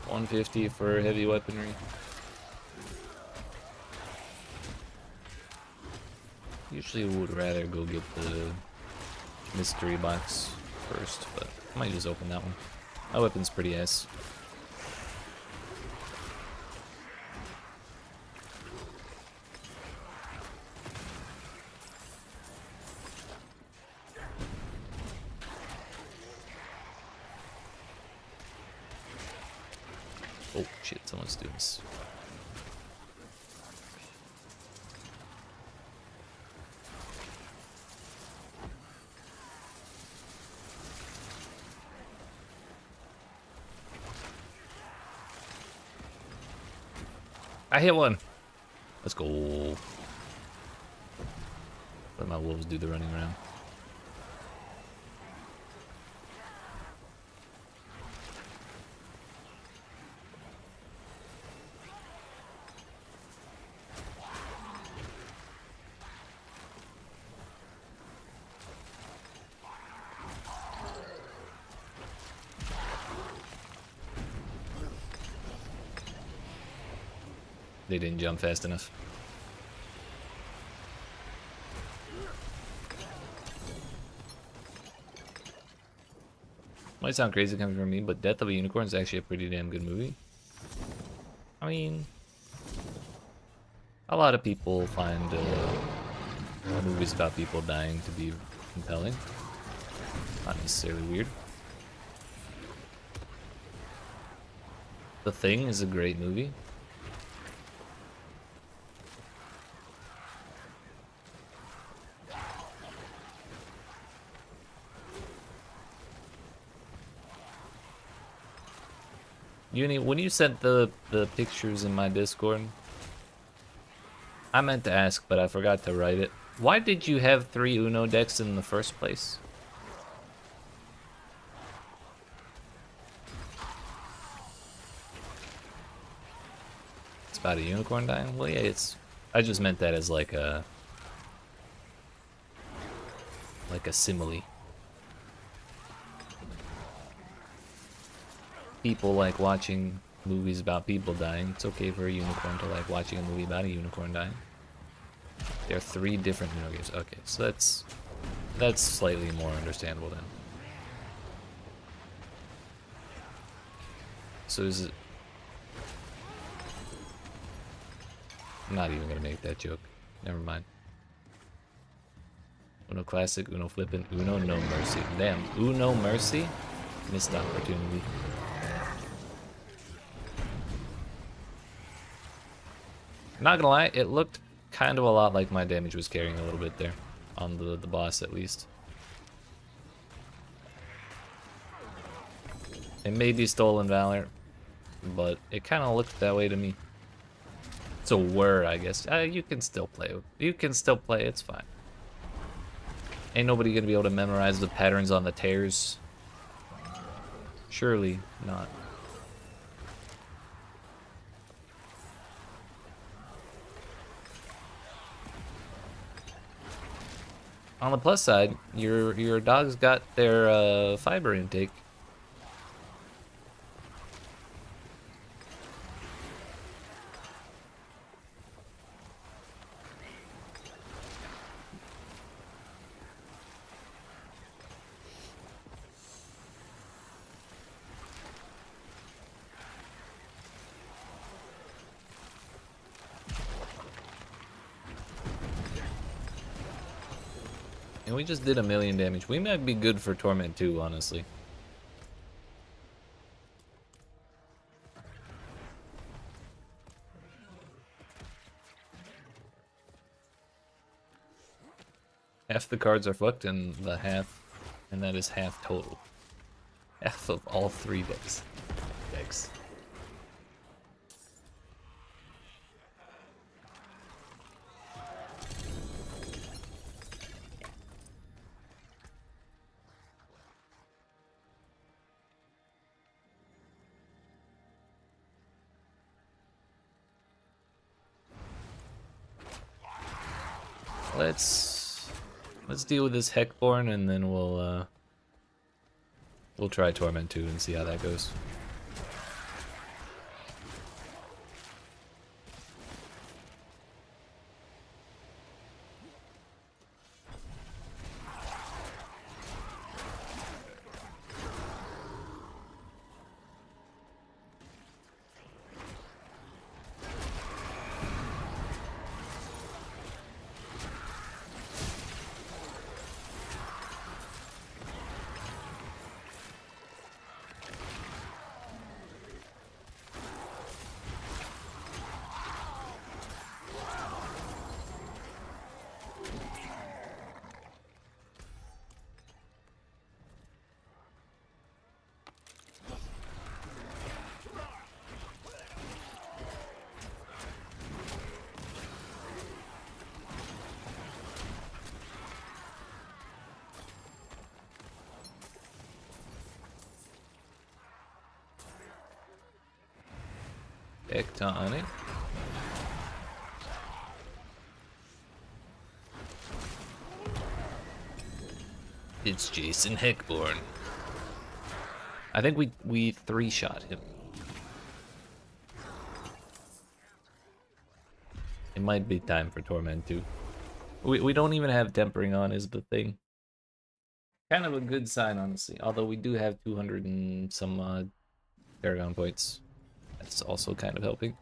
$150 for heavy weaponry. Usually would rather go get the mystery box first, but I might just open that one. My weapon's pretty ass. Oh shit, someone's doing this. I hit one. Let's go. Let my wolves do the running around. They didn't jump fast enough. Might sound crazy coming from me, but Death of a Unicorn is actually a pretty damn good movie. I mean, a lot of people find movies about people dying to be compelling. Not necessarily weird. The Thing is a great movie. Uni, when you sent the pictures in my Discord, I meant to ask, but I forgot to write it. Why did you have 3 Uno decks in the first place? It's about a unicorn dying? Well, yeah, it's... I just meant that as like a simile. People like watching movies about people dying. It's okay for a unicorn to like watching a movie about a unicorn dying. There are 3 different Uno games. Okay, so that's slightly more understandable then. So is it... I'm not even gonna make that joke. Never mind. Uno Classic, Uno Flippin', Uno No Mercy. Damn, Uno Mercy? Missed opportunity. Not gonna lie, it looked kind of a lot like my damage was carrying a little bit there. On the boss, at least. It may be Stolen Valor, but it kind of looked that way to me. It's a word, I guess. You can still play. You can still play, it's fine. Ain't nobody gonna be able to memorize the patterns on the tears. Surely not. On the plus side, your dog's got their fiber intake. And we just did 1,000,000 damage. We might be good for Torment 2, honestly. Half the cards are fucked and the half, and that is half total. Half of all 3 decks. let's deal with this Heckborn, and then we'll try Torment 2 and see how that goes. Tectonic. It's Jason Heckborn. I think we 3-shot him. It might be time for Torment 2. We don't even have Tempering on is the thing. Kind of a good sign, honestly. Although we do have 200 and some odd Paragon points. That's also kind of helping.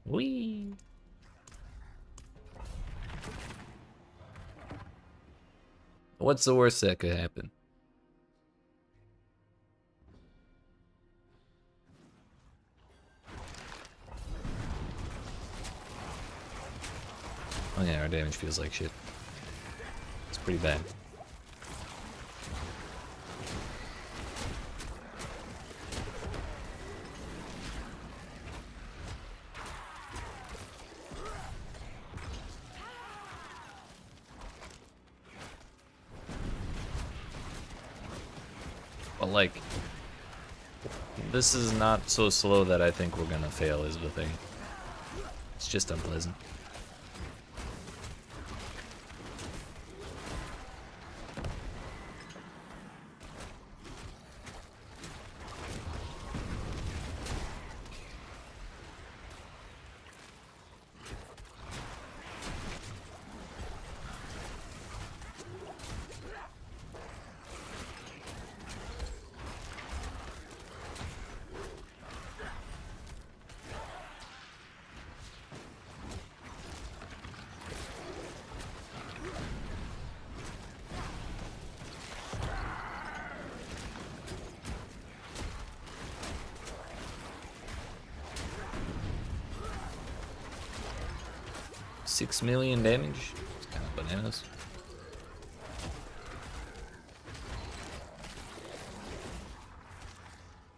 Whee! What's the worst that could happen? Oh yeah, our damage feels like shit. It's pretty bad. But like, this is not so slow that I think we're gonna fail is the thing. It's just unpleasant. $6 million damage. It's kind of bananas.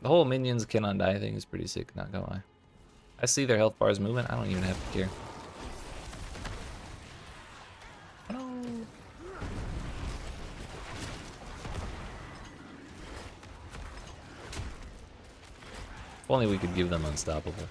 The whole minions cannot die thing is pretty sick, not gonna lie. I see their health bars moving, I don't even have to care. Oh no. If only we could give them unstoppable.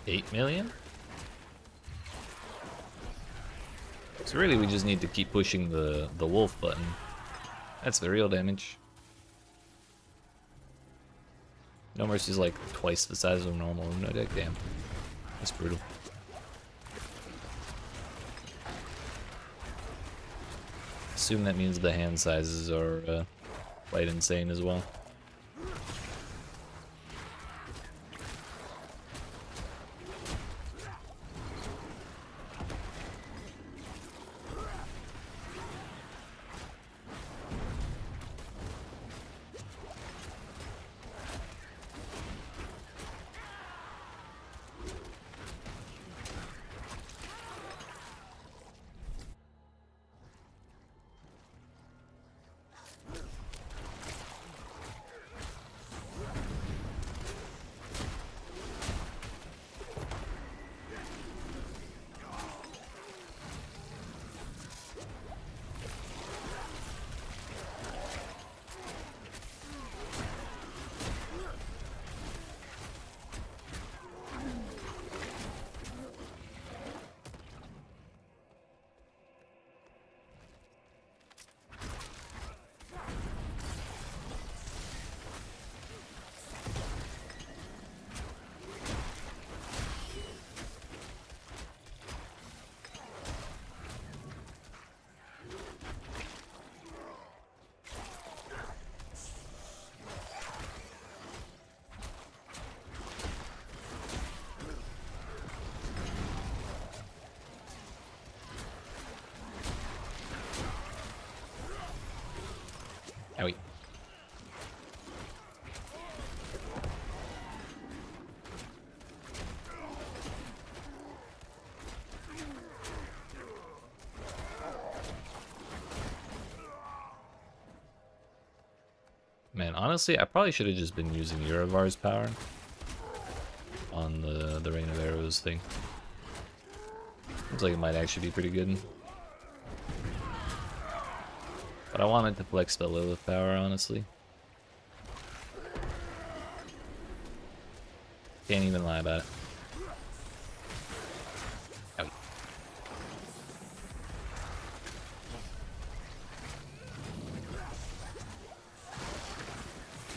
$8 million? So really we just need to keep pushing the wolf button. That's the real damage. No Mercy's like twice the size of a normal Uno deck, damn. That's brutal. Assume that means the hand sizes are quite insane as well. Man, honestly, I probably should have just been using Uravar's power on the Rain of Arrows thing. Seems like it might actually be pretty good. But I wanted to flex the Lilith power, honestly. Can't even lie about it. Ow.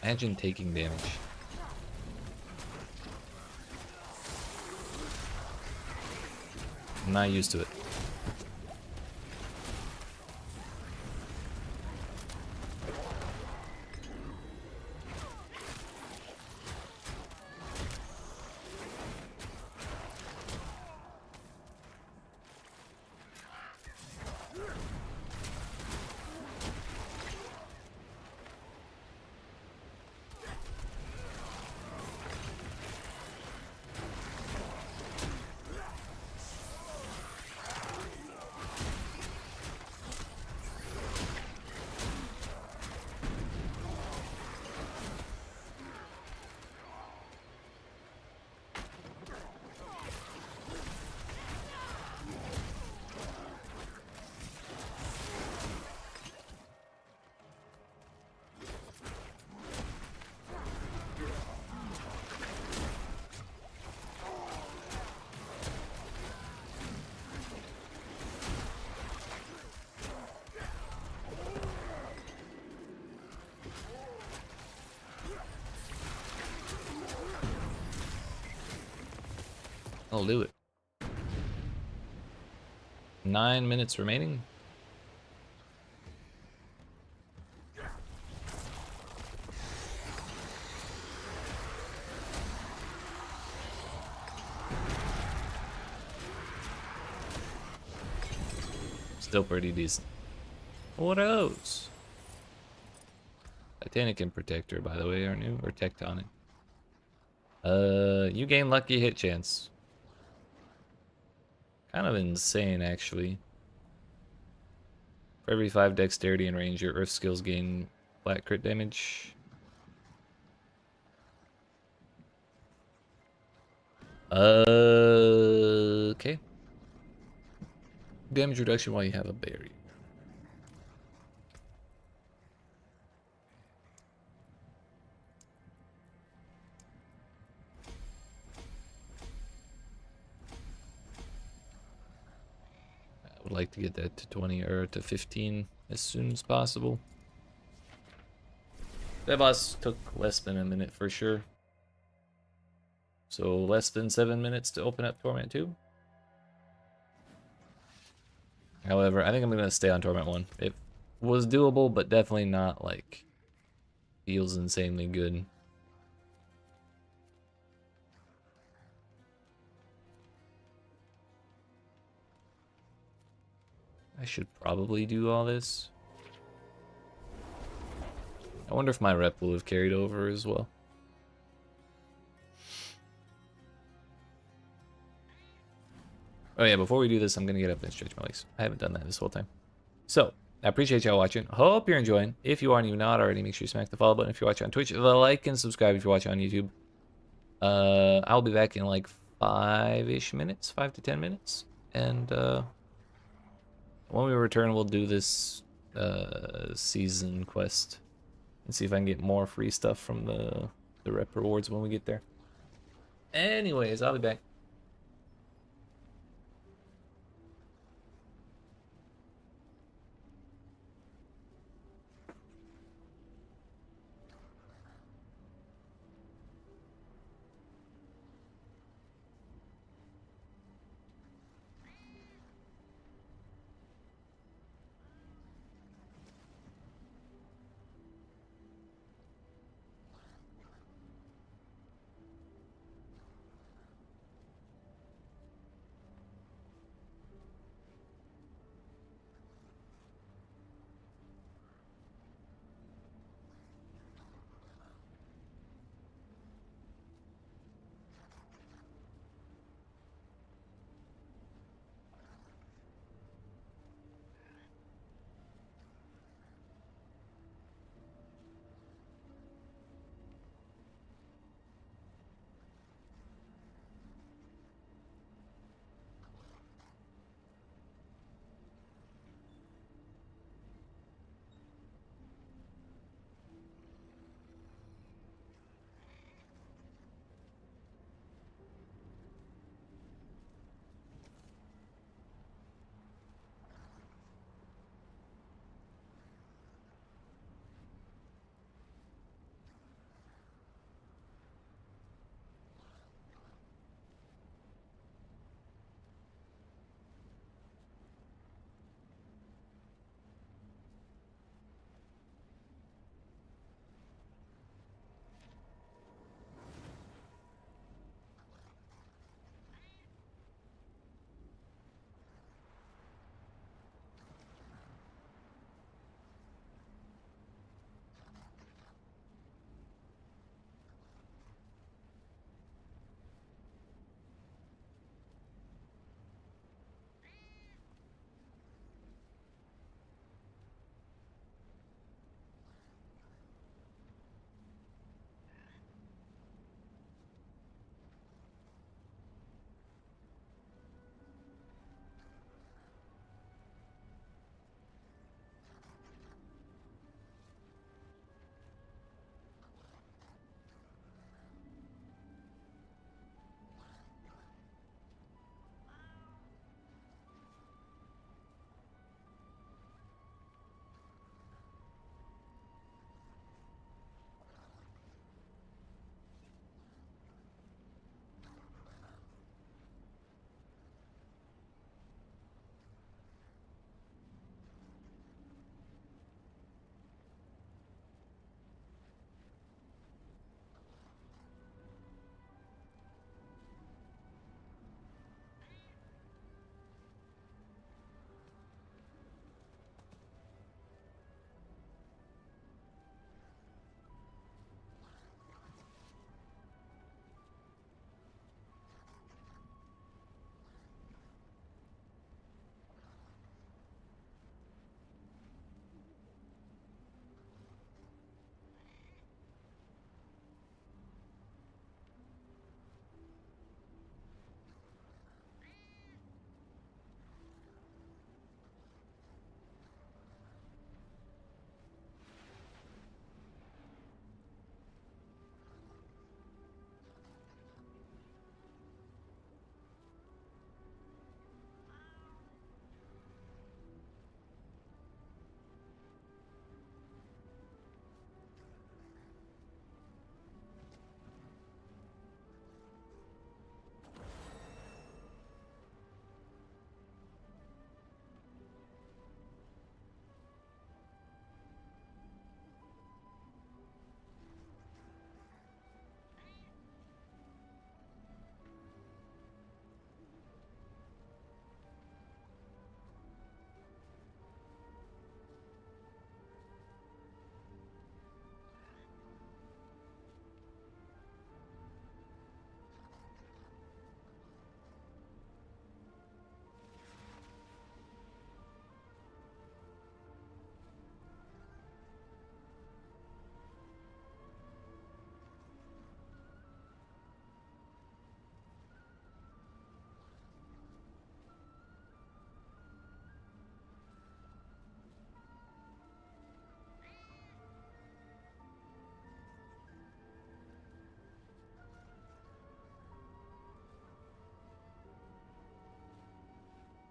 Imagine taking damage. I'm not used to it. I'll do it. 9 minutes remaining. Still pretty decent. What else? Titanic and Protector, by the way, are new, or Tectonic. You gain lucky hit chance. Kind of insane, actually. For every 5 dexterity and range, your earth skills gain flat crit damage. Okay. Damage reduction while you have a barrier. I would like to get that to 20 or to 15 as soon as possible. That boss took less than a minute for sure. So less than 7 minutes to open up Torment 2. However, I think I'm gonna stay on Torment 1. It was doable, but definitely not like feels insanely good. I should probably do all this. I wonder if my rep will have carried over as well. Oh yeah, before we do this, I'm gonna get up and stretch my legs. I haven't done that this whole time. So, I appreciate y'all watching. Hope you're enjoying. If you are and you're not already, make sure you smack the follow button if you're watching on Twitch. The like and subscribe if you're watching on YouTube. I'll be back in like 5-ish minutes, 5 to 10 minutes. And when we return, we'll do this season quest and see if I can get more free stuff from the rep rewards when we get there. Anyways, I'll be back.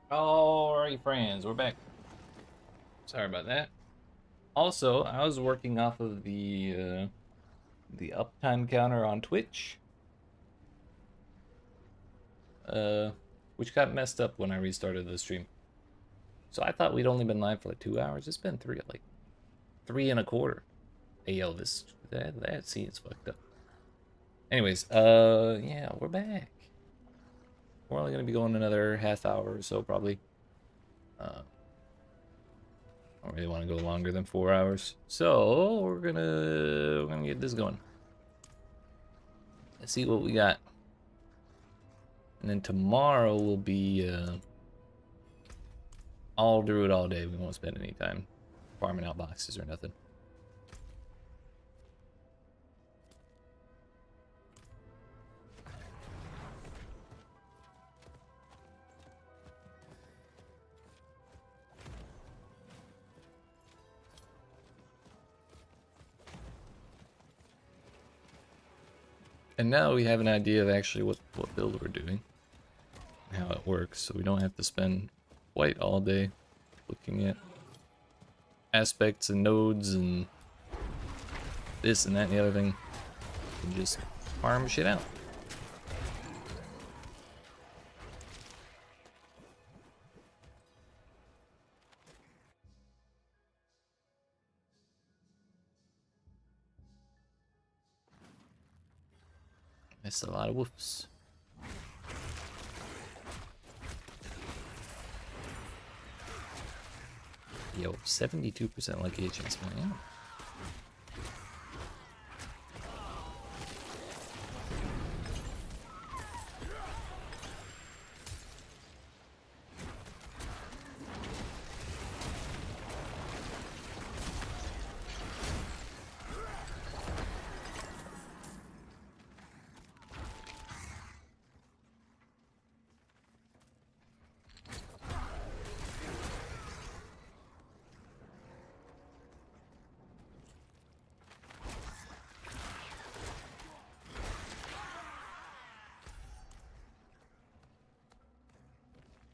Alright, friends, we're back. Sorry about that. Also, I was working off of the uptime counter on Twitch, uh, which got messed up when I restarted the stream. So I thought we'd only been live for like 2 hours. It's been like 3 and a quarter. Hey, yo, that scene's fucked up. Anyways, yeah, we're back. We're only gonna be going another half hour or so, probably. I don't really want to go longer than 4 hours, so we're gonna get this going. Let's see what we got, and then tomorrow will be all Druid all day. We won't spend any time farming out boxes or nothing. And now we have an idea of actually what build we're doing, how it works, so we don't have to spend quite all day looking at aspects and nodes and this and that and the other thing. We can just farm shit out. That's a lot of woofs. Yo, 72% lucky chance, man.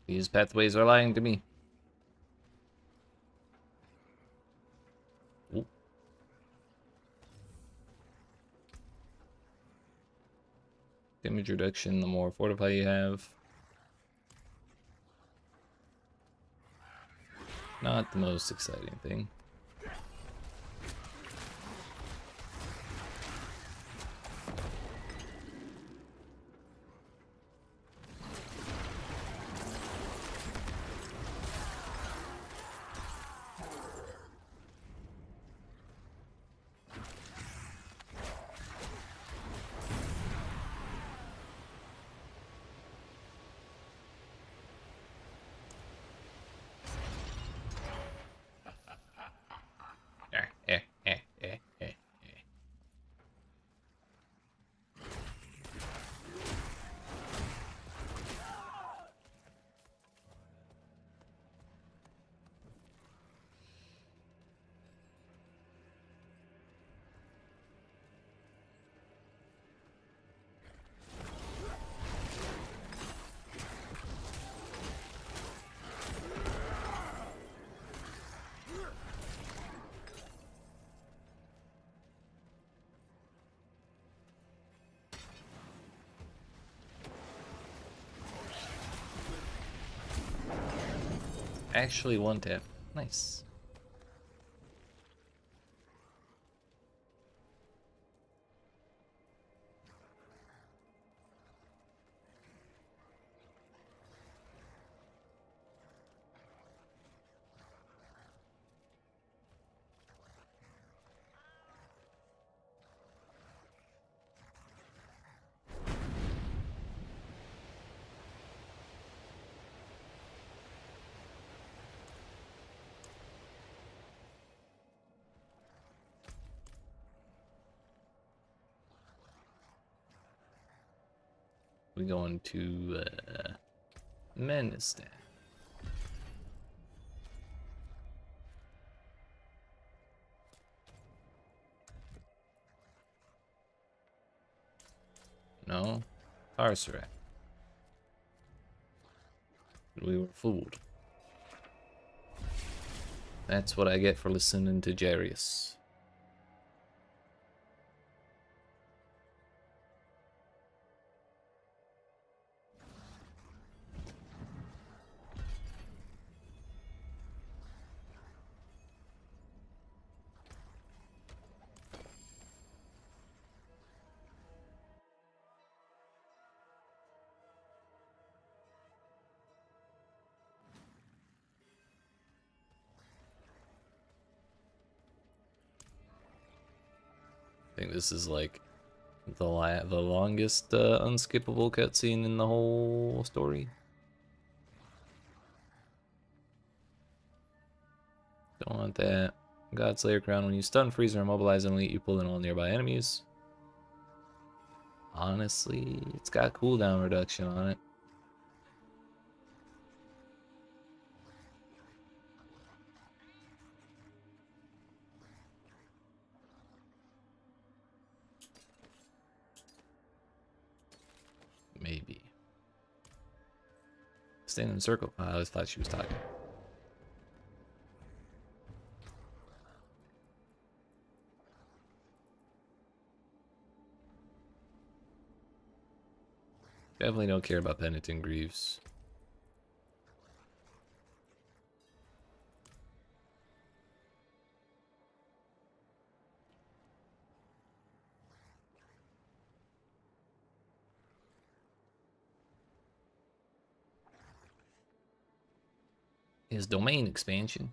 These pathways are lying to me. Ooh. Damage reduction, the more fortify you have. Not the most exciting thing. Actually, one tap. Nice. We're going to Menistan. No, Tarsarak. We were fooled. That's what I get for listening to Jarius. I think this is like the longest unskippable cutscene in the whole story. Don't want that. Godslayer crown. When you stun, freeze, or immobilize an elite, you pull in all nearby enemies. Honestly, it's got cooldown reduction on it. Maybe. Stand in a circle. I always thought she was talking. Definitely don't care about Penitent Greaves. His domain expansion.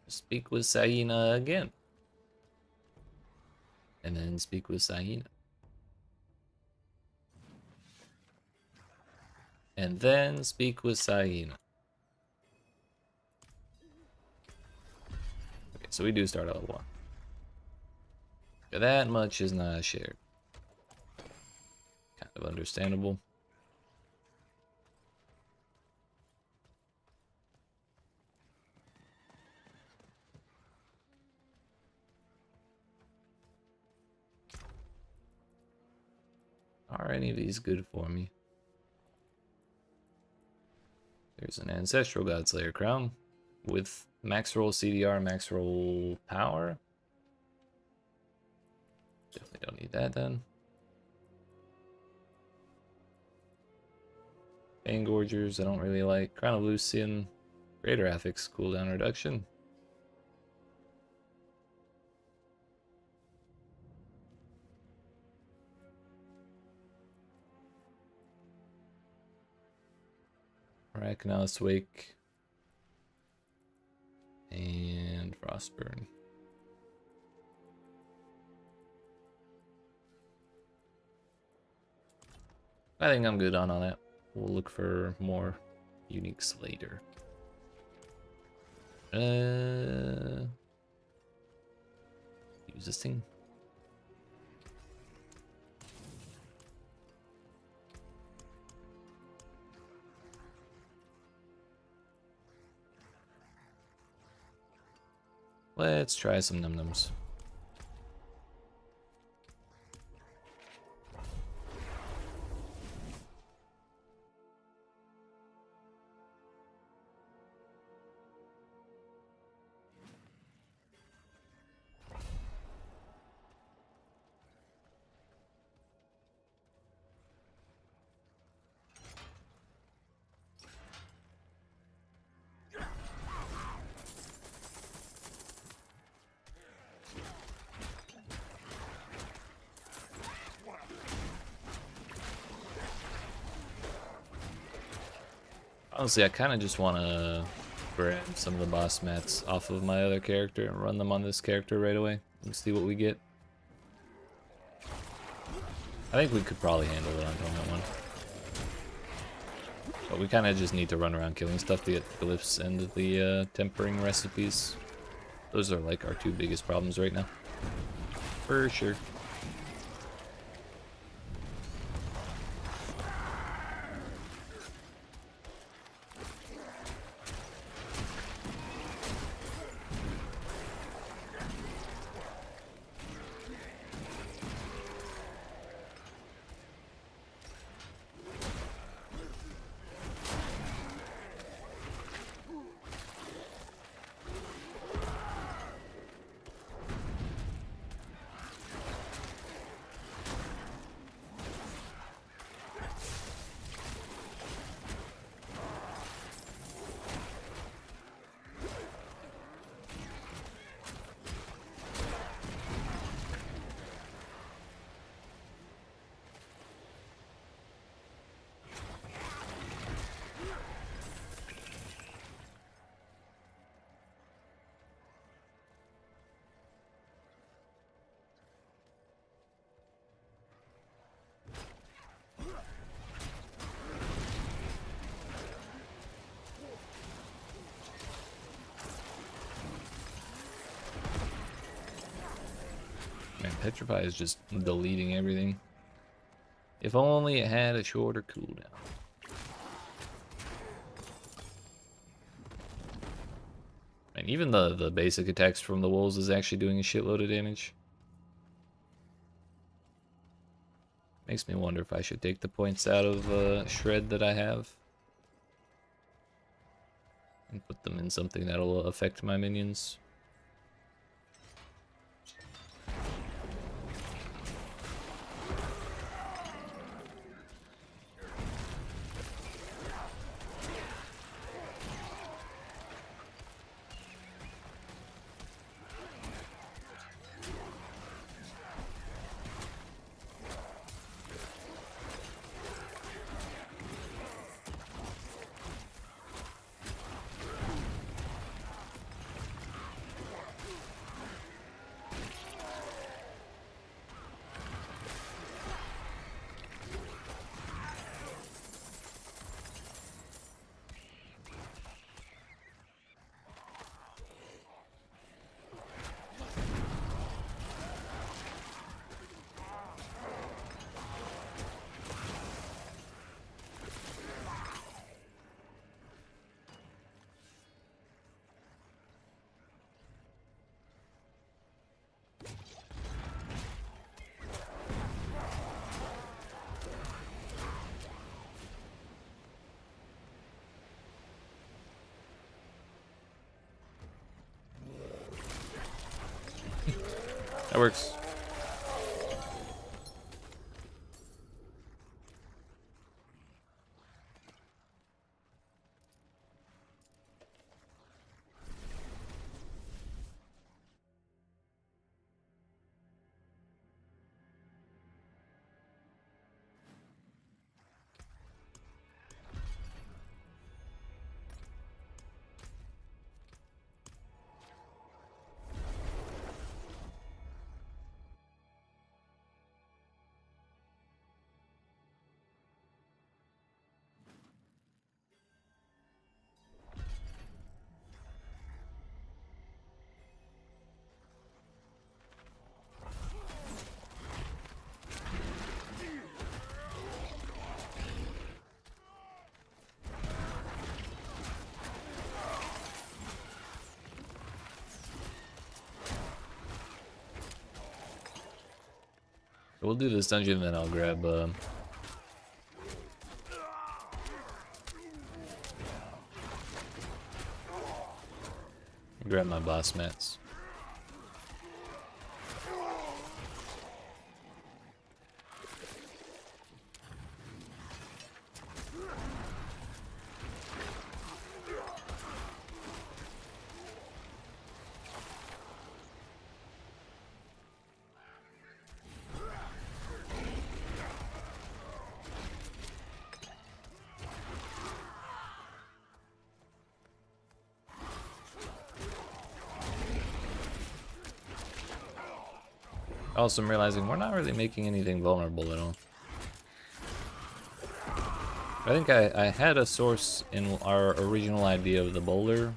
Speak with Saina again. And then speak with Saina. And then speak with Saina. Okay, so we do start at level 1. That much is not shared. Kind of understandable. Are any of these good for me? There's an Ancestral Godslayer crown with max roll CDR, max roll power. Definitely don't need that then. Engorgers, I don't really like. Crown of Lucian, Greater Affix, cooldown reduction. Arachnos Wake. And Frostburn. I think I'm good on that. We'll look for more uniques later. Use this thing. Let's try some num-nums. Honestly, I kind of just want to grab some of the boss mats off of my other character and run them on this character right away and see what we get. I think we could probably handle it on Tournament 1. But we kind of just need to run around killing stuff to get glyphs and the tempering recipes. Those are like our two biggest problems right now. For sure. Petrify is just deleting everything. If only it had a shorter cooldown. And even the basic attacks from the wolves is actually doing a shitload of damage. Makes me wonder if I should take the points out of Shred that I have. And put them in something that'll affect my minions. That works. We'll do this dungeon, then I'll grab my boss mats. Also, I'm realizing we're not really making anything vulnerable at all. I think I had a source in our original idea of the boulder.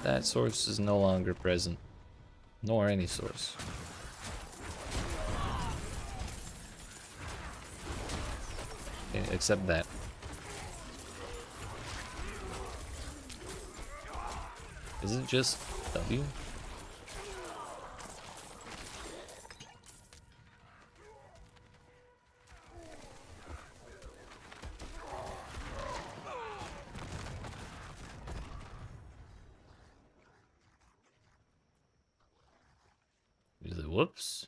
That source is no longer present, nor any source. Except that. Is it just W? Is it whoops?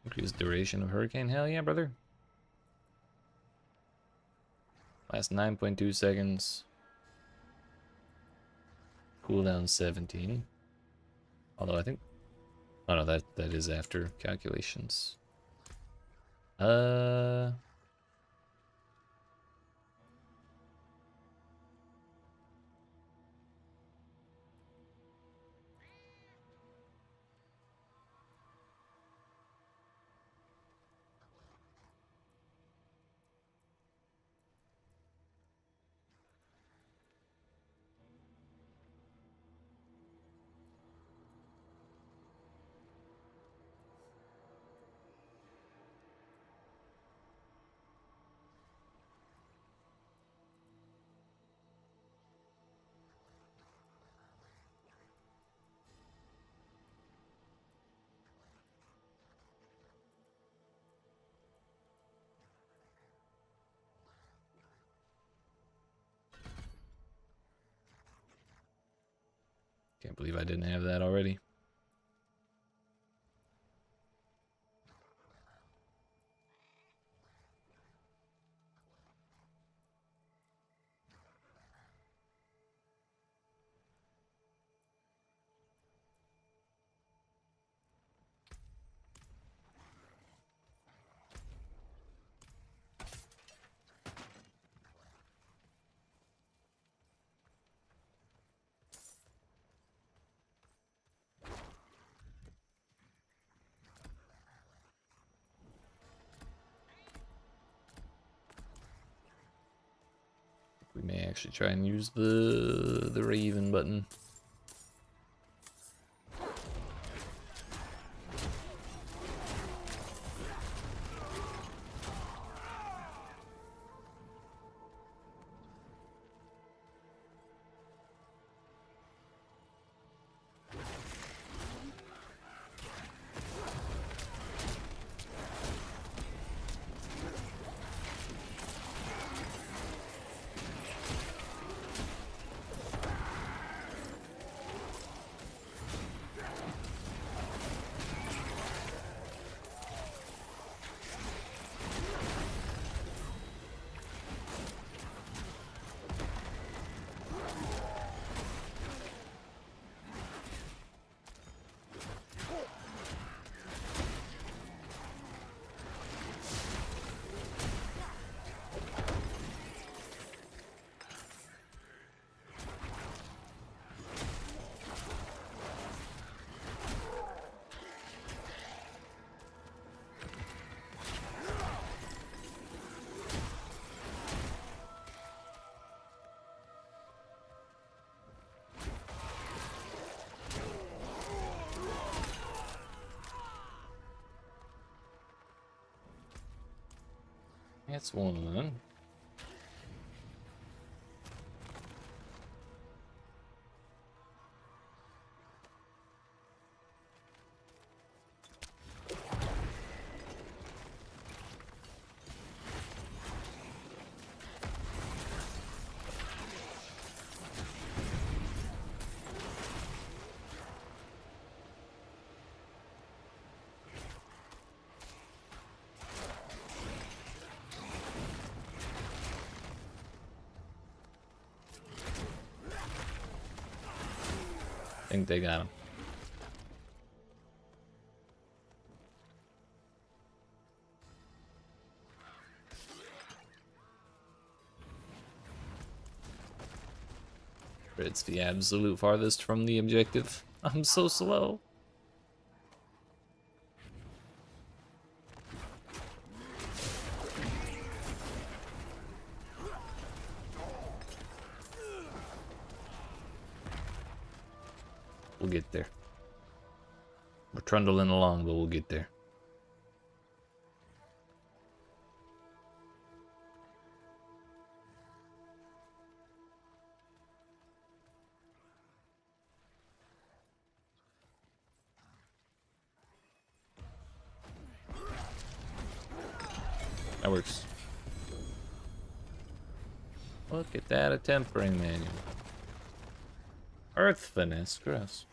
Increase duration of hurricane. Hell yeah, brother. Last 9.2 seconds. Cooldown 17. Although I think, oh no, that is after calculations. Can't believe I didn't have that already. We may actually try and use the Raven button. That's one. I think they got him. It's the absolute farthest from the objective. I'm so slow. We'll get there. We're trundling along, but we'll get there. That works. Look at that, a tempering manual. Earth finesse, gross.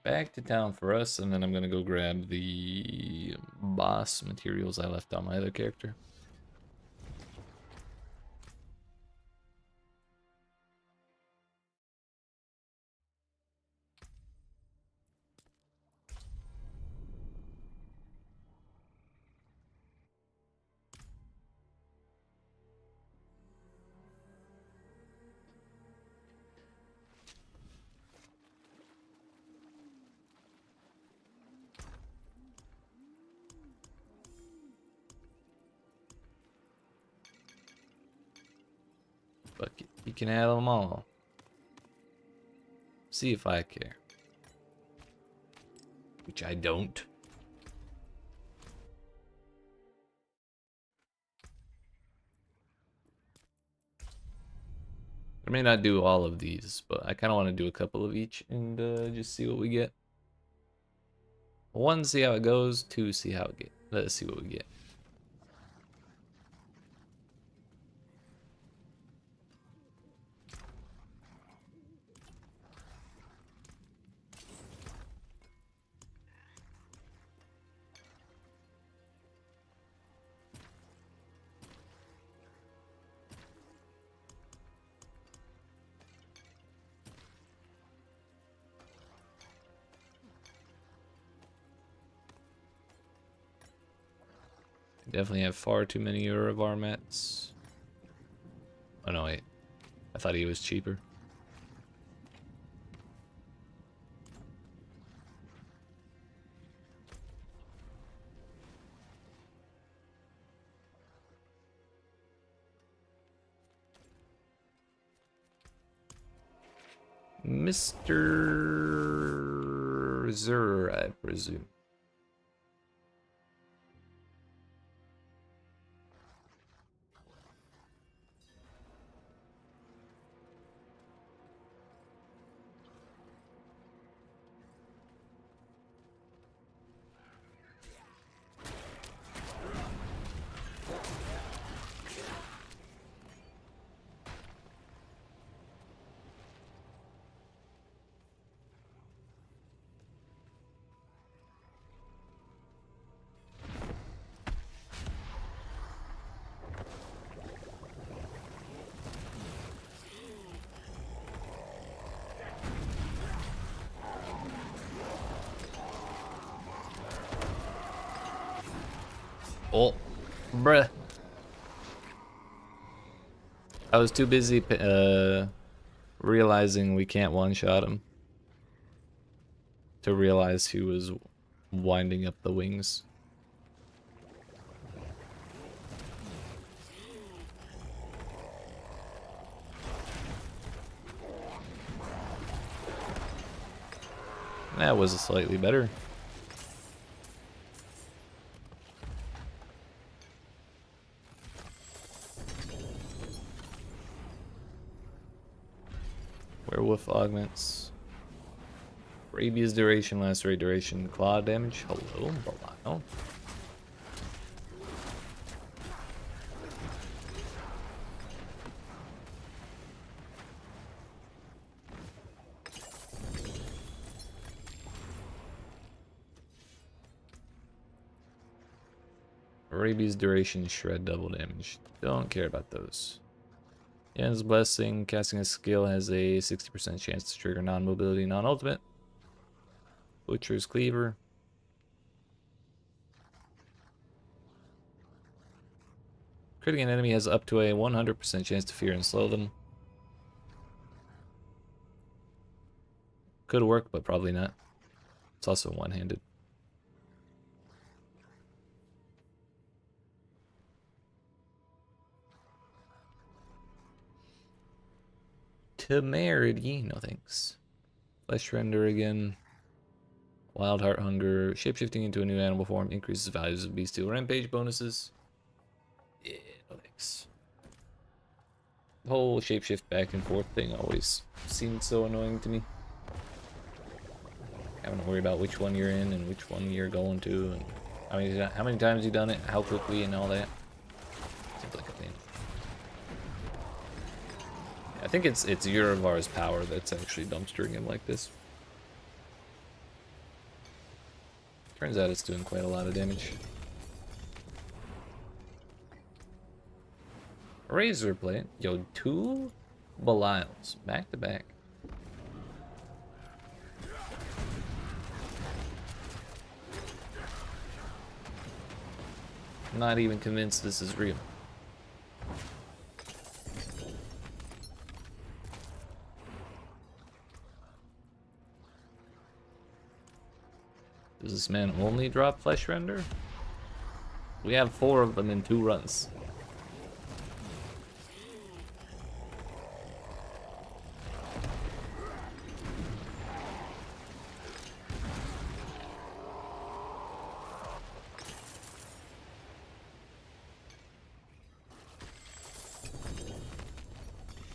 back to town for us, and then I'm gonna go grab the boss materials I left on my other character. Fuck it, you can have them all. See if I care. Which I don't. I may not do all of these, but I kind of want to do a couple of each and just see what we get. One, see how it goes. Two, see how it get. Let's see what we get. Definitely have far too many Uravar mats. Oh no, wait. I thought he was cheaper. Mr. Zur, I presume. Oh, bruh. I was too busy realizing we can't one-shot him to realize he was winding up the wings. That was slightly better. Werewolf augments. Rabies duration, lacerate duration, claw damage. Hello, Belial. Rabies duration, shred double damage. Don't care about those. Yen's Blessing, casting a skill has a 60% chance to trigger non-mobility, non-ultimate. Butcher's Cleaver. Critting an enemy has up to a 100% chance to fear and slow them. Could work, but probably not. It's also one-handed. Temerity, no thanks. Flesh Render again. Wild Heart Hunger. Shapeshifting into a new animal form increases values of bestial rampage bonuses. Yeah, no thanks. The whole shapeshift back and forth thing always seemed so annoying to me. Having to worry about which one you're in and which one you're going to, and how many times you've done it, how quickly, and all that. Seems like a pain. I think it's Uravar's power that's actually dumpstering him like this. Turns out it's doing quite a lot of damage. Razor Blade. Yo, 2 Belials. Back to back. I'm not even convinced this is real. Does this man only drop Flesh Render? We have 4 of them in 2 runs.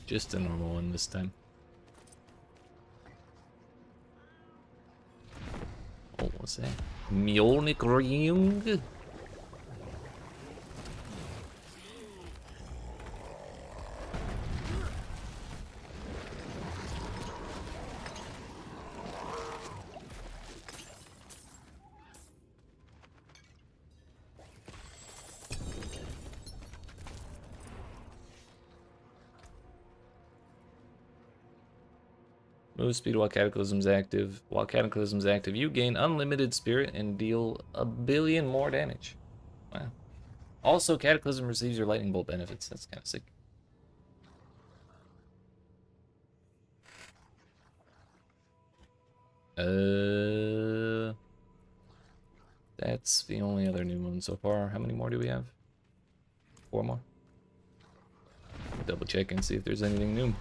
Just a normal one this time. Oh, what's that? Mjolnir ring. Move speed while Cataclysm's active. While Cataclysm's active, you gain unlimited spirit and deal 1 billion more damage. Wow. Also, Cataclysm receives your lightning bolt benefits. That's kind of sick. That's the only other new one so far. How many more do we have? 4 more. Double check and see if there's anything new.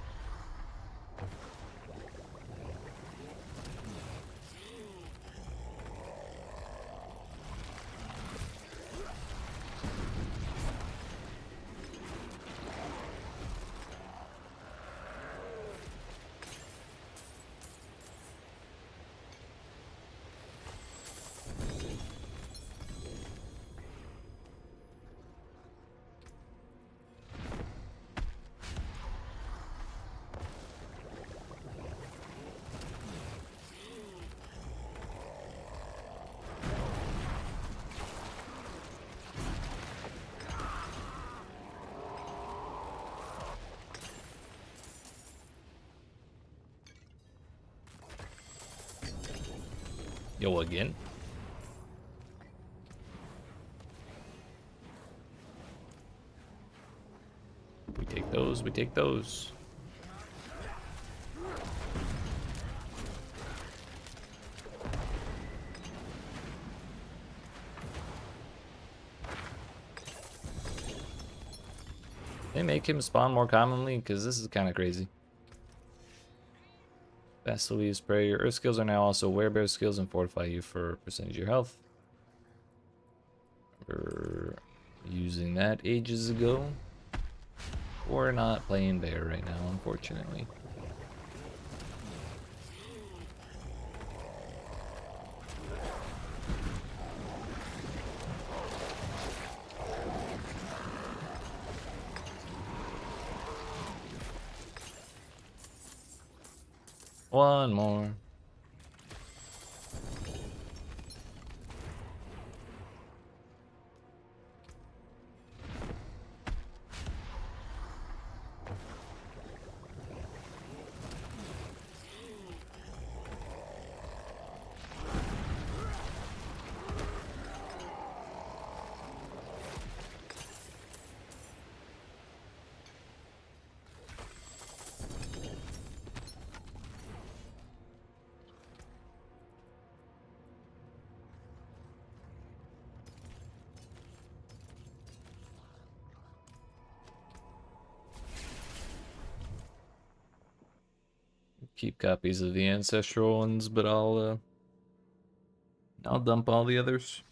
Yo, again? We take those, we take those. They make him spawn more commonly, because this is kind of crazy. Vassally spray. Your earth skills are now also werebear skills and fortify you for percentage of your health. Remember using that ages ago. We're not playing bear right now, unfortunately. One more. Keep copies of the ancestral ones, but I'll dump all the others.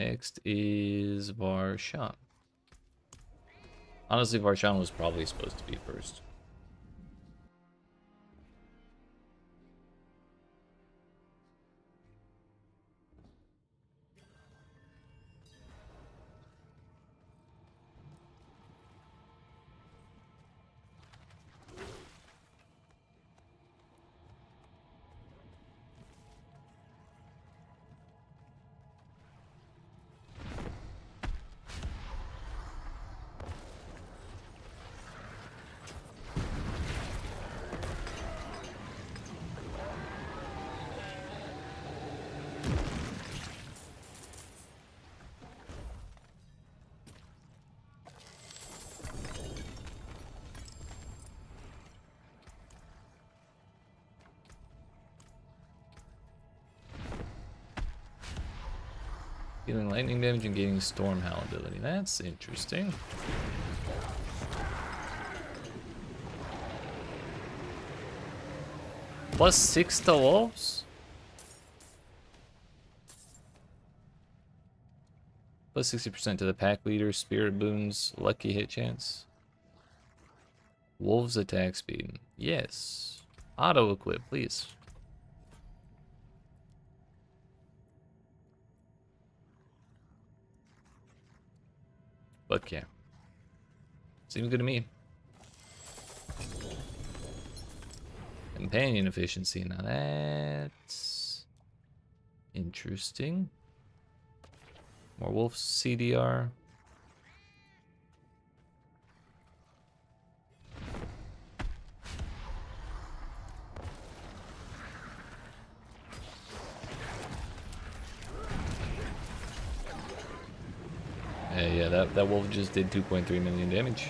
Next is Varshan. Honestly, Varshan was probably supposed to be first. Dealing lightning damage and gaining storm howl ability. That's interesting. +6 to wolves? +60% to the pack leader, spirit boons, lucky hit chance. Wolves attack speed. Yes. Auto equip, please. Fuck yeah. Seems good to me. Companion efficiency. Now that's interesting. More wolf CDR. Yeah, that wolf just did 2.3 million damage.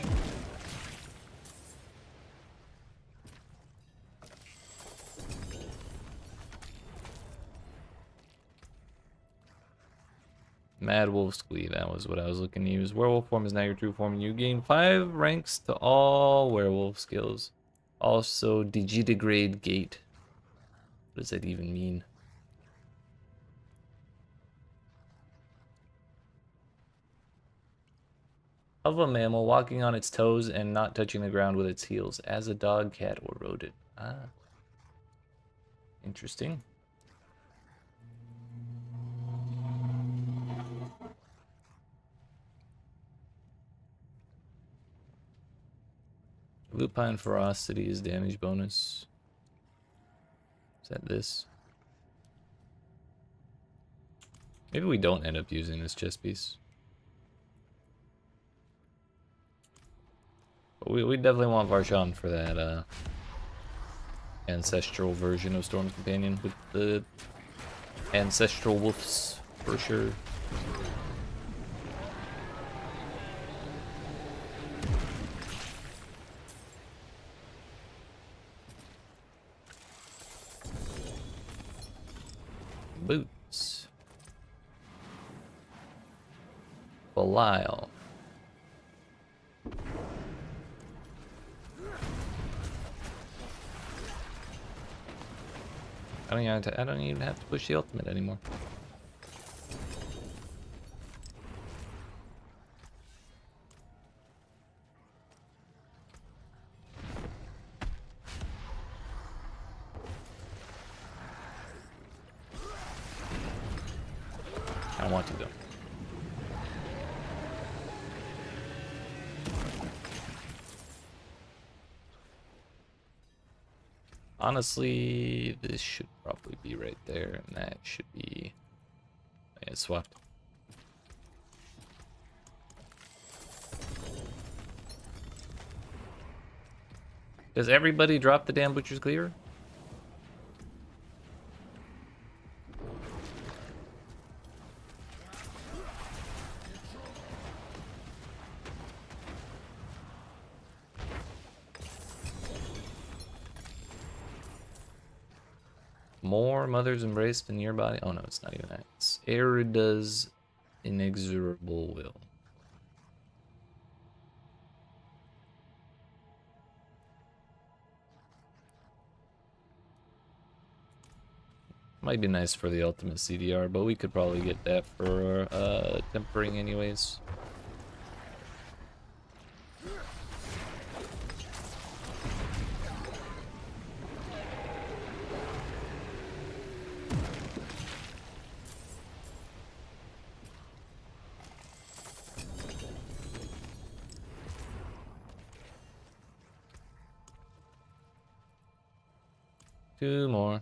Mad Wolf Squee, that was what I was looking to use. Werewolf form is now your true form, and you gain 5 ranks to all werewolf skills. Also, Digidegrade Gate. What does that even mean? Of a mammal walking on its toes and not touching the ground with its heels, as a dog, cat, or rodent. Ah. Interesting. Lupine Ferocity is damage bonus. Is that this? Maybe we don't end up using this chest piece. But we definitely want Varshan for that ancestral version of Storm's Companion with the ancestral wolves for sure. Boots. Belial. I don't even have to push the ultimate anymore. I want to though. Honestly, this should probably be right there, and that should be... Yeah, it's swapped. Does everybody drop the damn Butcher's Cleaver? More Mother's Embrace than your body? Oh no, it's not even that. It's Erida's Inexorable Will. might be nice for the ultimate CDR, but we could probably get that for tempering anyways. Two more.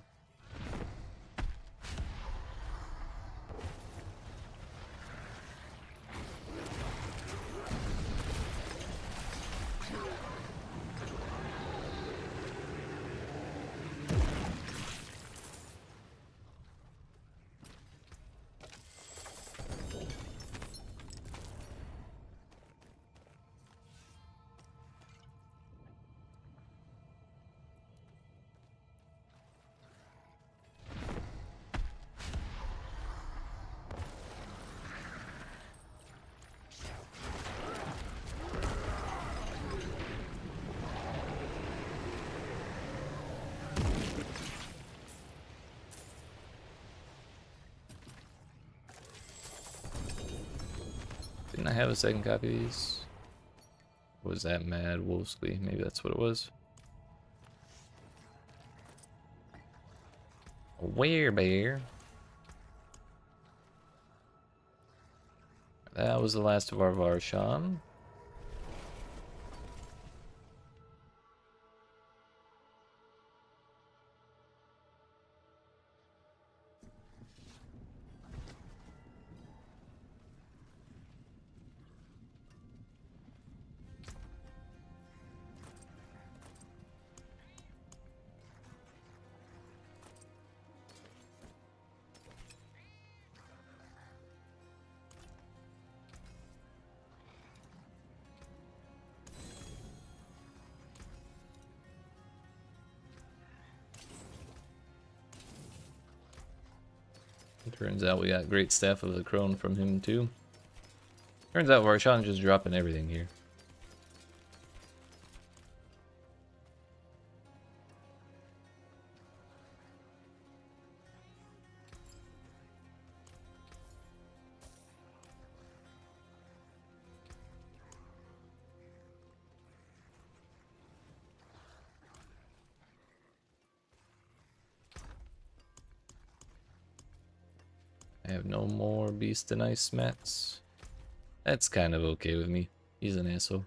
Didn't I have a second copy of these? Was that Mad Wolfsky? Maybe that's what it was. A werebear. That was the last of our Varshan. Turns out we got great Staff of the Crone from him too. Turns out Varshan's just dropping everything here. I have no more Beast and Ice mats. That's kind of okay with me. He's an asshole.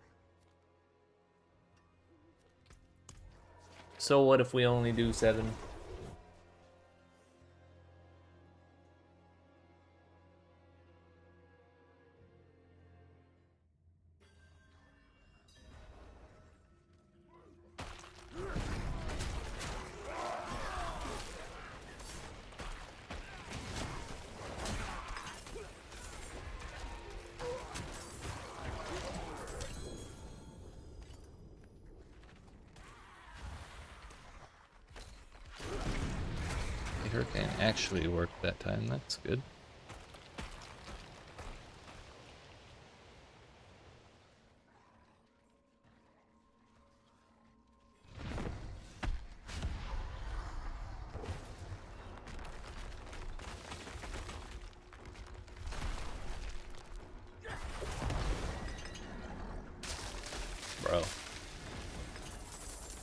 So what if we only do 7? Hurricane actually worked that time, that's good. Bro.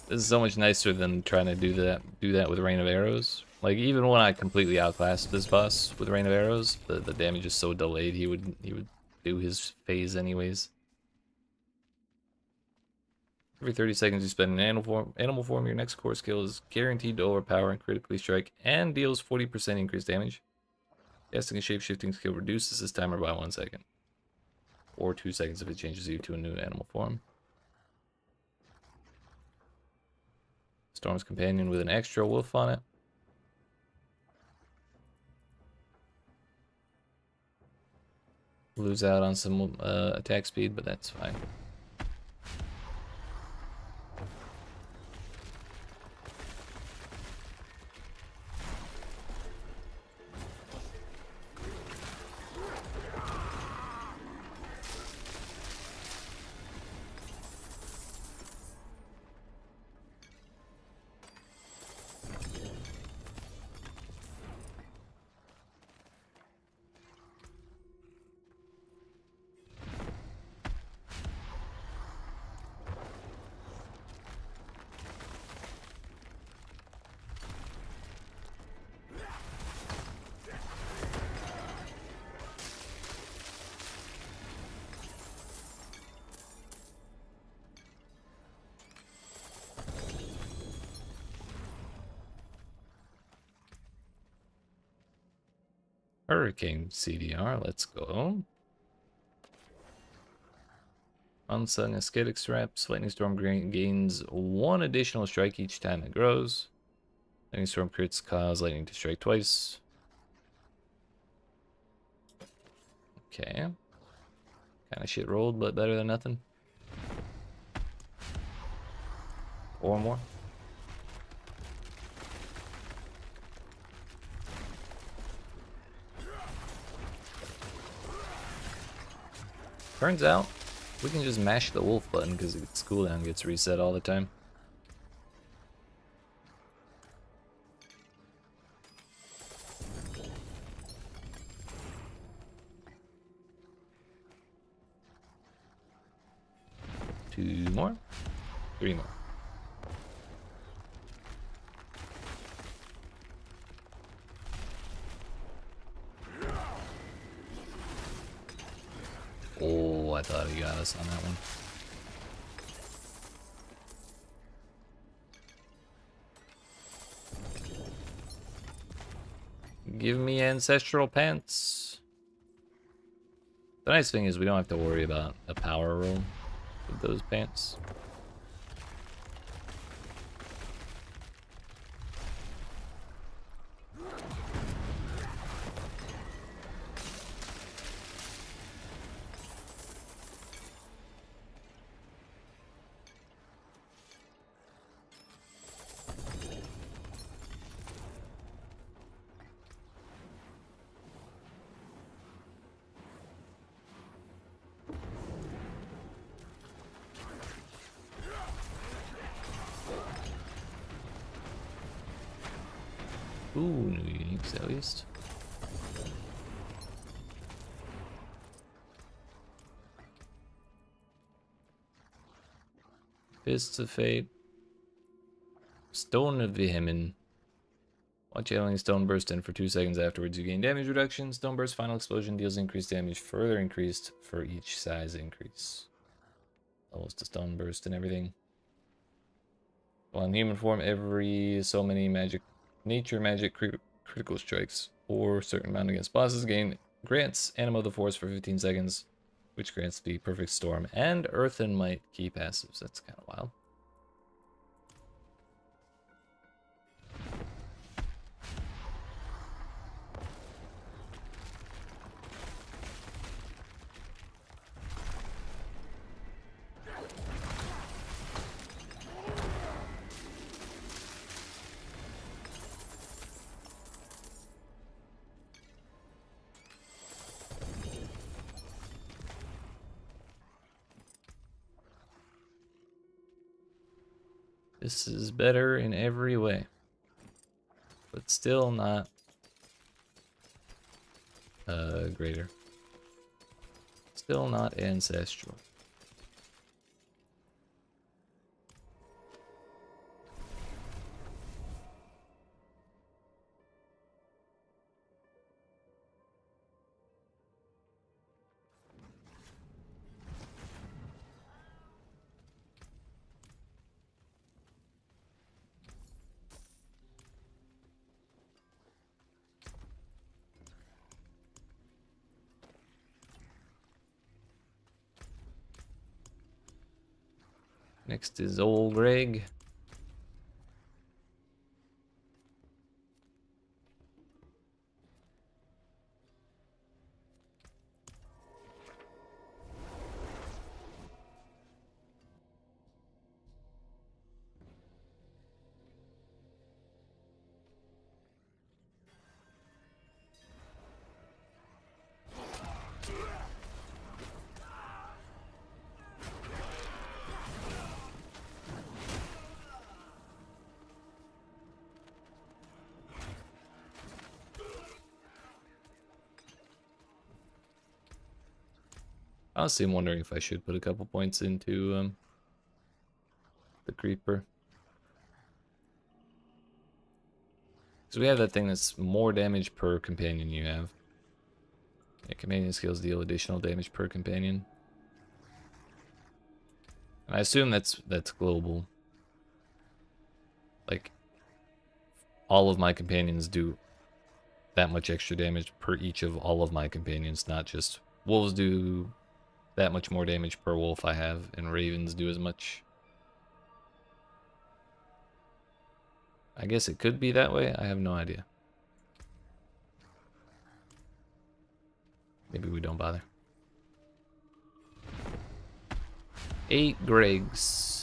This is so much nicer than trying to do that with Rain of Arrows. Like, even when I completely outclassed this boss with Rain of Arrows, the damage is so delayed, he would do his phase anyways. Every 30 seconds you spend in animal form, your next core skill is guaranteed to overpower and critically strike, and deals 40% increased damage. Casting a shape-shifting skill reduces this timer by 1 second. Or 2 seconds if it changes you to a new animal form. Storm's Companion with an extra wolf on it. Lose out on some attack speed, but that's fine. Hurricane CDR, let's go. Unsung Ascetic Straps. Lightning Storm gains 1 additional strike each time it grows. Lightning Storm crits cause lightning to strike twice. Okay. Kind of shit rolled, but better than nothing. 4 more. Turns out, we can just mash the wolf button because its cooldown gets reset all the time. Two more. 3 more. Oh, I thought he got us on that one. Give me ancestral pants. The nice thing is we don't have to worry about a power roll with those pants. Ooh, new uniques at least. Fists of Fate. Stone of Vehement. While channeling Stone Burst in for 2 seconds afterwards, you gain damage reduction. Stone Burst Final Explosion deals increased damage, further increased for each size increase. Levels to Stone Burst and everything. While in human form, every so many nature magic critical strikes or certain amount against bosses grants Anima of the Force for 15 seconds, which grants the Perfect Storm and Earth and Might key passives. That's kind of wild. This is better in every way, but still not greater. Still not ancestral. Next is old Greg. Honestly, I'm wondering if I should put a couple points into the creeper. Because we have that thing that's more damage per companion you have. Yeah, companion skills deal additional damage per companion. And I assume that's global. Like, all of my companions do that much extra damage per each of all of my companions, not just wolves do that much more damage per wolf I have, and ravens do as much. I guess it could be that way. I have no idea. Maybe we don't bother. 8 Gregs.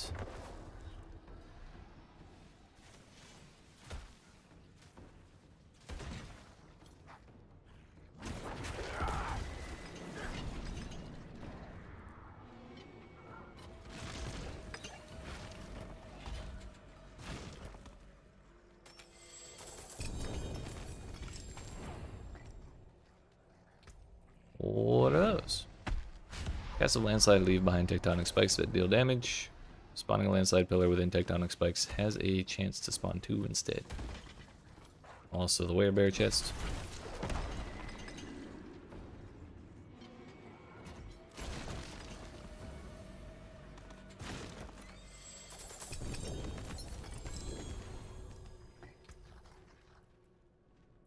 What are those? Cast a landslide, leave behind tectonic spikes that deal damage. Spawning a landslide pillar within tectonic spikes has a chance to spawn 2 instead. Also the werebear chest.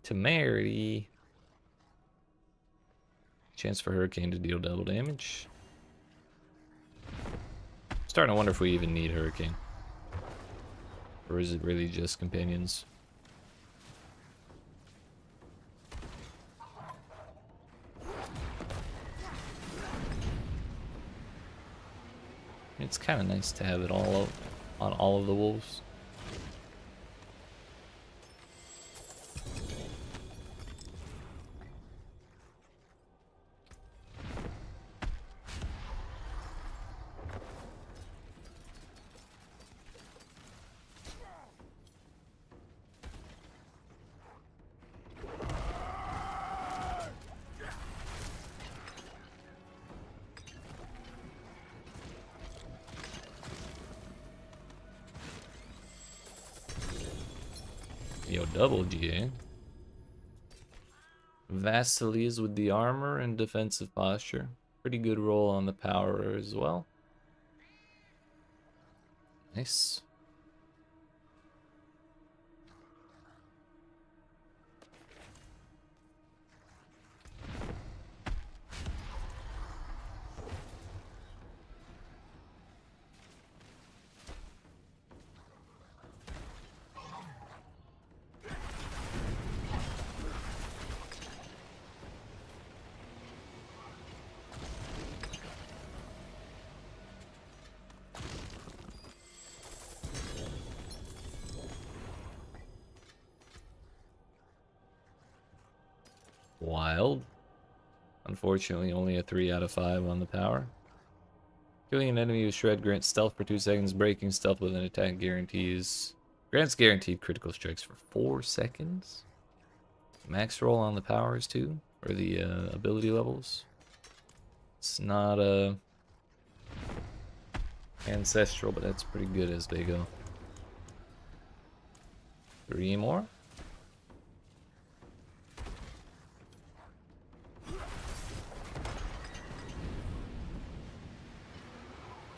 Temerity. Chance for Hurricane to deal double damage. Starting to wonder if we even need Hurricane. Or is it really just companions? It's kind of nice to have it all out on all of the wolves. Yo, double GA. Vasilis with the armor and defensive posture. Pretty good roll on the power as well. Nice. Wild. Unfortunately, only a 3 out of 5 on the power. Killing an enemy with Shred grants stealth for 2 seconds. Breaking stealth with an attack guarantees. Grants guaranteed critical strikes for 4 seconds. Max roll on the powers too, or the ability levels. It's not ancestral, but that's pretty good as they go. 3 more.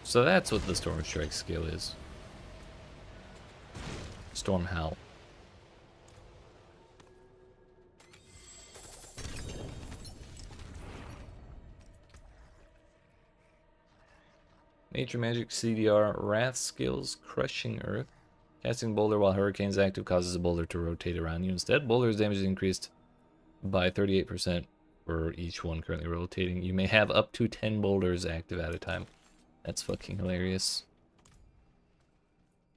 So that's what the Storm Strike skill is. Storm Howl. Nature Magic CDR Wrath skills, Crushing Earth. Casting Boulder while Hurricane's active causes a boulder to rotate around you instead. Boulder's damage is increased by 38% for each one currently rotating. You may have up to 10 boulders active at a time. That's fucking hilarious.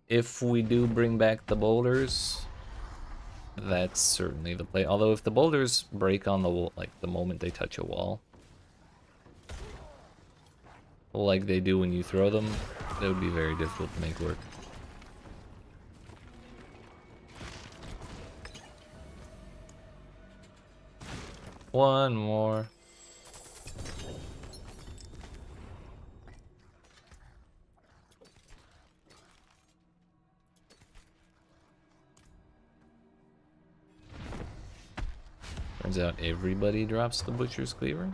If we do bring back the boulders, that's certainly the play. Although if the boulders break on the wall, like the moment they touch a wall, like they do when you throw them, that would be very difficult to make work. One more. Turns out everybody drops the Butcher's Cleaver.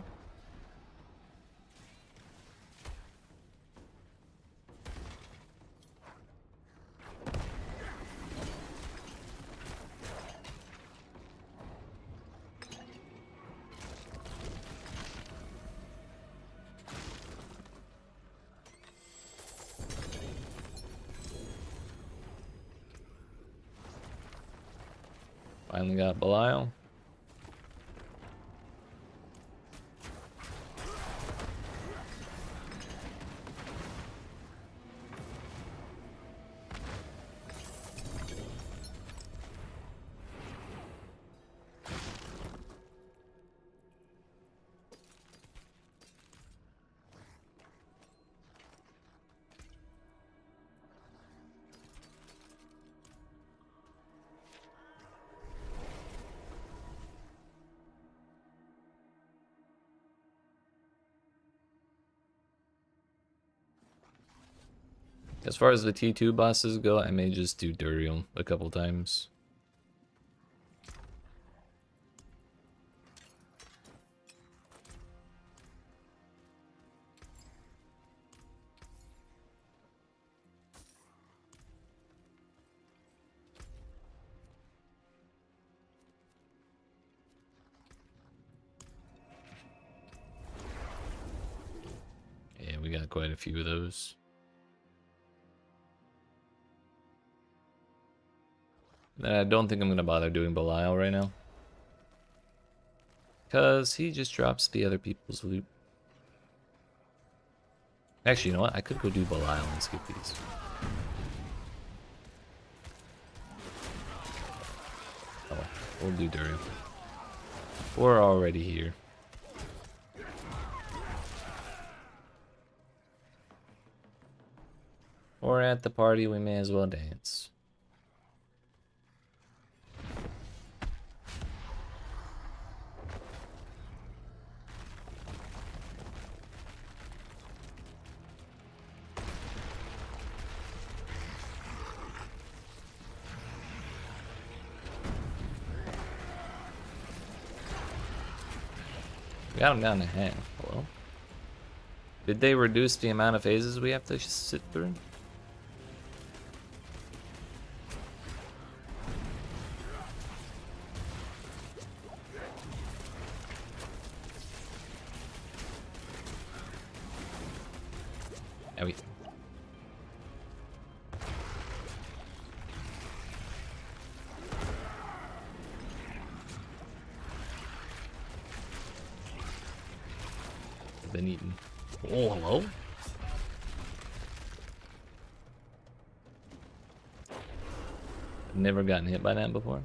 Finally got Belial. As far as the T2 bosses go, I may just do Durium a couple times. Yeah, we got quite a few of those. I don't think I'm going to bother doing Belial right now. Because he just drops the other people's loot. Actually, you know what? I could go do Belial and skip these. Oh, we'll do Durium. We're already here. We're at the party, we may as well dance. Got him down to half. Hello? Did they reduce the amount of phases we have to sit through? Owie. Been eaten. Oh, hello? I've never gotten hit by that before.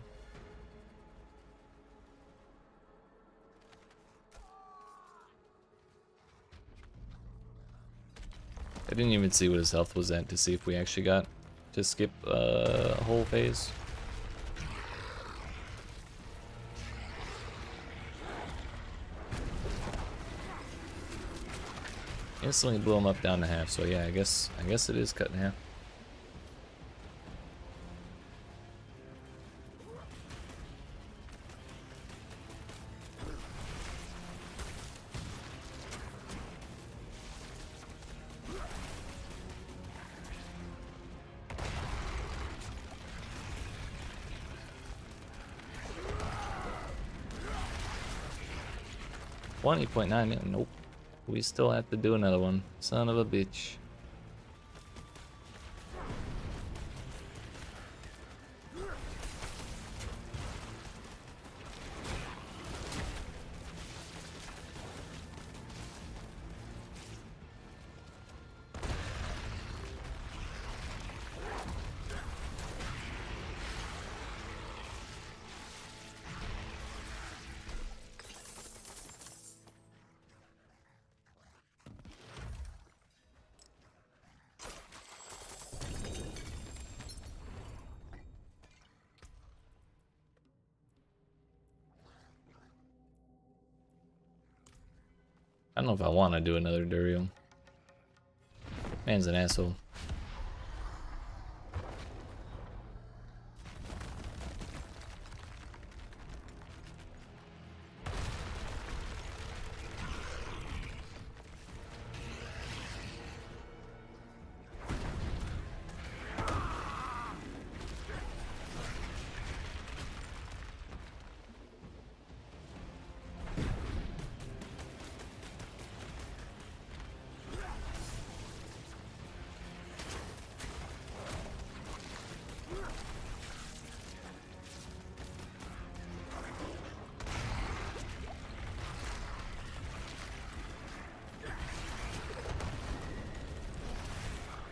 I didn't even see what his health was at to see if we actually got to skip a whole phase. Instantly blew him up down to half, so yeah, I guess it is cut in half. $20.9 million. Nope. We still have to do another one. Son of a bitch. I don't know if I want to do another Durium. Man's an asshole.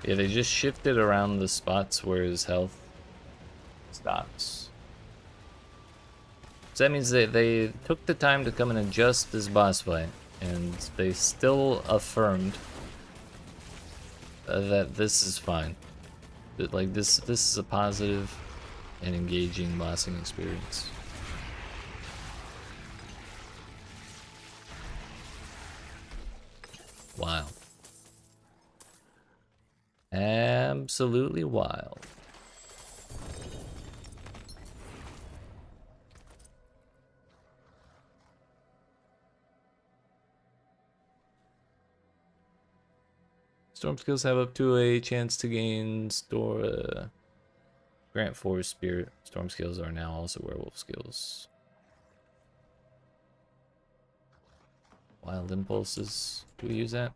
Yeah, they just shifted around the spots where his health stops. So that means they took the time to come and adjust this boss fight, and they still affirmed that this is fine. That, like, this is a positive and engaging bossing experience. Wild. Absolutely wild. Storm skills have up to a chance to gain grant forest spirit. Storm skills are now also werewolf skills. Wild impulses. Do we use that?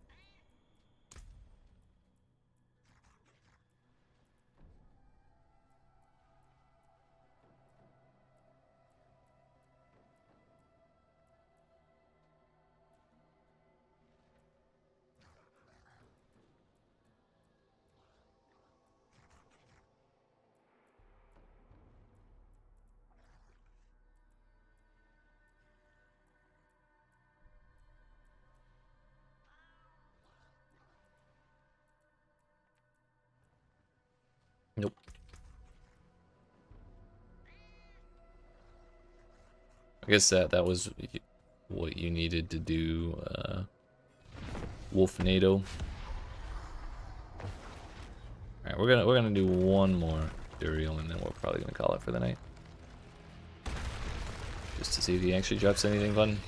Nope. I guess that was what you needed to do, Wolf NATO. Alright, we're gonna do one more Duriel and then we're probably gonna call it for the night. Just to see if he actually drops anything fun.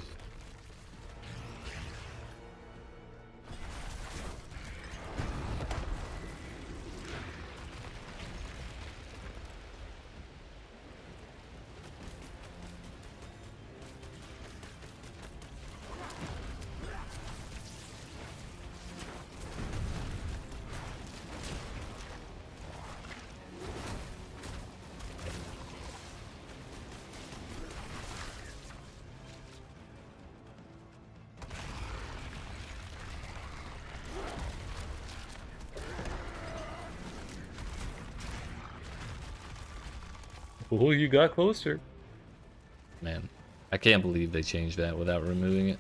Oh, you got closer. Man, I can't believe they changed that without removing it.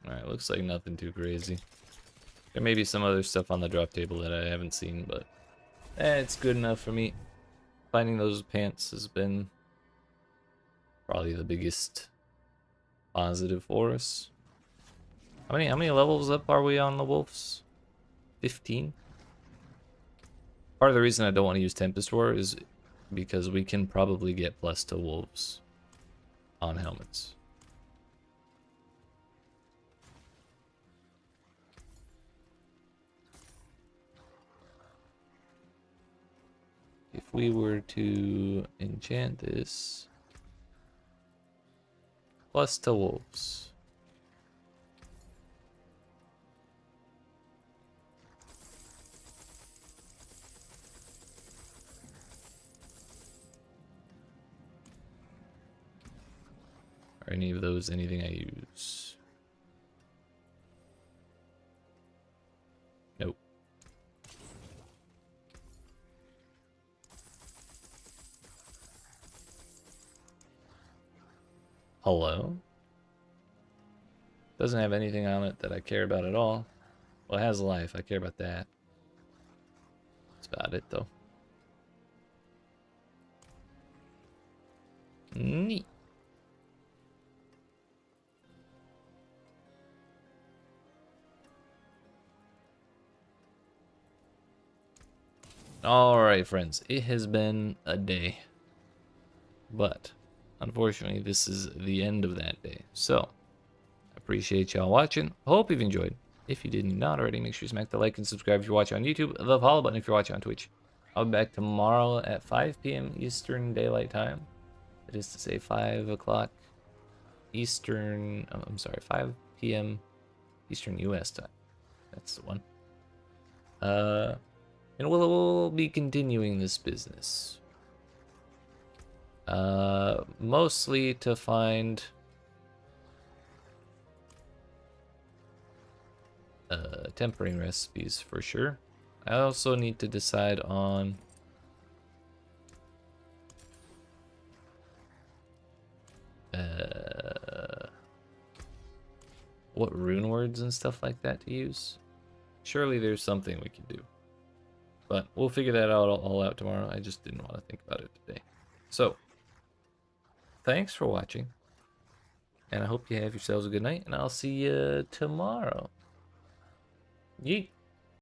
Alright, looks like nothing too crazy. There may be some other stuff on the drop table that I haven't seen, but it's good enough for me. Finding those pants has been probably the biggest positive for us. How many levels up are we on the wolves? 15? Part of the reason I don't want to use Tempest War is because we can probably get plus to wolves on helmets. If we were to enchant this, plus to wolves. Are any of those anything I use? Nope. Hello? Doesn't have anything on it that I care about at all. Well, it has life. I care about that. That's about it, though. Neat. Alright, friends. It has been a day. But unfortunately, this is the end of that day. So, I appreciate y'all watching. Hope you've enjoyed. If you did not already, make sure you smack the like and subscribe if you're watching on YouTube. The follow button if you're watching on Twitch. I'll be back tomorrow at 5 p.m. Eastern Daylight Time. That is to say 5 o'clock Eastern, I'm sorry, 5 p.m. Eastern US time. That's the one. And we'll be continuing this business. Mostly to find tempering recipes for sure. I also need to decide on what rune words and stuff like that to use. Surely there's something we can do. But we'll figure that out all out tomorrow. I just didn't want to think about it today. So, thanks for watching. And I hope you have yourselves a good night. And I'll see you tomorrow. Yeet.